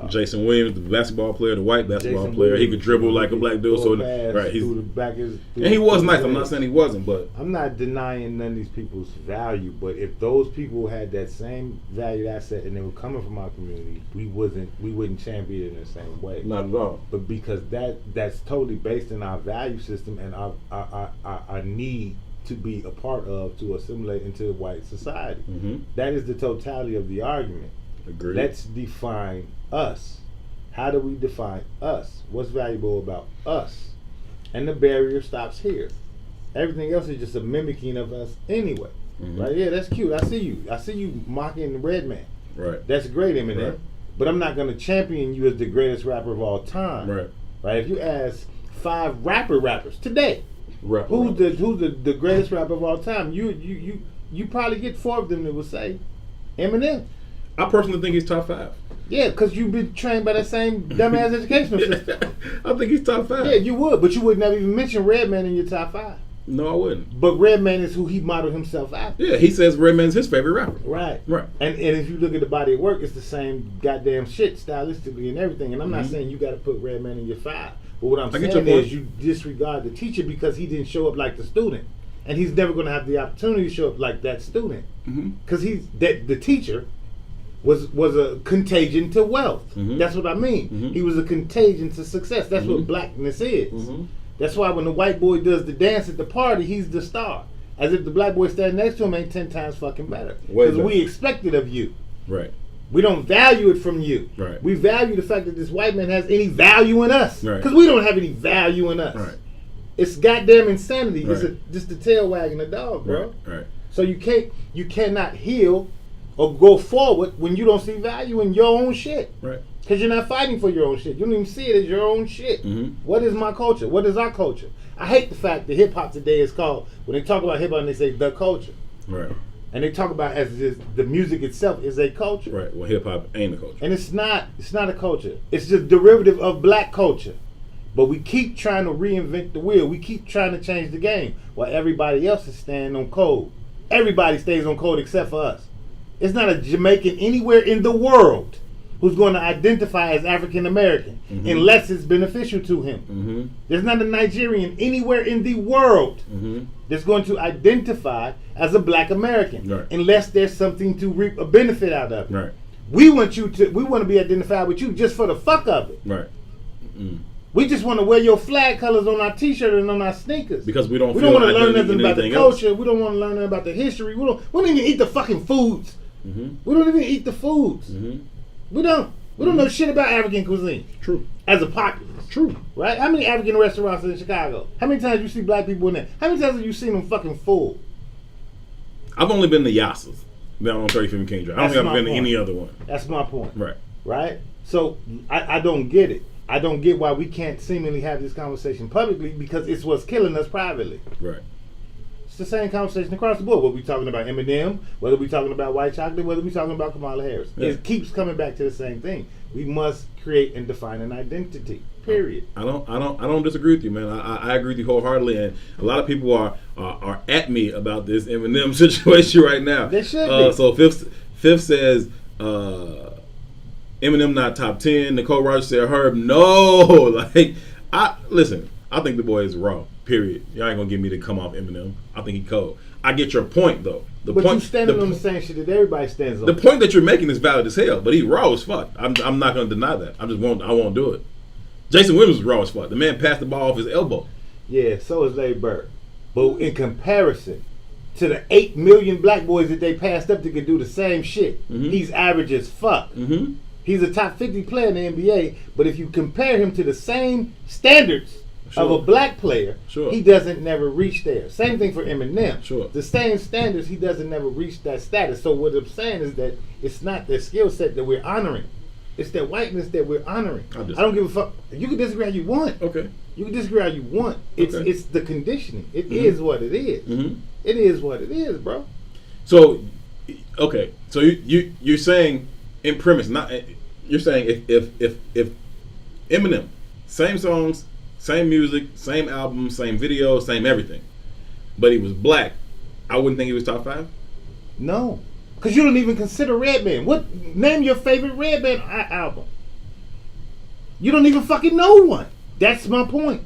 Jason Williams, the basketball player, the white basketball player, he could dribble like a black dude. So right, and he was nice. I'm not saying he wasn't, but I'm not denying none of these people's value. But if those people had that same valued asset and they were coming from our community, we wouldn't champion it in the same way. Not at all. But because that's totally based in our value system and our need to be a part of, to assimilate into white society. Mm-hmm. That is the totality of the argument. Agreed. Let's define us. How do we define us? What's valuable about us? And the barrier stops here. Everything else is just a mimicking of us anyway. Mm-hmm. Right? Yeah, that's cute. I see you mocking the red man. Right. That's great, Eminem. Right. But I'm not going to champion you as the greatest rapper of all time. Right? If you ask 5 rappers today, who's the greatest rapper of all time, you probably get 4 of them that will say Eminem. I personally think he's top 5. Yeah, because you've been trained by that same dumbass educational system. I think he's top 5. Yeah, you would, but you would never even mention Redman in your top 5. No, I wouldn't. But Redman is who he modeled himself after. Yeah, he says Redman's his favorite rapper. Right. Right. And if you look at the body of work, it's the same goddamn shit stylistically and everything. And I'm not saying you got to put Redman in your file. But what I'm saying is you disregard the teacher because he didn't show up like the student. And he's never going to have the opportunity to show up like that student. Because the teacher was a contagion to wealth. That's what I mean. He was a contagion to success. That's what blackness is. That's why when the white boy does the dance at the party, he's the star. As if the black boy standing next to him ain't 10 times fucking better. Because we expect it of you. Right. We don't value it from you. Right. We value the fact that this white man has any value in us. Right. Because we don't have any value in us. Right. It's goddamn insanity. Right. It's just the tail wagging the dog, bro. Right. So you cannot heal or go forward when you don't see value in your own shit. Right. Because you're not fighting for your own shit. You don't even see it as your own shit. What is my culture? What is our culture? I hate the fact that hip hop today is called, when they talk about hip hop, they say the culture. Right. And they talk about as the music itself is a culture. Right. Well, hip hop ain't a culture. And it's not a culture. It's just derivative of black culture. But we keep trying to reinvent the wheel. We keep trying to change the game while everybody else is staying on code. Everybody stays on code except for us. It's not a Jamaican anywhere in the world who's going to identify as African American unless it's beneficial to him. There's not a Nigerian anywhere in the world that's going to identify as a black American unless there's something to reap a benefit out of it. Right. We want to be identified with you just for the fuck of it. Right. We just want to wear your flag colors on our t-shirt and on our sneakers. Because we don't want to learn identity nothing in about the anything else. culture. We don't want to learn nothing about the history. We don't even eat the fucking foods. We don't even eat the foods. We don't know shit about African cuisine. True. As a populace. True. Right? How many African restaurants in Chicago? How many times you see black people in there? How many times have you seen them fucking full? I've only been to Yassa's down on 35th and King Drive. I don't think I've been to any other one. That's my point. Right. Right? So I don't get it. I don't get why we can't seemingly have this conversation publicly because it's what's killing us privately. Right. It's the same conversation across the board. Whether we talking about Eminem, whether we talking about white chocolate, whether we talking about Kamala Harris. Yeah. It keeps coming back to the same thing. We must create and define an identity. Period. I don't disagree with you, man. I agree with you wholeheartly, and a lot of people are at me about this Eminem situation right now. They should be. So Fifth says Eminem not top 10. Nicole Rogers said Herb no. I think the boy is raw. Period. Y'all ain't gonna get me to come off Eminem. I think he cold. I get your point though. But you standing on the same shit that everybody stands on. The point that you're making is valid as hell, but he raw as fuck. I'm not gonna deny that. I won't do it. Jason Williams is raw as fuck. The man passed the ball off his elbow. Yeah, so is Larry Bird. But in comparison to the 8 million black boys that they passed up that could do the same shit, he's average as fuck. He's a top 50 player in the NBA, but if you compare him to the same standards of a black player, he doesn't never reach there. Same thing for Eminem. The same standards, he doesn't never reach that status. So what I'm saying is that it's not their skill set that we're honoring. It's their whiteness that we're honoring. I don't give a fuck. You can disagree how you want. Okay. You can disagree how you want. It's the conditioning. It is what it is. It is what it is, bro. So, okay. So you're saying in premise, not you're saying if Eminem, same songs, same music, same album, same video, same everything, but he was black, I wouldn't think he was top 5? No. Because you don't even consider Redman. Name your favorite Redman album. You don't even fucking know one. That's my point.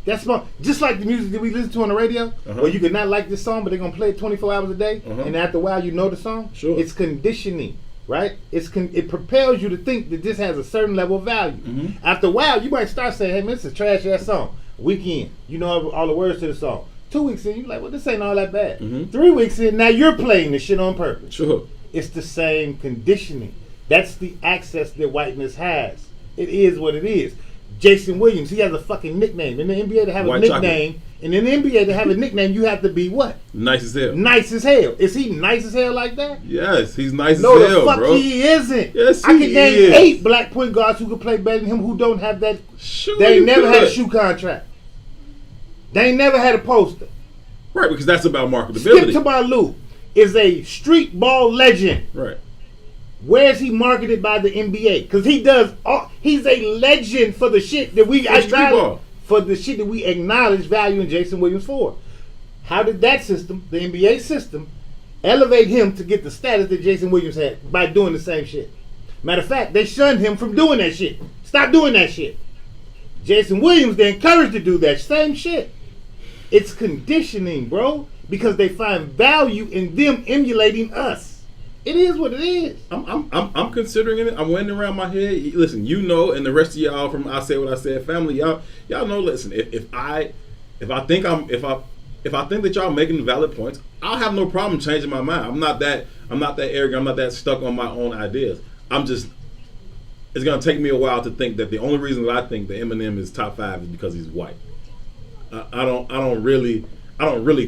Just like the music that we listen to on the radio, where you could not like this song, but they're going to play it 24 hours a day, and after a while you know the song. It's conditioning, right? It propels you to think that this has a certain level of value. After a while, you might start saying, hey man, this is a trash-ass song. Weekend, you know all the words to the song. 2 weeks in, you're like, well, this ain't all that bad. 3 weeks in, now you're playing this shit on purpose. It's the same conditioning. That's the access that whiteness has. It is what it is. Jason Williams, he has a fucking nickname. In the NBA to have a nickname, and in the NBA to have a nickname, you have to be what? Nice as hell. Nice as hell. Is he nice as hell like that? Yes, he's nice as no, hell, the fuck bro. He isn't. Yes, I can he name is. 8 black point guards who can play better than him who don't have that. Sure, they ain't never had a shoe contract. They ain't never had a poster. Right, because that's about marketability. Skip to my Lou is a street ball legend. Right. Where is he marketed by the NBA? Because he's a legend for the shit that we for the shit that we acknowledge value in Jason Williams for. How did that system, the NBA system, elevate him to get the status that Jason Williams had by doing the same shit? Matter of fact, they shunned him from doing that shit. Stop doing that shit. Jason Williams, they encouraged to do that same shit. It's conditioning, bro, because they find value in them emulating us. It is what it is. I'm considering it. I'm weighing it around my head. Listen, you know, and the rest of y'all from I Say What I Said family, y'all know. Listen, if I think that y'all making valid points, I'll have no problem changing my mind. I'm not that arrogant. I'm not that stuck on my own ideas. It's gonna take me a while to think that the only reason that I think that Eminem is top 5 is because he's white. I don't really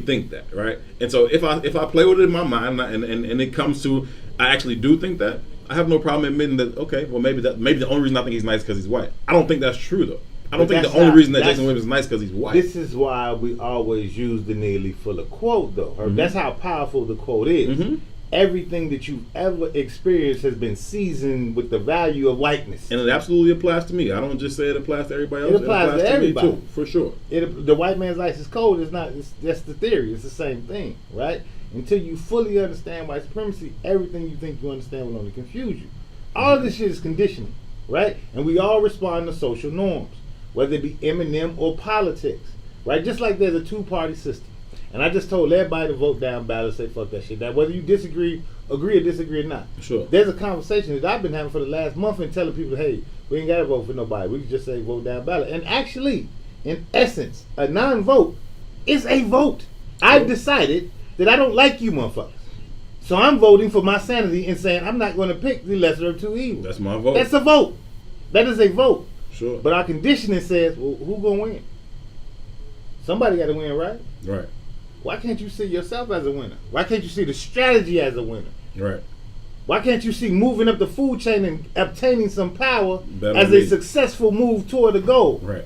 think that, right? And so if I play with it in my mind and it comes to I actually do think that, I have no problem admitting that. Okay, well maybe the only reason I think he's nice because he's white. I don't think that's true though. I don't think the only reason that Jason Williams is nice because he's white. This is why we always use the nearly full of quote though. That's how powerful the quote is. Mm-hmm. Everything that you've ever experienced has been seasoned with the value of whiteness. And it absolutely applies to me. I don't just say it applies to everybody else. It applies to everybody. Me too, for sure. The white man's ice is cold. That's the theory. It's the same thing, right? Until you fully understand white supremacy, everything you think you understand will only confuse you. All of this shit is conditioning, right? And we all respond to social norms, whether it be Eminem or politics, right? Just like there's a two-party system. And I just told everybody to vote down ballot, say fuck that shit. That whether you agree or disagree or not. Sure. There's a conversation that I've been having for the last month and telling people, hey, we ain't got to vote for nobody. We can just say vote down ballot. And actually, in essence, a non-vote is a vote. I've decided that I don't like you motherfuckers. So I'm voting for my sanity and saying I'm not going to pick the lesser of two evils. That's my vote. That's a vote. That is a vote. Sure. But our conditioning says, well, who going to win? Somebody got to win, right? Right. Why can't you see yourself as a winner? Why can't you see the strategy as a winner? Right. Why can't you see moving up the food chain and obtaining some power as a successful move toward a goal? Right.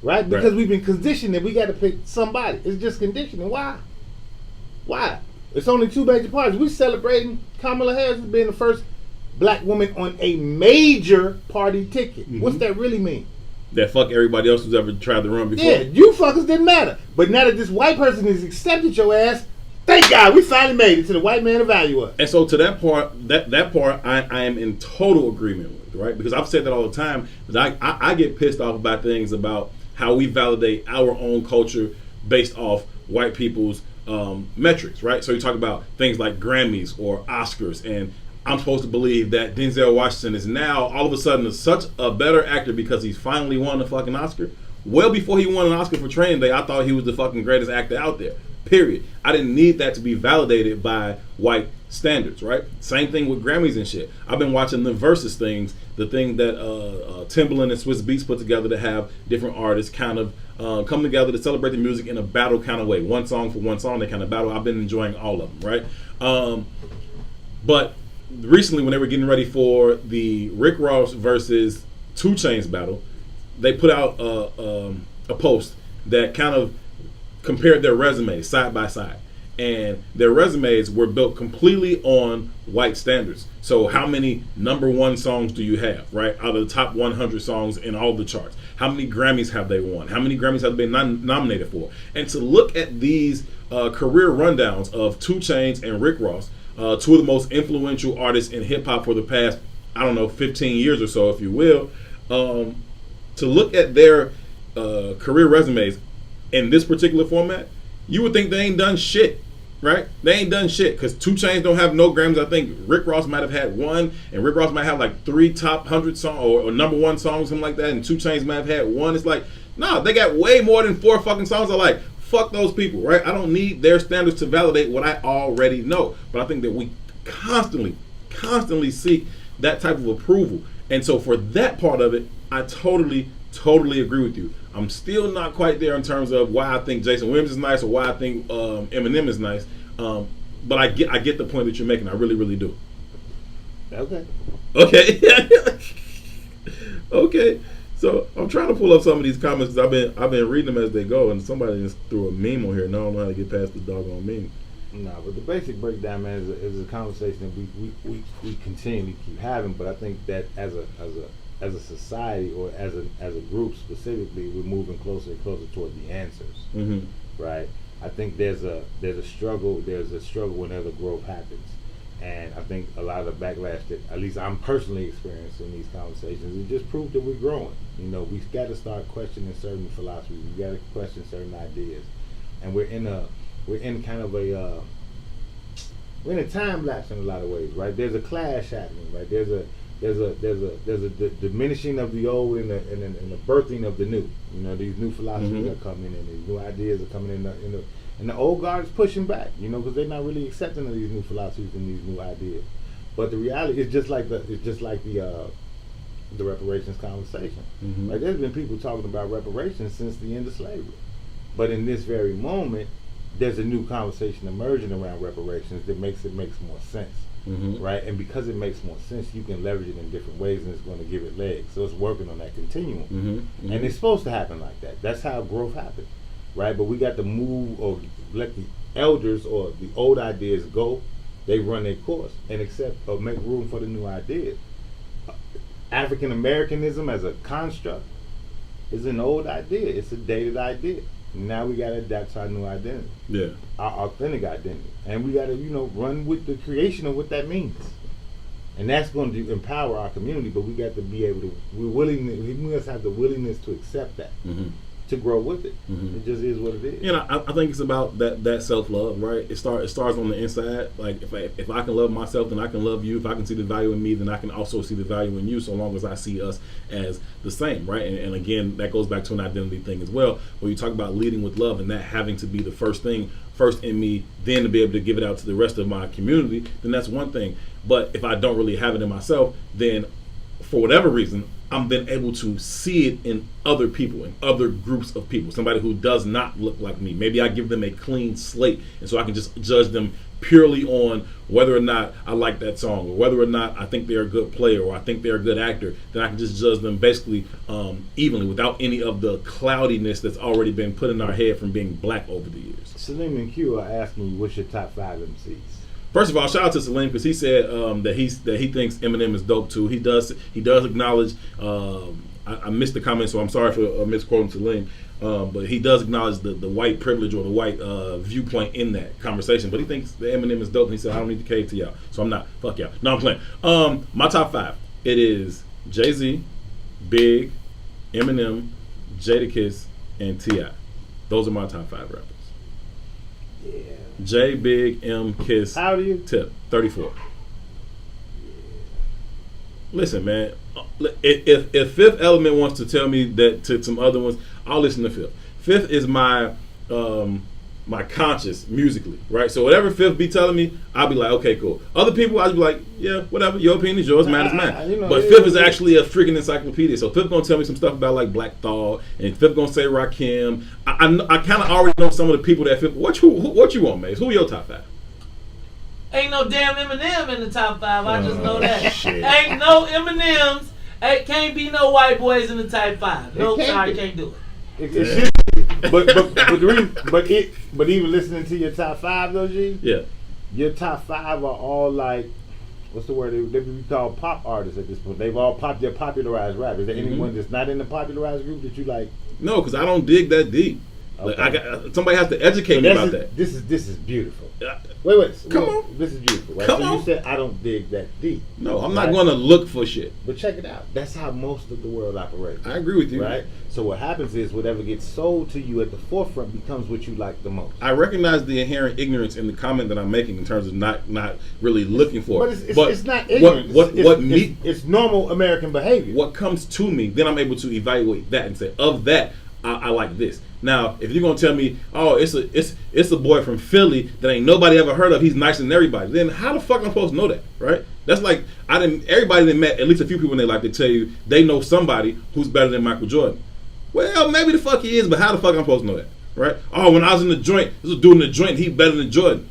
Right? Because we've been conditioned that we got to pick somebody. It's just conditioning. Why? It's only two major parties. We're celebrating Kamala Harris as being the first black woman on a major party ticket. Mm-hmm. What's that really mean? That fuck everybody else who's ever tried to run before. Yeah, you fuckers didn't matter. But now that this white person has accepted your ass, thank God we finally made it to the white man evaluate us. And so to that part, that part I am in total agreement with, right? Because I've said that all the time. That I get pissed off about things about how we validate our own culture based off white people's metrics, right? So you talk about things like Grammys or Oscars, and I'm supposed to believe that Denzel Washington is now all of a sudden such a better actor because he's finally won a fucking Oscar. Well, before he won an Oscar for Training Day, I thought he was the fucking greatest actor out there. Period. I didn't need that to be validated by white standards, right? Same thing with Grammys and shit. I've been watching the Versus things, the thing that Timbaland and Swiss Beats put together to have different artists kind of come together to celebrate the music in a battle kind of way. One song for one song, they kind of battle. I've been enjoying all of them, right? But recently, when they were getting ready for the Rick Ross versus 2 Chainz battle, they put out a post that kind of compared their resumes side by side. And their resumes were built completely on white standards. So how many #1 songs do you have, right? Out of the top 100 songs in all the charts. How many Grammys have they won? How many Grammys have they been nominated for? And to look at these career rundowns of 2 Chainz and Rick Ross, 2 of the most influential artists in hip-hop for the past, 15 years or so, if you will, to look at their career resumes in this particular format, you would think they ain't done shit, right? They ain't done shit because 2 Chainz don't have no Grammys. I think Rick Ross might have had 1, and Rick Ross might have like 3 top 100 songs or #1 songs, something like that, and 2 Chainz might have had 1. It's like, nah, they got way more than 4 fucking songs. I like. Fuck those people, right? I don't need their standards to validate what I already know. But I think that we constantly seek that type of approval. And so for that part of it, I totally agree with you. I'm still not quite there in terms of why I think Jason Williams is nice or why I think Eminem is nice. But I get the point that you're making. I really do. Okay. Okay. So I'm trying to pull up some of these comments because I've been reading them as they go, and somebody just threw a meme on here, and I don't know how to get past the doggone meme. No, but the basic breakdown, man, is a conversation that we continually keep having. But I think that as a society or as a group specifically, we're moving closer and closer toward the answers, right? I think there's a struggle whenever growth happens. And I think a lot of the backlash that at least I'm personally experiencing in these conversations, it just proved that we're growing. We've got to start questioning certain philosophies. We've got to question certain ideas. And we're in a time lapse in a lot of ways, right? There's a clash happening, right? There's a diminishing of the old and the birthing of the new. These new philosophies are coming in, these new ideas are coming in, and the old guard is pushing back, because they're not really accepting of these new philosophies and these new ideas. But the reality is just like the reparations conversation. Like, there's been people talking about reparations since the end of slavery, but in this very moment, there's a new conversation emerging around reparations that makes more sense. Right, and because it makes more sense, you can leverage it in different ways, and it's going to give it legs. So it's working on that continuum, and it's supposed to happen like that. That's how growth happens, right? But we got to move or let the elders or the old ideas go. They run their course and accept or make room for the new ideas. African Americanism as a construct is an old idea. It's a dated idea. Now we got to adapt to our new identity. Yeah. Our authentic identity. And we got to, run with the creation of what that means. And that's going to empower our community, but we got to be able to, we must have the willingness to accept that, to grow with it. It just is what it is. I think it's about that self-love, right? It starts on the inside. Like, if I can love myself, then I can love you. If I can see the value in me, then I can also see the value in you, so long as I see us as the same, right? And again, that goes back to an identity thing as well, where you talk about leading with love and that having to be the first in me, then to be able to give it out to the rest of my community, then that's one thing. But if I don't really have it in myself, then for whatever reason, I'm then able to see it in other people, in other groups of people, somebody who does not look like me. Maybe I give them a clean slate, and so I can just judge them purely on whether or not I like that song, or whether or not I think they're a good player, or I think they're a good actor. Then I can just judge them basically evenly, without any of the cloudiness that's already been put in our head from being black over the years. Salim and Q are asking you, what's your top 5 MCs? First of all, shout out to Salim, because he said that he thinks Eminem is dope too. He does acknowledge. I missed the comment, so I'm sorry for misquoting Salim. But he does acknowledge the white privilege or the white viewpoint in that conversation. But he thinks that Eminem is dope, and he said, I don't need to cave to y'all, so I'm not. Fuck y'all. No, I'm playing. My top 5. It is Jay-Z, Big, Eminem, Jadakiss, and T.I. Those are my top 5 rappers. Yeah. J, Big, M, Kiss. How old are you? Tip, 34. Listen, man. If Fifth Element wants to tell me that to some other ones, I'll listen to Fifth. Fifth is my conscience musically, right? So whatever Fifth be telling me, I'll be like, okay, cool. Other people, I'll be like, yeah, whatever. Your opinion is yours, mine is mine. But Fifth is actually a freaking encyclopedia. So Fifth gonna tell me some stuff about like Black Thought, and Fifth gonna say Rakim. I kind of already know some of the people that Fifth. What you want, Mace? Who are your top 5? Ain't no damn Eminem in the top 5. I just know that. Shit. Ain't no Eminems. Can't be no white boys in the top 5. No, sorry, can't do it. It should be. But even listening to your top 5 though, G. Yeah. Your top 5 are all like, what's the word? They be called pop artists at this point. They've all they're popularized rappers. Is there anyone that's not in the popularized group that you like? No, because I don't dig that deep. Okay. Like somebody has to educate me about that. This is beautiful. Wait. Come on. This is beautiful. Right? Come so on. You said I don't dig that deep. No, I'm not going to look for shit. But check it out. That's how most of the world operates. I agree with you. Right? So what happens is whatever gets sold to you at the forefront becomes what you like the most. I recognize the inherent ignorance in the comment that I'm making in terms of not really looking for But it. it's not ignorance. It's normal American behavior. What comes to me, then I'm able to evaluate that and say, of that, I like this. Now, if you're gonna tell me, oh, it's a boy from Philly that ain't nobody ever heard of, he's nicer than everybody, then how the fuck am I supposed to know that, right? That's like everybody that met at least a few people in their life that tell you they know somebody who's better than Michael Jordan. Well, maybe the fuck he is, but how the fuck am I supposed to know that, right? Oh, when I was in the joint, this was doing the joint, he better than Jordan.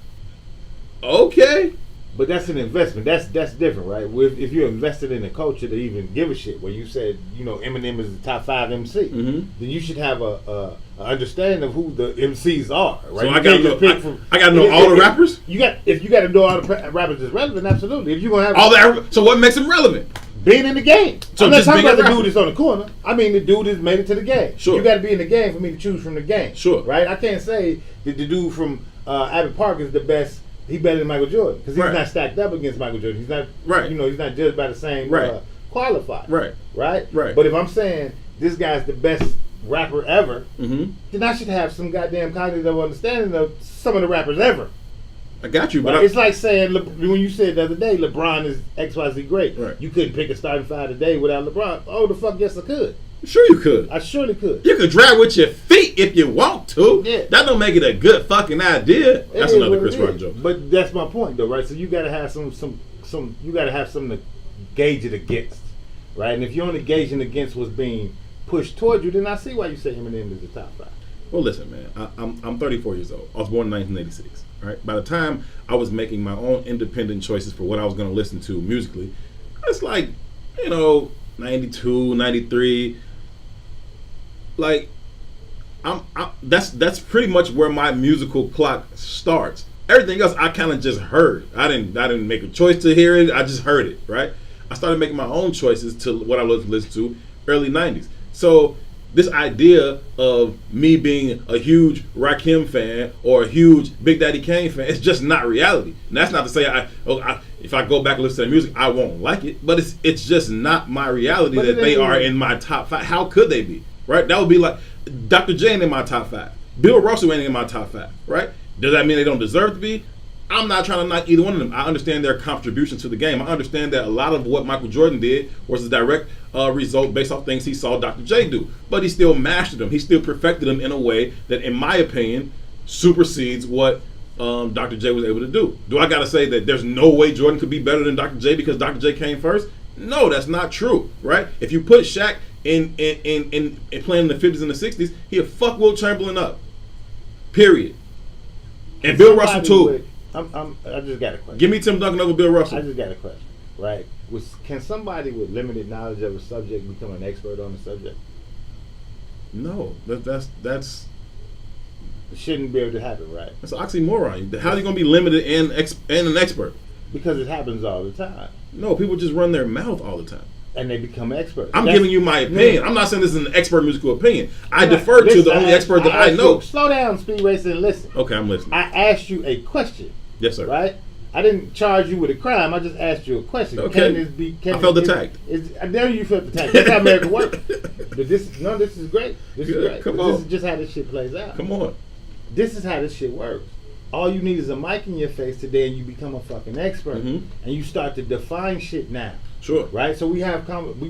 Okay. But that's an investment. That's different, right? If you're invested in a culture to even give a shit, where you said, Eminem is the top 5 MC, then you should have a understanding of who the MCs are, right? So I got to know all the rappers? If you got to know all the rappers that's relevant, absolutely. If you're gonna have all that, so what makes them relevant? being in the game. So I'm not just talking being about a the rapper. dude that's on the corner. I mean the dude that's made it to the game. Sure. You got to be in the game for me to choose from the game. Sure. Right? I can't say that the dude from Abbott Park is the best. He better than Michael Jordan because he's Right. not stacked up against Michael Jordan. He's not. Right. You know, he's not judged by the same Right. qualifier. Right. Right. Right. But if I'm saying this guy's the best rapper ever, Mm-hmm. then I should have some goddamn cognitive understanding of some of the rappers ever. I got you, but Right? It's like saying when you said the other day LeBron is XYZ great. Right. You couldn't pick a starting five today without LeBron. Oh, the fuck, yes I could. sure you could. I surely could. You could drive with your feet if you want to. Yeah. That don't make it a good fucking idea. It That's is another what Chris it Rock is. joke. But that's my point, though, right? So you got to have some. You got to have something to gauge it against, right? And if you're only gauging against what's being pushed toward you, then I see why you say Eminem is the top five. Well, listen, man. I'm 34 years old. I was born in 1986. Right. By the time I was making my own independent choices for what I was going to listen to musically, it's like, 92, 93. Like, that's pretty much where my musical clock starts. Everything else I kind of just heard. I didn't make a choice to hear it. I just heard it. Right. I started making my own choices to what I was listening to early 90s. So this idea of me being a huge Rakim fan or a huge Big Daddy Kane fan, it's just not reality. And that's not to say if I go back and listen to their music, I won't like it. But it's just not my reality But that it they ain't are even- in my top five. How could they be? Right? That would be like Dr. J ain't in my top five. Bill Russell ain't in my top five. Right? Does that mean they don't deserve to be? I'm not trying to knock either one of them. I understand their contribution to the game. I understand that a lot of what Michael Jordan did was a direct result based off things he saw Dr. J do. But he still mastered them. He still perfected them in a way that, in my opinion, supersedes what Dr. J was able to do. Do I got to say that there's no way Jordan could be better than Dr. J because Dr. J came first? No, that's not true, right? If you put Shaq in playing in the 50s and the 60s, he'd fuck Wilt Chamberlain up. Period. And Bill Russell too. I just got a question. Give me Tim Duncan over Bill Russell. I just got a question, right? Can somebody with limited knowledge of a subject become an expert on the subject? No, that's It shouldn't be able to happen, right? an oxymoron. How are you gonna be limited and an expert? Because it happens all the time, No, people just run their mouth all the time. and they become experts. I'm That's- giving you my opinion. I'm not saying this is an expert musical opinion. I Yeah, defer to listen, the only expert that I asked know. you- slow down, Speed Racer, and listen. Okay, I'm listening. I asked you a question, Yes, sir. right? I didn't charge you with a crime. I just asked you a question. Okay. I felt attacked. I know you felt attacked. That's how America works. But this is great. This is Good. great. Come But on. This is just how this shit plays out. Come on. This is how this shit works. All you need is a mic in your face today, and you become a fucking expert, Mhm. and you start to define shit now, Sure. right? So we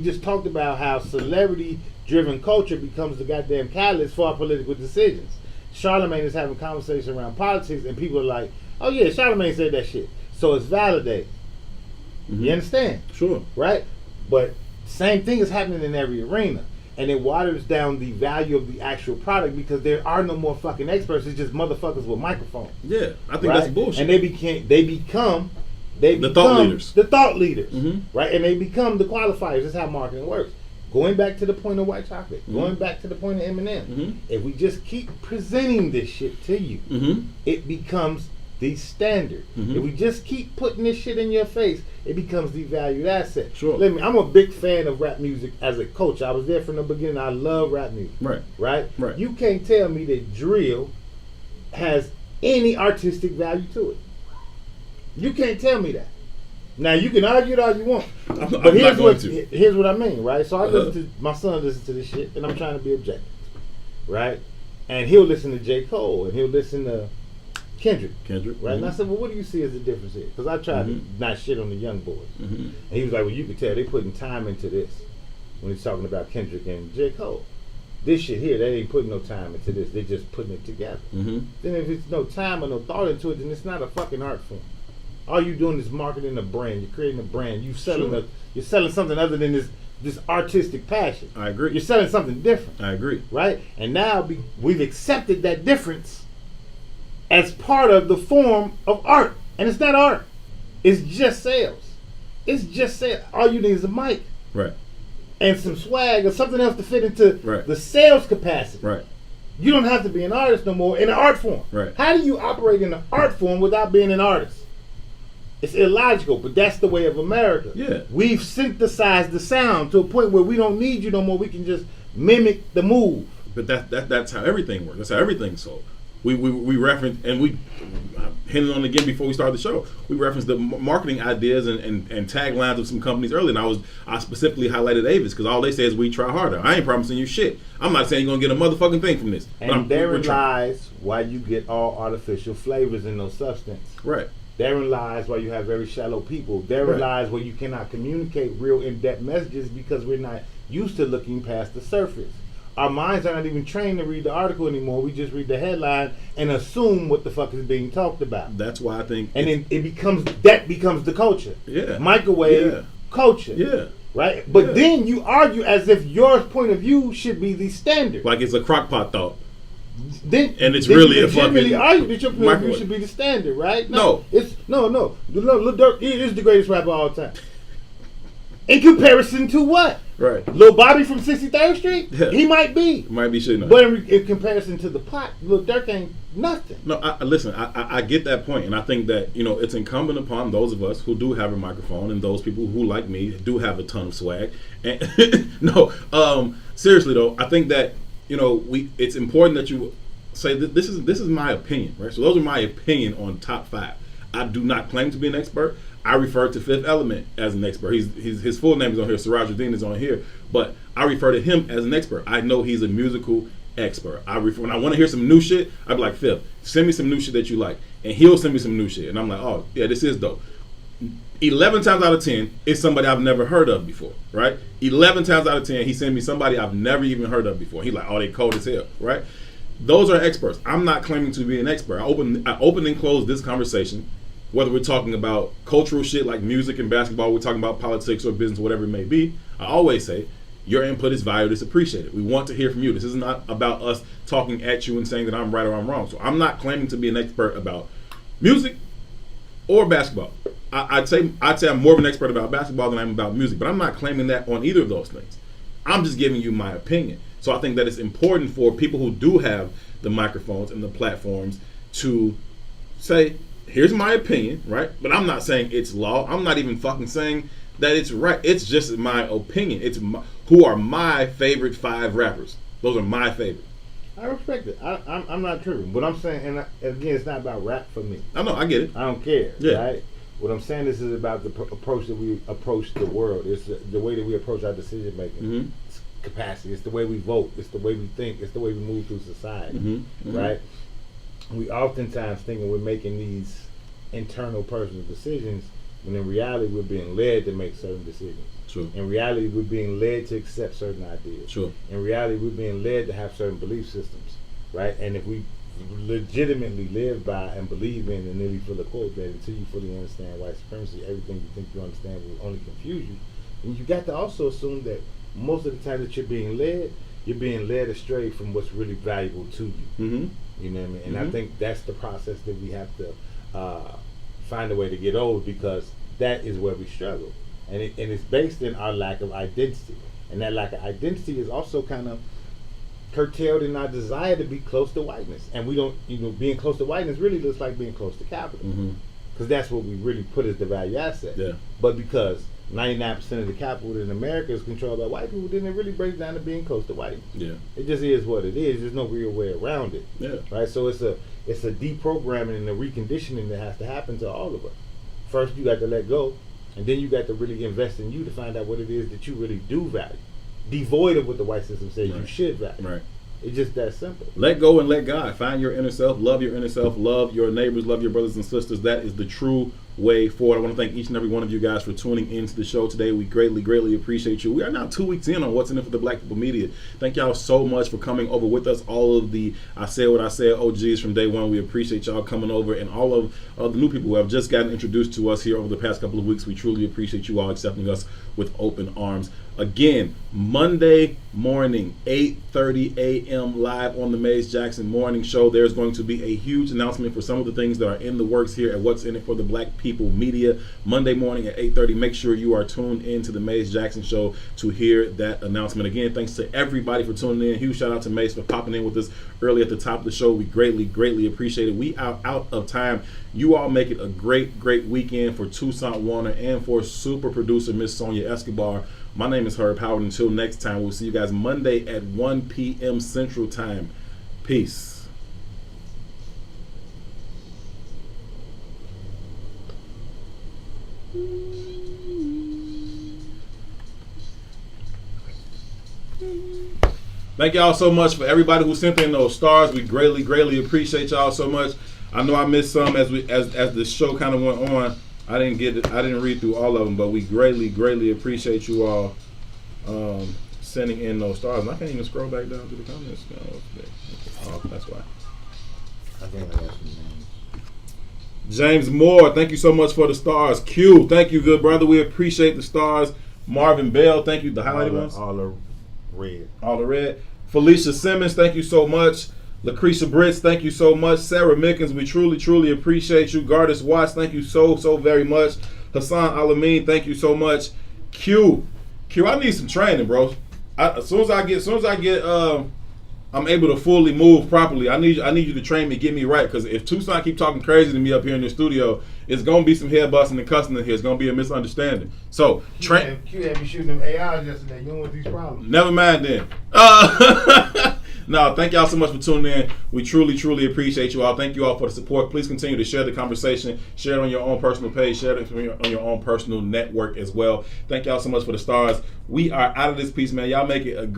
just talked about how celebrity-driven culture becomes the goddamn catalyst for our political decisions. Charlemagne is having conversations around politics, and people are like, "Oh yeah, Charlemagne said that shit," so it's validated. Mhm. You understand, Sure. right? But same thing is happening in every arena. And it waters down the value of the actual product because there are no more fucking experts. It's just motherfuckers with microphones. Yeah, I think Right? that's bullshit. And they become The thought leaders. The thought leaders, Mhm. right? And they become the qualifiers. That's how marketing works. Going back to the point of white chocolate, Mhm. going back to the point of Eminem. Mhm. If we just keep presenting this shit to you, Mm-hmm. it becomes the standard. Mhm. If we just keep putting this shit in your face, it becomes the valued asset. Sure. I'm a big fan of rap music as a coach. I was there from the beginning. I love rap music. Right. Right? Right. You can't tell me that drill has any artistic value to it. You can't tell me that. Now you can argue it all you want, I'm but not here's going what to. here's what I mean, right? So I Uh-huh. listen to my son listens to this shit, and I'm trying to be objective, right? And he'll listen to J. Cole, and he'll listen to Kendrick, Kendrick. right? And I Mhm. said, well, what do you see as the difference here? Because I tried Mhm. to not shit on the young boys, Mhm. and he was like, well, you can tell they putting time into this when he's talking about Kendrick and J. Cole. This shit here, they ain't putting no time into this. They're just putting it together. Mhm. Then if it's no time or no thought into it, then it's not a fucking art form. All you doing is marketing a brand. You're creating a brand. You're selling something other than this artistic passion. I agree. You're selling something different, I agree. right? And now we've accepted that difference as part of the form of art. And it's not art. It's just sales. It's just sales. All you need is a mic Right. and some swag or something else to fit into Right. the sales capacity. Right. You don't have to be an artist no more in an art form. Right. How do you operate in an art form without being an artist? It's illogical, but that's the way of America. Yeah. We've synthesized the sound to a point where we don't need you no more. We can just mimic the move. But that's how everything works. That's how everything's sold. We reference, and we hinted on again before we started the show. We referenced the marketing ideas and taglines of some companies earlier, and I specifically highlighted Avis because all they say is we try harder. I ain't promising you shit. I'm not saying you're gonna get a motherfucking thing from this. And therein lies why you get all artificial flavors in those substances. Right. Therein lies why you have very shallow people. Therein lies where you cannot communicate real in-depth messages because we're not used to looking past the surface. Our minds are not even trained to read the article anymore. We just read the headline and assume what the fuck is being talked about. That's why I think, and then it becomes the culture. Yeah. Microwave culture. Yeah. Right. But then you argue as if your point of view should be the standard. Like it's a crockpot thought. Then it's really a fucking argue that your point of view should be the standard, right? No. It's no. Lil Durk is the greatest rapper of all time. In comparison to what? Right. Lil Bobby from 63rd Street? Yeah. He might be. Might be shit. But in comparison to the pot, Lil Durk ain't nothing. No, listen, I get that point, and I think that, it's incumbent upon those of us who do have a microphone and those people who, like me, do have a ton of swag. And seriously though, I think that, it's important that you say that this is my opinion, right? So those are my opinion on top 5. I do not claim to be an expert. I refer to Fifth Element as an expert. His full name is on here. Sirajuddin is on here, but I refer to him as an expert. I know he's a musical expert. When I want to hear some new shit, I'd be like, Fifth, send me some new shit that you like, and he'll send me some new shit, and I'm like, oh yeah, this is dope. 11 times out of 10, it's somebody I've never heard of before, right? 11 times out of 10, he sent me somebody I've never even heard of before. He's like, oh, they cold as hell, right? Those are experts. I'm not claiming to be an expert. I open and close this conversation. Whether we're talking about cultural shit like music and basketball, we're talking about politics or business, whatever it may be, I always say, your input is valued, it's appreciated. We want to hear from you. This is not about us talking at you and saying that I'm right or I'm wrong. So I'm not claiming to be an expert about music or basketball. I'd say I'm more of an expert about basketball than I am about music, but I'm not claiming that on either of those things. I'm just giving you my opinion. So I think that it's important for people who do have the microphones and the platforms to say, here's my opinion, right? But I'm not saying it's law. I'm not even fucking saying that it's right. It's just my opinion. It's who are my favorite 5 rappers. Those are my favorite. I respect it. I'm not tripping. What I'm saying, and again, it's not about rap for me. I know. I get it. I don't care. Yeah. Right? What I'm saying, this is about the approach that we approach the world. It's the way that we approach our decision making. Mm-hmm. It's capacity. It's the way we vote. It's the way we think. It's the way we move through society. Mm-hmm. Right? We oftentimes thinking we're making these internal personal decisions when in reality we're being led to make certain decisions. True. In reality we're being led to accept certain ideas. True. In reality we're being led to have certain belief systems, right? And if we legitimately live by and believe in the nearly full of quote that until you fully understand white supremacy, everything you think you understand will only confuse you, and you got to also assume that most of the time that you're being led astray from what's really valuable to you. Mm-hmm. You know what I mean? And I think that's the process that we have to find a way to get over, because that is where we struggle, and it's based in our lack of identity, and that lack of identity is also kind of curtailed in our desire to be close to whiteness, and we don't, being close to whiteness really looks like being close to capital, because that's what we really put as the value asset. Yeah. But because 99% of the capital in America is controlled by white people, then it really breaks down to being close to whiteness. Yeah. It just is what it is. There's no real way around it. Yeah. Right. So it's a deprogramming and a reconditioning that has to happen to all of us. First, you got to let go, and then you got to really invest in you to find out what it is that you really do value, devoid of what the white system says you should value. Right. It's just that simple. Let go and let God. Find your inner self. Love your inner self. Love your neighbors. Love your brothers and sisters. That is the true way forward. I want to thank each and every one of you guys for tuning into the show today. We greatly, greatly appreciate you. We are now 2 weeks in on What's in It for the Black People Media. Thank y'all so much for coming over with us. All of the I Said What I Said OGs from day one. We appreciate y'all coming over, and all of the new people who have just gotten introduced to us here over the past couple of weeks. We truly appreciate you all accepting us with open arms. Again, Monday morning, 8:30 a.m. live on the Maze Jackson Morning Show. There's going to be a huge announcement for some of the things that are in the works here at What's In It for the Black People Media. Monday morning at 8:30. Make sure you are tuned in to the Maze Jackson Show to hear that announcement. Again, thanks to everybody for tuning in. Huge shout out to Mace for popping in with us early at the top of the show. We greatly, greatly appreciate it. We are out of time. You all make it a great, great weekend for Toussaint Warner and for super producer Miss Sonia Escobar. My name is Herb Howard. Until next time, we'll see you guys Monday at 1 p.m. Central Time. Peace. Thank y'all so much for everybody who sent in those stars. We greatly, greatly appreciate y'all so much. I know I missed some as the show kind of went on. I didn't read through all of them, but we greatly, greatly appreciate you all sending in those stars. And I can't even scroll back down to the comments. Oh, that's why. I think I got some names. James Moore, thank you so much for the stars. Q, thank you, good brother. We appreciate the stars. Marvin Bell, thank you. The highlighted ones? All the red. All the red. Felicia Simmons, thank you so much. Lucretia Brits, thank you so much. Sarah Mickens, we truly, truly appreciate you. Gardis Watts, thank you so, so very much. Hassan Alameen, thank you so much. Q, I need some training, bro. As soon as I get, I'm able to fully move properly. I need you to train me, get me right. Because if Toussaint keep talking crazy to me up here in the studio, it's gonna be some head busting and cussing in here. It's gonna be a misunderstanding. So train. Q had me shooting them AIs yesterday. You don't want these problems. Never mind then. No, thank y'all so much for tuning in. We truly, truly appreciate you all. Thank you all for the support. Please continue to share the conversation. Share it on your own personal page. Share it on your own personal network as well. Thank y'all so much for the stars. We are out of this piece, man. Y'all make it a great